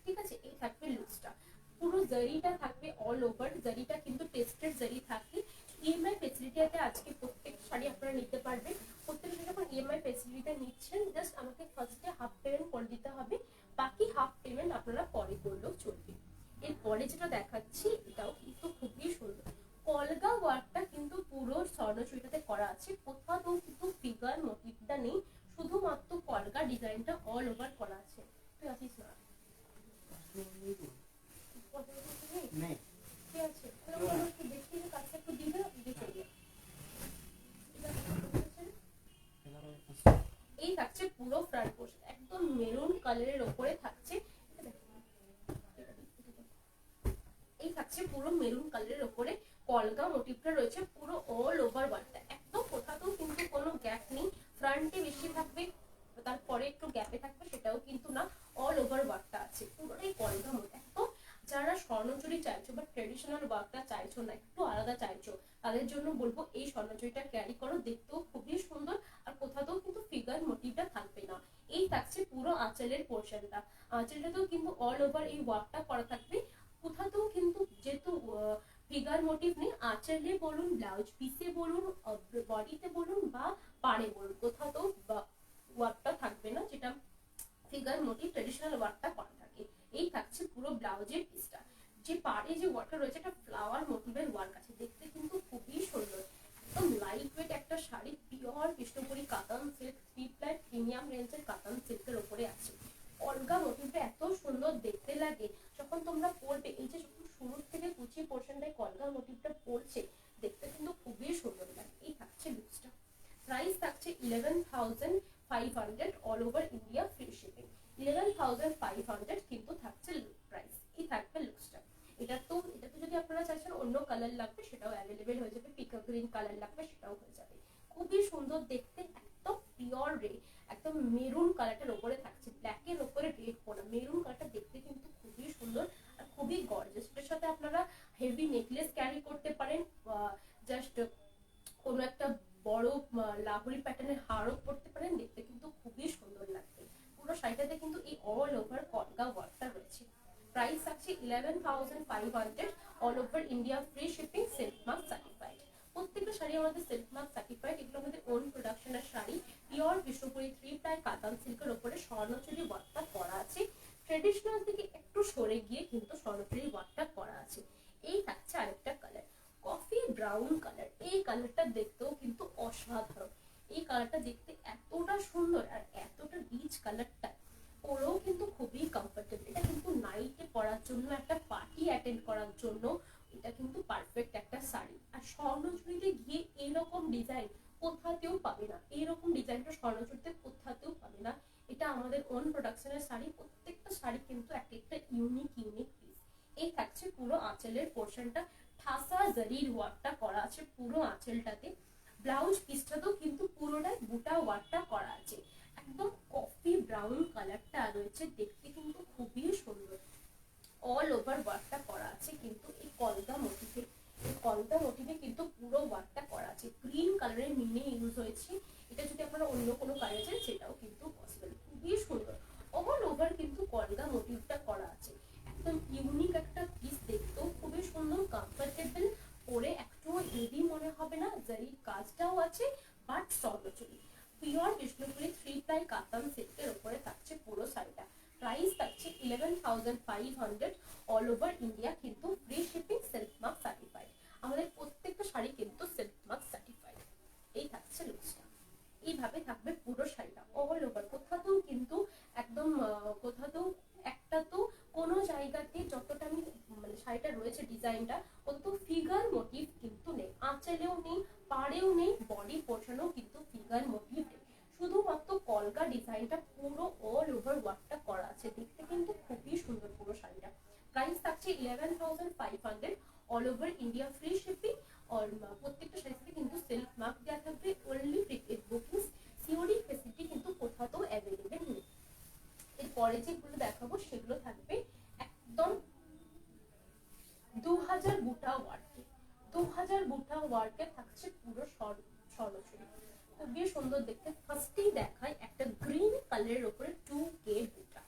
ঠিক আছে? এই থাকবে লুকসটা। পুরো জারিটা থাকবে অল ওভার, জারিটা কিন্তু টেস্টেড জারি থাকবে। ইএমআই ফেসিলিটিতে আজকে প্রত্যেক শাড়ি আপনারা নিতে পারবেন। প্রত্যেকটা যখন ইএমআই ফেসিলিটিটা নিচ্ছেন জাস্ট আমাকে ফার্স্টে হাফ পেমেন্ট করে দিতে হবে, বাকি হাফ পেমেন্ট আপনারা পরে করলেও চলবে। এরপরে যেটা দেখাচ্ছি এটাও কিন্তু খুবই সুন্দর। আছে, কোথাও কিন্তু ফিগার মোটিভটা নেই, শুধুমাত্র কলকা ডিজাইনটা অল ওভার করা আছে। তুই আছিস না? নেই ঠিক আছে, তাহলে একটু দেখি যে কাজটা একটু দিবে, দেখে দিয়ে। এই থাকছে পুরো ফ্রন্ট পোর্শন, একদম মেরুন কালারের উপরে থাকছে। এই থাকছে পুরো মেরুন কালারের উপরে কলকা মোটিভটা রয়েছে পুরো অল ওভার ওয়ার্কটা, একদম কোথাও কিন্তু কোনো গ্যাপ নেই, ফ্রন্টে বেশি থাকবে তারপরে একটু গ্যাপে থাকবে সেটাও কিন্তু না, অল ওভার ওয়ার্কটা আছে পুরোটাই কলকা মোটিভ। একদম যারা স্বর্ণচুরি চাইছো বা ট্রেডিশনাল ওয়ার্কটা চাইছো না, একটু আলাদা চাইছো, তাদের জন্য বলবো এই স্বর্ণচুরিটা ক্যারি করো, দেখতেও খুবই সুন্দর আর কোথাও কিন্তু ফিগার মোটিভটা থাকবে না। এই থাকছে পুরো আঁচলের পোর্শনটা, আঁচলটাতেও কিন্তু অল ওভার এই ওয়ার্কটা করা থাকবে, কোথাও কিন্তু যেহেতু ফিগার মোটিভ নেই, আঁচলে বলুন, ব্লাউজ পিসে বলুন, বডিতে বলুন বা পাড়ে বলুন, কোথাও ওয়ার্কটা থাকবে না যেটা ফিগার মোটিভ ট্রেডিশনাল ওয়ার্কটা করা থাকে। এই থাকছে পুরো ব্লাউজের পিসটা, যে পাড়ে যে ওয়ার্কটা রয়েছে একটা ফ্লাওয়ার মোটিভের ওয়ার্ক আছে, দেখতে কিন্তু খুবই সুন্দর, একদম লাইট ওয়েট একটা শাড়ি, পিওর কৃষ্ণপুরি কাতান সিল্ক, 3 প্লাই প্রিমিয়াম রেঞ্জের কাতান সিল্কের উপরে আছে। অলগা মোটিভটা এত সুন্দর দেখতে লাগে যখন তোমরা পরবে, এই যে যখন শুরু থেকে কুচি পোর্শনটায় কলকা মোটিভটা পড়ছে, দেখতে কিন্তু খুবই সুন্দর লাগে। এই থাকছে লুকসটা, প্রাইস থাকছে 11,500 all over India, free shipping. 11,500 কিন্তু থাকছে প্রাইস। এই থাকবে লুকসটা, এটাতে যদি আপনারা চাইছেন অন্য কালার লাগবে সেটাও অ্যাভেলেবেল হয়ে যাবে, পিকক গ্রিন কালার লাগবে সেটাও হয়ে যাবে, খুবই সুন্দর দেখতে, একদম পিওর রে, একদম মেরুন কালারটার উপরে থাকছে, ব্ল্যাকের উপরে রেড পোনা, মেরুন কালারটা দেখতে কিন্তু খুবই সুন্দর আর খুবই গর্জিয়াস। এর সাথে আপনারা হেভি নেকলেস ক্যারি করতে পারেন, জাস্ট কোনো একটা বড় লাহোরি প্যাটার্নের হারও পরতে পারেন, দেখতে কিন্তু খুবই সুন্দর লাগবে। পুরো শাড়িটাতে কিন্তু এই অল ওভার কলকা ওয়ার্কটা রয়েছে। প্রাইস আছে 11,500 all over India, free shipping, silk mark certified. প্রত্যেকটা শাড়ি আমাদের সিল্ক মার্ক সার্টিফাইড, এগুলো আমাদের ওন প্রোডাকশনের শাড়ি, পিওর কৃষ্ণপুরি 3 প্লাই কাতান সিল্কের উপরে স্বর্ণচুরি ওয়ার্কটা করা আছে, ট্রেডিশনাল থেকে একটু সরে গিয়ে কিন্তু স্বর্ণচুরি ওয়ার্কটা করা আছে। এই থাকছে আরেকটা কালার, কফি ব্রাউন কালার, এই কালারটা দেখতেও কিন্তু অসাধারণ, এই কালারটা দেখতে এতটা সুন্দর আর এতটা রিচ কালারটা, পরেও কিন্তু খুবই কমফোর্টেবল, এটা কিন্তু নাইটে পরার জন্য, একটা পার্টি অ্যাটেন্ড করার জন্য এটা কিন্তু পারফেক্ট একটা শাড়ি। আর স্বর্ণচুরিতে গিয়ে এরকম ডিজাইন কোথাতেও পাবে না, এইরকম ডিজাইনটা স্বর্ণচুরিতে কোথাতেও পাবে না, এটা আমাদের ওন প্রোডাকশনের শাড়ি, প্রত্যেকটা শাড়ি কিন্তু এক একটা ইউনিক পিস। এই থাকছে পুরো আঁচলের পোর্শনটা, ঠাসা জারির ওয়ার্কটা করা আছে পুরো আঁচলটাতে, ব্লাউজ পিসটাতেও কিন্তু পুরোটাই বুটা ওয়ার্কটা করা আছে, একদম কফি ব্রাউন কালারটা রয়েছে, দেখতে কিন্তু খুবই সুন্দর, অল ওভার ওয়ার্কটা করা আছে কিন্তু এই কলকা মোটিভে, এই কলকা মোটিভে কিন্তু পুরো ওয়ার্কটা করা আছে, গ্রিন কালারের মিনে ইউজ হয়েছে, এটা যদি আপনারা অন্য কোনো কালার চান সেটাও কিন্তু পসিবল, খুবই সুন্দর, অল ওভার কিন্তু কলকা মোটিভটা করা আছে, একদম ইউনিক একটা পিস, দেখতেও খুবই সুন্দর, কমফোর্টেবল, পরে একটু হেভি মনে হবে না, জারির কাজটাও আছে, বাট স্বর্ণচুরি, পিওর কৃষ্ণপুরি 3 প্লাই কাতান সিল্কের উপরে থাকছে পুরো শাড়িটা। প্রাইস থাকছে 11,500 অল ওভার ইন্ডিয়া, কিন্তু free shipping, silk mark certified, আমাদের প্রত্যেকটা শাড়ি কিন্তু সিল্ক মার্ক সার্টিফাইড। এই থাকছে লুকসটা, এইভাবে থাকবে পুরো শাড়িটা অল ওভার, কোথাও কিন্তু একদম কোথাও একটা তো কোনো জায়গাতে যতটা আমি মানে শাড়িটা রয়েছে ডিজাইনটা, কোথাও ফিগার মোটিভ কিন্তু নেই, আঁচলেও নেই, পাড়েও নেই, বডি পোর্শনেও কিন্তু ফিগার মোটিভ নেই, শুধুমাত্র কলকা ডিজাইনটা পুরো অল ওভার ওয়ার্কটা করা আছে, দেখতে কিন্তু খুবই সুন্দর পুরো শাড়িটা। প্রাইস থাকছে 11,500 all over India, free shipping, আর প্রত্যেকটা শাড়িতে কিন্তু সিল্ক মার্ক দেওয়া থাকবে, only prepaid bookings, COD facility কিন্তু কোথাও অ্যাভেলেবেল নেই। এরপরে যেগুলো দেখাবো সেগুলো থাকবে একদম 2000 বুটা ওয়ার্কে, 2000 বুটা ওয়ার্কে থাকছে পুরো স্বর্ণচুরি, খুবই সুন্দর দেখতে। ফার্স্টেই দেখায় একটা গ্রিন কালারের উপরে 2K বুটা,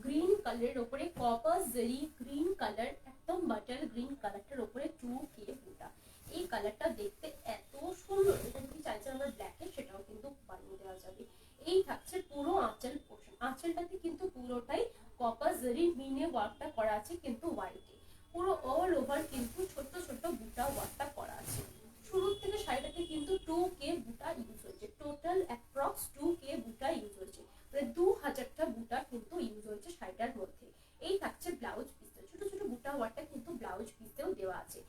গ্রিন কালারের উপরে কপার জারি গ্রিন কালার, একদম বাটার গ্রিন কালারটার উপরে 2K বুটা, এই কালারটা দেখতে এত সুন্দর, এটা যদি চাইছেন আমরা ব্ল্যাকে সেটাও কিন্তু বানিয়ে দেওয়া যাবে। এই থাকছে পুরো আঁচল পোর্শন, আঁচলটাতে কিন্তু পুরোটাই কপার জারি মিনে ওয়ার্কটা করা আছে কিন্তু হোয়াইটে, পুরো অল ওভার কিন্তু ছোট ছোট বুটা ওয়ার্কটা করা আছে, শুরু থেকে শাড়িটাতে কিন্তু 2K দেওয়া আছে।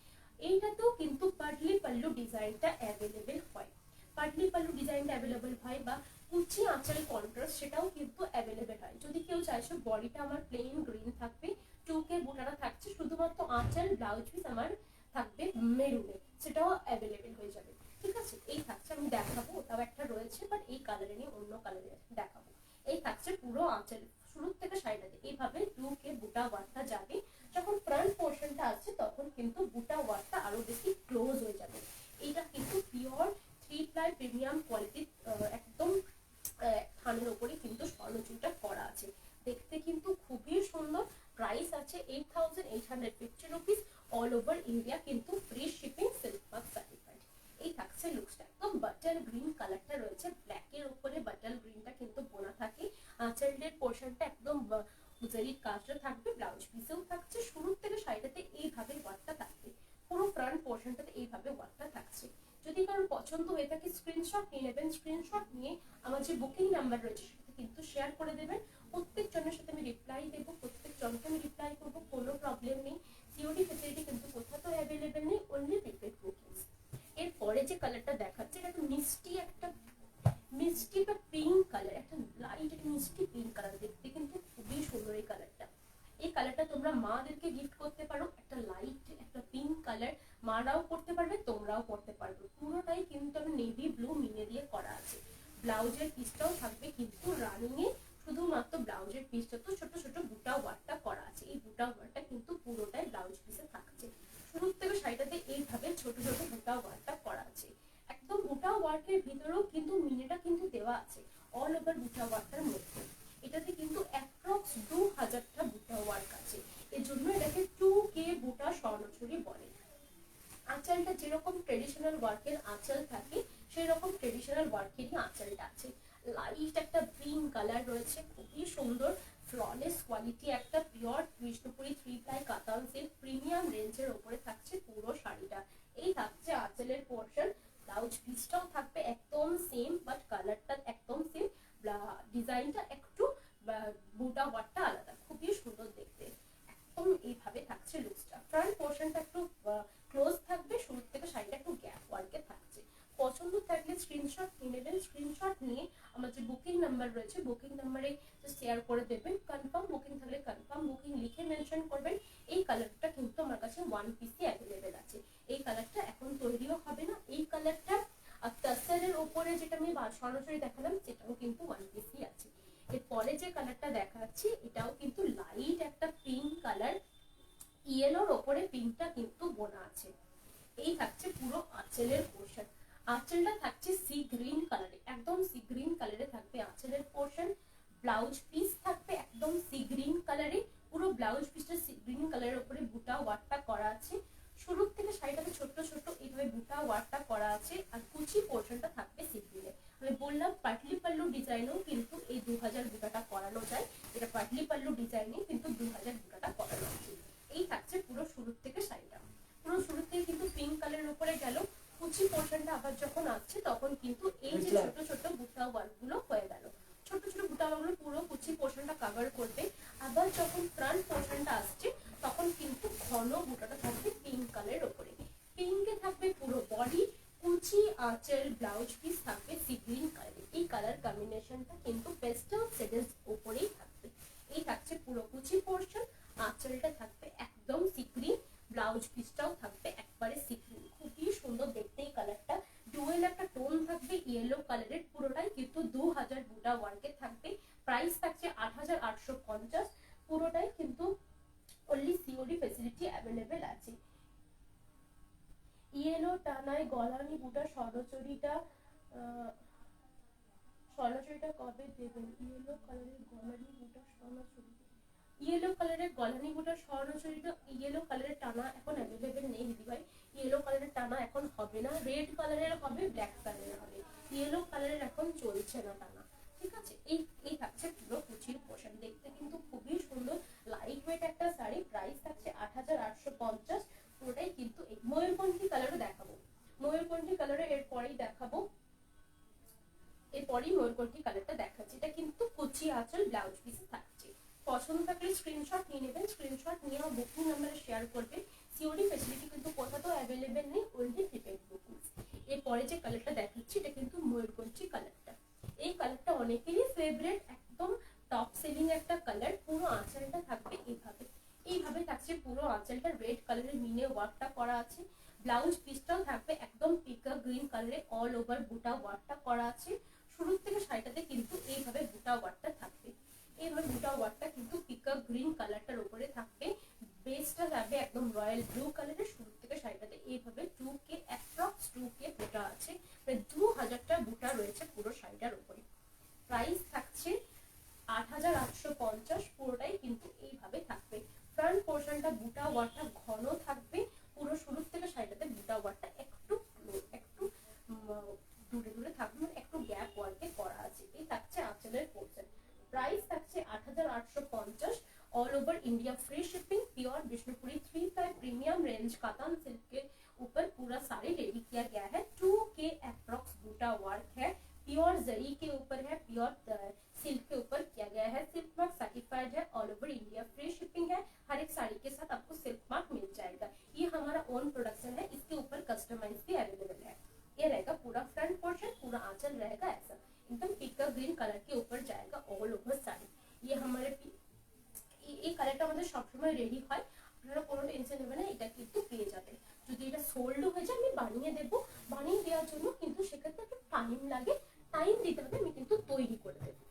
এইটাতেও কিন্তু পাটলি পাল্লু ডিজাইনটা অ্যাভেলেবেল হয়, পাটলি পাল্লু ডিজাইনটা অ্যাভেলেবেল হয়, বা কুচি আঁচল কন্ট্রাস্ট সেটাও কিন্তু অ্যাভেলেবেল হয়। যদি কেউ চাইছো বডিটা আমার প্লেন গ্রিন থাকবে, 2K বুটাটা থাকছে, শুধুমাত্র আঁচল ব্লাউজ পিস আমার থাকবে মেরুনে, সেটাও অ্যাভেলেবেল হয়ে যাবে। ঠিক আছে, এই থাকছে, আমি দেখাবো, ওটাও একটা রয়েছে বাট এই কালারে নিয়ে অন্য কালারে দেখাবো। এই থাকছে পুরো আঁচল, শুরু থেকে সাইডাতে এইভাবে 2K বুটা ওয়ার্কটা যাবে। যখন ফ্রন্ট পোর্শনটা আছে তখন কিন্তু বুটা ওয়ার্কটা আরো বেশি ক্লোজ হয়ে যাবে। এইটা কিন্তু পিওর 3 প্লাই প্রিমিয়াম কোয়ালিটির, একদম থানের উপরে কিন্তু স্বর্ণচুরিটা করা আছে, দেখতে কিন্তু খুবই সুন্দর। প্রাইস আছে 8850 রুপিস, অল ওভার ইন্ডিয়া কিন্তু free shipping, silk mark certified. এই থাকছে লুকসটা, একদম বাটার গ্রিন কালারটা রয়েছে, ব্ল্যাকের উপরে বাটার গ্রিনটা কিন্তু বোনা থাকে। আঁচলের পোর্শনটা একদম জরির কাজটা থাকবে, ব্লাউজ পিসেও থাকছে, শুরু থেকে সাইডেতে এইভাবে ওয়ার্কটা থাকবে, পুরো ফ্রন্ট পোর্শনটাতে এইভাবে ওয়ার্কটা থাকছে। যদি কারোর পছন্দ হয়ে থাকে স্ক্রিনশট নিয়ে নেবেন, স্ক্রিনশট নিয়ে আমার যে বুকিং নাম্বার রয়েছে সেটাতে কিন্তু শেয়ার করে দেবেন। প্রত্যেক জনের সাথে আমি রিপ্লাই দেবো, প্রত্যেক জনকে আমি রিপ্লাই করবো, কোনো প্রবলেম নেই। সিওডি ফ্যাসিলিটি কিন্তু কোথাও তো অ্যাভেলেবেল নেই, অনলি প্রিপেড বুকিংস। এরপরে যে কালারটা দেখাচ্ছে এটা তো মিষ্টি একটা পিঙ্ক কালার, একটা লাইট একটা মিষ্টি পিঙ্ক কালার, দেখতে কিন্তু খুবই সুন্দর এই কালারটা। এই কালারটা তোমরা মাদেরকে গিফট করতে পারো, একটা লাইট একটা পিঙ্ক কালার, মারাও পড়তে পারবে তোমরাও পড়তে পারবে। পুরোটাই কিন্তু নেভি ব্লু মিনে দিয়ে করা আছে। ব্লাউজের পিসটাও থাকবে কিন্তু রানিং এ, শুধুমাত্র ব্লাউজের পিসটা তো ছোট ছোট বুটা ওয়ার্কটা করা আছে, এই বুটা ওয়ার্কটা কিন্তু পুরোটাই ব্লাউজ পিসে থাকছে। শুরু থেকে সাইডটাতে এইভাবে ছোট ছোট বুটা ওয়ার্কটা করা আছে, একদম বুটা ওয়ার্কের ভিতরেও কিন্তু মিনেটা কিন্তু দেওয়া আছে অল ওভার বুটা ওয়ার্কটার মধ্যে। এটাতে কিন্তু অ্যাপ্রক্স 2000টা বুটা ওয়ার্ক আছে, এর জন্য এটাকে 2K বুটা স্বর্ণচুরি বলে। আঁচলটা যেরকম ট্রেডিশনাল ওয়ার্কের আঁচল থাকে সেই রকম ট্রেডিশনাল ওয়ার্কেরই আঁচলটা আছে। লাইট একটা পিঙ্ক কালার রয়েছে, খুবই সুন্দর, ফ্ললেস কোয়ালিটি, একটা পিওর বিষ্ণুপুরি 3 প্লাই কাতান সিল্ক প্রিমিয়াম রেঞ্জের উপরে থাকছে পুরো শাড়িটা। এই থাকছে আঁচলের পোর্শন, ব্লাউজ পিসটাও থাকবে একদম সেম বাট কালারটা একদম সেম, ডিজাইনটা একটু বুটা ওয়ার্কটা আলাদা, খুবই সুন্দর দেখতে। একদম এইভাবে থাকছে লুকসটা, ফ্রন্ট পোর্শনটা একটু ক্লোজ থাকবে, শুরু থেকে শাড়িটা একটু গ্যাপ ওয়ার্কে থাকছে। পছন্দ থাকলে স্ক্রিনশট নিয়ে নেবেন, স্ক্রিনশট নিয়ে আমার যে বুকিং নাম্বার রয়েছে বুকিং নাম্বারে শেয়ার করে দেবেন। কনফার্ম বুকিং থাকলে কনফার্ম বুকিং লিখে মেনশন করবেন। এই কালারটা কিন্তু আমার কাছে 1 পিসই অ্যাভেলেবেল আছে, এই কালারটা এখন তৈরিও হবে না। এই কালারটা আর টাসেলের উপরে যেটা আমি সরাসরি দেখালাম সেটাও কিন্তু 1 পিসই আছে। এরপরে যে কালারটা দেখাচ্ছি এটাও কিন্তু লাইট একটা পিঙ্ক কালার, ইয়েলোর ওপরে পিঙ্কটা কিন্তু বোনা আছে। এই থাকছে পুরো আঁচলের পোর্শন, আঁচলটা থাকছে সি গ্রিন কালারে, একদম সি গ্রিন কালারে থাকবে আঁচলের পোর্শন। ব্লাউজ পিস থাকবে একদম সি গ্রিন কালারে, পুরো ব্লাউজ পিসটা সি গ্রিন কালারের উপরে বুটা ওয়ার্কটা করা আছে। শুরু থেকে শাড়িটাতে ছোট ছোট এইভাবে বুটা ওয়ার্কটা করা আছে, আর কুচি পোর্শনটা থাকবে সি গ্রিনে। আমি বললাম পাটলি পাল্লু ডিজাইনেও কিন্তু এই 2000 বুটাটা করানো যায়, এটা পাটলি পাল্লু ডিজাইনে কিন্তু 2000 বুটাটা করানো আছে। এই থাকছে পুরো শুরু থেকে শাড়িটা, পুরো শুরু থেকে কিন্তু পিঙ্ক কালারের উপরে গেল, কুচি পোর্শনটা আবার যখন আসছে তখন কিন্তু এই যে ছোট ছোট বুটা ওয়ার্ক গুলো হয়ে গেল, ছোট ছোট বুটা ওয়ার্ক গুলো পুরো কুচি পোর্শনটা কভার করবে। আবার যখন ফ্রন্ট পোর্শনটা আসছে তখন কিন্তু ঘন বুটাটা থাকবে পিঙ্ক কালারের উপরে, পিঙ্কে থাকবে পুরো বডি, কুচি আঁচল ব্লাউজ পিস থাকবে সি গ্রিন কালারে। এই কালার কম্বিনেশনটা কিন্তু পেস্টেল শেডের উপরেই থাকবে। এই থাকছে পুরো কুচি পোর্শন, আঁচলটা থাকবে একদম সি গ্রিন, ব্লাউজ পিসটাও থাকবে একবারে সি গ্রিন, খুবই সুন্দর দেখতে। এই কালারটা ডুয়েল একটা টোন থাকবে ইয়েলো কালারের, পুরোটাই কিন্তু 2000 বুটা ওয়ার্কে থাকবে। প্রাইস থাকছে 8850, পুরোটাই কিন্তু অনলি সিওডি ফ্যাসিলিটি অ্যাভেলেবেল আছে। ইয়েলো টানায় গলানি বুটা স্বর্ণচুরিটা কবে দেবেন? ইয়েলো কালারের গলানি বুটা স্বর্ণচুরি, ইয়েলো কালারের গলানি বুটা স্বর্ণচুরিটা ইয়েলো কালারের টানা এখন অ্যাভেলেবেল নেই দিদিভাই, ইয়েলো কালারের টানা এখন হবে না, রেড কালারের হবে, ব্ল্যাক কালারের হবে, ইয়েলো কালারের এখন চলছে না টানা। ঠিক আছে, এই থাকছে পুরো কুচির পোর্শন, দেখতে কিন্তু খুবই সুন্দর, লাইট ওয়েট একটা শাড়ি। প্রাইস থাকছে 8850, পুরোটাই কিন্তু এই ময়ূরকণ্ঠী কালারও দেখাবো, ময়ূরকণ্ঠী কালারে এরপরেই দেখাবো, এরপরই ময়ূরকণ্ঠী কালারটা দেখাচ্ছি। এটা কিন্তু কুচি আঁচল ব্লাউজ পিসে থাকছে। পছন্দ থাকলে স্ক্রিনশট নিয়ে নেবেন, স্ক্রিনশট নিয়ে আমার বুকিং নাম্বারে শেয়ার করবেন। সিওডি ফ্যাসিলিটি তো অ্যাভেলেবেল নেই, ওনলি প্রিপেড বুকিংস। এরপরে যে কালারটা দেখাচ্ছি এটা কিন্তু ময়ূরকণ্ঠী কালারটা। এই কালারটা অনেকেরই ফেভারিট, একদম টপ সেলিং একটা কালার। পুরো আঁচলটা থাকবে এইভাবে, এইভাবে থাকছে পুরো আঁচলটা। রেড কালারের মিনে ওয়ার্কটা করা আছে। ব্লাউজ পিসটাও থাকবে একদম পিকা গ্রিন কালারে, অল ওভার বুটা ওয়ার্কটা করা আছে। শুরু থেকে শাড়িটাতে কিন্তু এইভাবে বুটা ওয়ার্কটা থাকবে। এইভাবে বুটা ওয়ার্কটা কিন্তু পিকা গ্রিন কালারটার উপরে থাকবে। বেসটা থাকবে একদম রয়্যাল ব্লু কালারের। শুরু থেকে শাড়িটাতে এইভাবে 2K অ্যাপ্রক্স 2K বুটা আছে, প্রায় 2000টা বুটা রয়েছে পুরো শাড়িটার উপরে। প্রাইস থাকছে 8850, পুরোটাই কিন্তু এইভাবে থাকবে। ফ্রন্ট পোর্শনটা বুটা ওয়ার্কটা ঘন থাকবে পুরো। শুরু থেকে শাড়িটাতে বুটা ওয়ার্কটা একটু দূরে দূরে থাকবে, মানে একটু গ্যাপ ওয়ার্কে করা আছে। এই থাকছে আঁচলের পোর্শন। প্রাইস থাকছে 8850, all over India free shipping. Pure Vishnupuri 3 ply premium range katan silk के ऊपर पूरा साड़ी रेडी किया गया है। 2K अप्रॉक्स बूटा वर्क है, प्योर जरी के ऊपर है, प्योर सिल्क के ऊपर किया गया है। सिल्क मार्क सर्टिफाइड है, all over India free shipping है। हर एक साड़ी के साथ आपको सिल्क मार्क मिल जाएगा। ये हमारा ओन प्रोडक्शन है, इसके ऊपर कस्टमाइज भी अवेलेबल है। ये रहेगा पूरा फ्रंट पोर्शन, पूरा आंचल रहेगा ऐसा एकदम पिका ग्रीन कलर के ऊपर जाएगा ऑल ओवर साड़ी। ये हमारे এই কালারটা আমাদের সবসময় রেডি হয়, আপনারা কোনো টেনশন নেবেন না, এটা কিন্তু পেয়ে যাবেন। যদি এটা সোল্ড হয়ে যায় আমি বানিয়ে দেবো, বানিয়ে দেওয়ার জন্য কিন্তু সেক্ষেত্রে একটু টাইম লাগে, টাইম দিতে হবে, আমি কিন্তু তৈরি করে দেবো।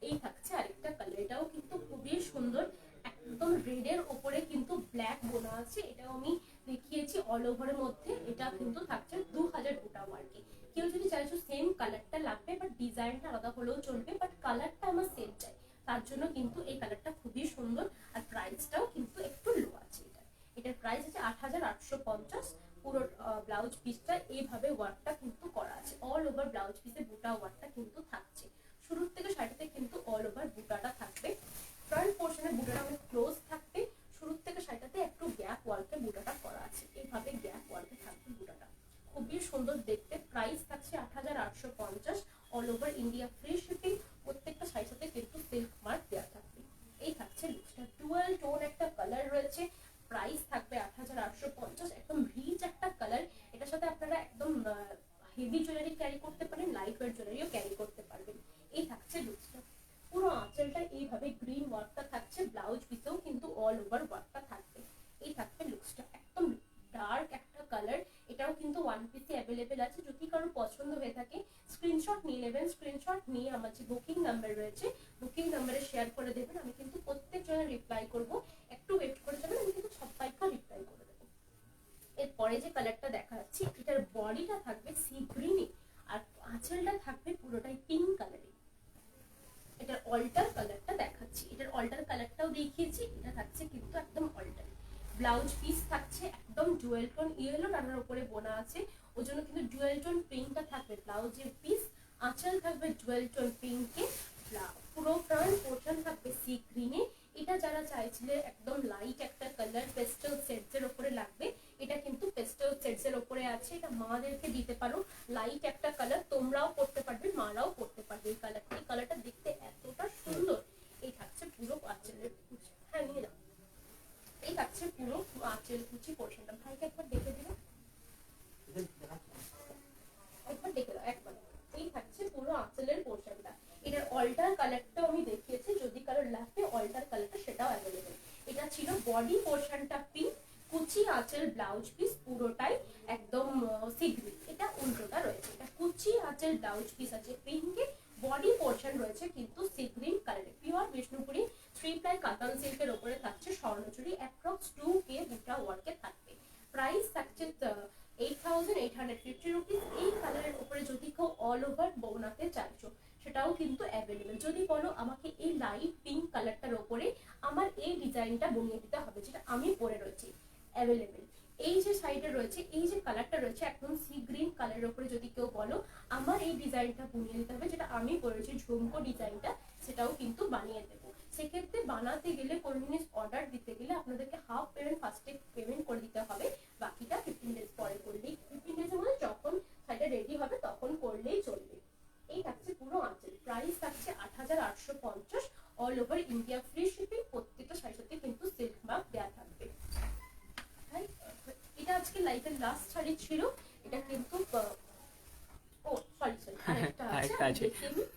এই থাকছে আরেকটা কালার, এটাও কিন্তু খুবই সুন্দর, একদম রেডের ওপরে কিন্তু ব্ল্যাক বোনা আছে। এটাও আমি দেখিয়েছি অল ওভারের মধ্যে। এটা কিন্তু থাকছে 2000 বুটা ওয়ার্কে। কেউ যদি চাইছো সেম কালারটা লাগবে বাট ডিজাইনটা আলাদা হলেও চলবে, বাট কালারটা আমার সেম চাই, তার জন্য কিন্তু এই কালারটা খুবই সুন্দর। আর প্রাইসটাও কিন্তু একটু লো আছে। এটার প্রাইস আছে 8850। পুরো ব্লাউজ পিসটা এইভাবে ওয়ার্কটা কিন্তু করা আছে, অল ওভার ব্লাউজ পিসে বুটা ওয়ার্কটা কিন্তু থাকছে। শুরুর থেকে শাড়িতে কিন্তু অল ওভার বুটাটা থাকবে। ফ্রন্ট পোর্শনে বুটাটা অনেক ক্লোজ থাকবে। শুরুর থেকে শাড়িটাতে একটু গ্যাপ ওয়ার্কে বুটাটা করা আছে, এইভাবে গ্যাপ ওয়ার্কে থাকবে বুটাটা, খুবই সুন্দর দেখতে। প্রাইস থাকছে 8850, all over India free shipping. প্রত্যেকটা শাড়ির সাথে কিন্তু সিল্ক মার্ক দেওয়া থাকবে। এই থাকছে লুকসটা, ডুয়াল টোন একটা কালার রয়েছে। প্রাইস থাকবে 8850, একদম রিচ একটা কালার। এটার সাথে আপনারা একদম হেভি জুয়েলারি ক্যারি করতে পারেন, লাইট ওয়েট জুয়েলারিও ক্যারি করতে পারবেন। এই থাকছে লুকসটা, পুরো আঁচলটা এইভাবে গ্রিন ওয়ার্কটা থাকছে, ব্লাউজ পিসেও কিন্তু অল ওভার ওয়ার্কটা থাকবে। এই থাকবে লুকসটা, একদম ডার্ক একটা কালার। এটাও কিন্তু ওয়ান পিসে অ্যাভেলেবেল আছে। যদি কারোর পছন্দ হয়ে থাকে স্ক্রিনশট নিয়ে নেবেন, স্ক্রিনশট নিয়ে আমার যে বুকিং নাম্বার রয়েছে বুকিং নাম্বারে শেয়ার করে দেবেন। আমি কিন্তু প্রত্যেকজনের রিপ্লাই করব, একটু ওয়েট করে যাবেন, আমি কিন্তু সবাইকে রিপ্লাই করে দেবো। এরপরে যে কালারটা দেখাচ্ছি এটার বডিটা থাকবে সি গ্রিনে, আর আঁচলটা থাকবে পুরোটাই পিঙ্ক কালারে। এটার অল্টার কালারটা দেখাচ্ছি, এটার অল্টার কালারটাও দেখিয়েছি। এটা থাকছে কিন্তু একদম অল্টার। ব্লাউজ পিস থাকছে একদম ডুয়েল টোন ইয়েলো রানার উপরে বোনা আছে, ওই জন্য কিন্তু ডুয়েল টোন পিঙ্কটা থাকবে ব্লাউজের পিস। আঁচল থাকবে ডুয়েল টোন পিঙ্কে, পুরো ফ্রন্ট পোর্শন থাকবে সি গ্রিনে। এটা যারা চাইছিলে একদম লাইট একটা কালার পেস্টেল শেডস এর উপরে লাগবে, এটা কিন্তু পেস্টেল শেডস এর উপরে আছে। এটা মাদেরকে দিতে পারো, লাইট একটা কালার, তোমরাও পড়তে পারবে, মারাও পড়তে পারবে। এই কালারটা, এই কালারটা দেখতে এতটা সুন্দর। এই থাকছে পুরো আঁচলের কুচি, হ্যাঁ নিয়ে নাও। এই থাকছে পুরো আঁচল কুচি পোর্শনটা। ভাইকে একবার দেখে দিবে, একবার দেখে দাও একবার। এই থাকছে পুরো আঁচলের পোর্শনটা। এটার অল্টার কালারটাও আমি দেখিয়েছি, যদি কালার লাগবে অল্টার কালারটা সেটাও অ্যাভেলেবেল। এটা ছিল বডি পোর্শনটা পিঙ্ক, কুচি আঁচল ব্লাউজ পিস পুরোটাই একদম সি গ্রিন। এটা উল্টোটা রয়েছে, এটা কুচি আঁচল ব্লাউজ পিস আছে পিঙ্কে, বডি পোর্শন রয়েছে কিন্তু সি গ্রিন কালারে। পিওর বিষ্ণুপুরি 3 প্লাই কাতান সিল্কের উপরে থাকছে স্বর্ণচুরি, অ্যাপ্রক্স 2K বুটা ওয়ার্কে থাকবে। প্রাইস থাকছে 8850 রুপিস। এই কালারের উপরে যদি কেউ অল ওভার বোনাতে চাইছো সেটাও কিন্তু অ্যাভেলেবেল। যদি বলো আমাকে এই লাইট পিঙ্ক কালারটার উপরে আমার এই ডিজাইনটা বনিয়ে দিতে হবে যেটা আমি পরে রয়েছি, অ্যাভেলেবেল। এই যে সাইডে রয়েছে, এই যে কালারটা রয়েছে একদম সি গ্রিন কালারের উপরে যদি কেউ বলো আমার এই ডিজাইনটা বনিয়ে দিতে হবে যেটা আমি পরেছি ঝুমকো ডিজাইনটা, সেটাও কিন্তু বানিয়ে দেবো। সেক্ষেত্রে বানাতে গেলে কোনো জিনিস অর্ডার দিতে গেলে আপনাদেরকে হাফ পেমেন্ট ফার্স্টে পেমেন্ট করে দিতে হবে, বাকিটা 15 ডেজ পরে করলেই, 15 ডেজের মধ্যে যখন সাইডটা রেডি হবে তখন করলেই চলবে। এই থাকছে পুরো আঁচল। প্রাইস থাকছে 8850, all over India free shipping. প্রত্যেকটা শাড়ির সাথে কিন্তু সিল্ক মার্ক দেওয়া থাকবে। লাইফের লাস্ট শাড়ি ছিল, এটা কিন্তু ও সরি সরি আরেকটা আরেকটা আছে। দেখে নিই।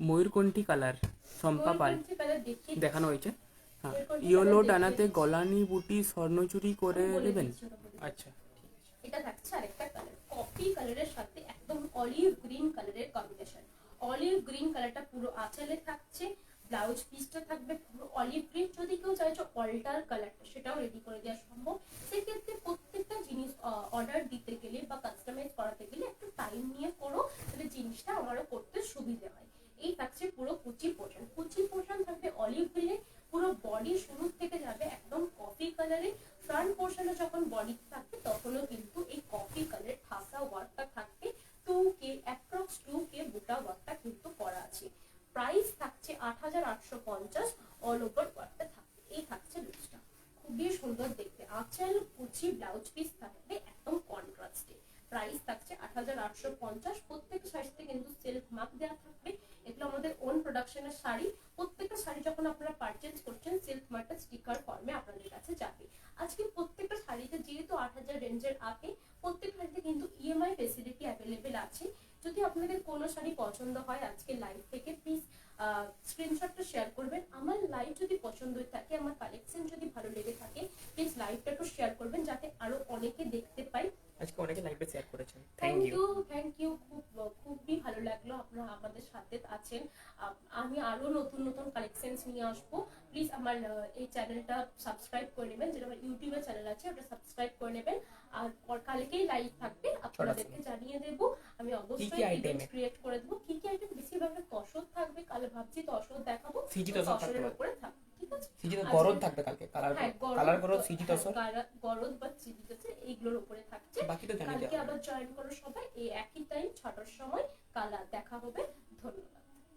ময়ূরকণ্ঠী কালার, শম্পা পাল ময়ূরকণ্ঠী কালার দেখিয়ে দেখানো হয়েছে। হ্যাঁ, ময়ূরকণ্ঠী ইয়েলো কালার টানাতে দেখিয়ে গলানি বুটি স্বর্ণচুরি করে বলে দেবেন। দিচ্ছি, ওটা বলে দিচ্ছি। আচ্ছা, এটা থাকছে আরেকটা কালার, কফি কালারের সাথে একদম অলিভ গ্রিন কালারের কম্বিনেশন। অলিভ গ্রিন কালারটা পুরো আঁচলে থাকছে, ব্লাউজ পিসটা থাকবে পুরো অলিভ গ্রিন। যদি কেউ চাইছো অল্টার কালারটা, সেটাও রেডি করে দেওয়া সম্ভব। সেক্ষেত্রে প্রত্যেকটা জিনিস অর্ডার দিতে গেলে বা কাস্টমাইজ করাতে গেলে একটু টাইম নিয়ে করো, তাহলে জিনিসটা আমারও করতে সুবিধে হয়। এই থাকছে পুরো কুচি পোর্শন, কুচি পোর্শন থাকবে অলিভ গ্রিনে, পুরো বডি শুরু থেকে যাবে একদম কফি কালারে। ফ্রন্ট পোর্শনে যখন বডি থাকবে তখনও কিন্তু এই কফি কালার ঠাসা ওয়ার্কটা থাকবে। 2K অ্যাপ্রক্স 2K বুটা ওয়ার্কটা কিন্তু করা আছে। প্রাইস থাকছে 8850, অল ওভার ওয়ার্কটা থাকবে। এই থাকছে লুকসটা, খুবই সুন্দর দেখতে। আঁচল কুচি ব্লাউজ পিস থাকবে একদম কন্ট্রাস্টে। প্রাইস থাকছে 8850। প্রত্যেকটা শাড়িতে কিন্তু সেলফ মার্ক দেওয়া থাকবে। এগুলো আমাদের ওন প্রোডাকশনের শাড়ি। প্রত্যেকটা শাড়ি যখন আপনারা পারচেজ করছেন সেলফ মার্কটা স্টিকার ফর্মে আপনাদের কাছে যাবে। আজকে প্রত্যেকটা শাড়িতে যেহেতু 8000 রেঞ্জের আগে, প্রত্যেক শাড়িতে কিন্তু ইএমআই ফেসিলিটি অ্যাভেলেবেল আছে। যদি আপনাদের কোনো শাড়ি পছন্দ হয় আজকে লাইভ থেকে প্লিজ স্ক্রিনশটটা শেয়ার করবেন। আমার লাইভ যদি পছন্দ হয়ে থাকে, আমার কালেকশন যদি ভালো লেগে থাকে, প্লিজ লাইভটা একটু শেয়ার করবেন যাতে আরো অনেকে দেখতে পায়। আজকে অনেকে লাইভে শেয়ার করেছেন, থ্যাংক ইউ। খুবই ভালো লাগলো আপনারা আমাদের সাথে আছেন। আমি আরো নতুন নতুন কালেকশনস নিয়ে আসবো। প্লিজ আমার এই চ্যানেলটা সাবস্ক্রাইব করে নেবেন, যেটা আমার ইউটিউবে চ্যানেল আছে ওটা সাবস্ক্রাইব করে নেবেন। আর কালকেই লাইভ থাকবে, আপনাদেরকে জানিয়ে দেবো। আমি অবশ্যই ইভেন্ট ক্রিয়েট করে দেবো। কি কি আইটেম, বেশিরভাগ তসর থাকবে, কাল ভাবছি তসর দেখাবো, তসরের উপরে থাকবে। ঠিক আছে, গরদ থাকবে কালকে, কালার গরদ, সিজি তসর, গরদ বা সিজি তসর এইগুলোর উপরে থাকছে। বাকি তো জানি। কালকে আবার জয়েন করো সবাই এই একই টাইম 6টার সময়। কাল দেখা হবে। ধন্যবাদ।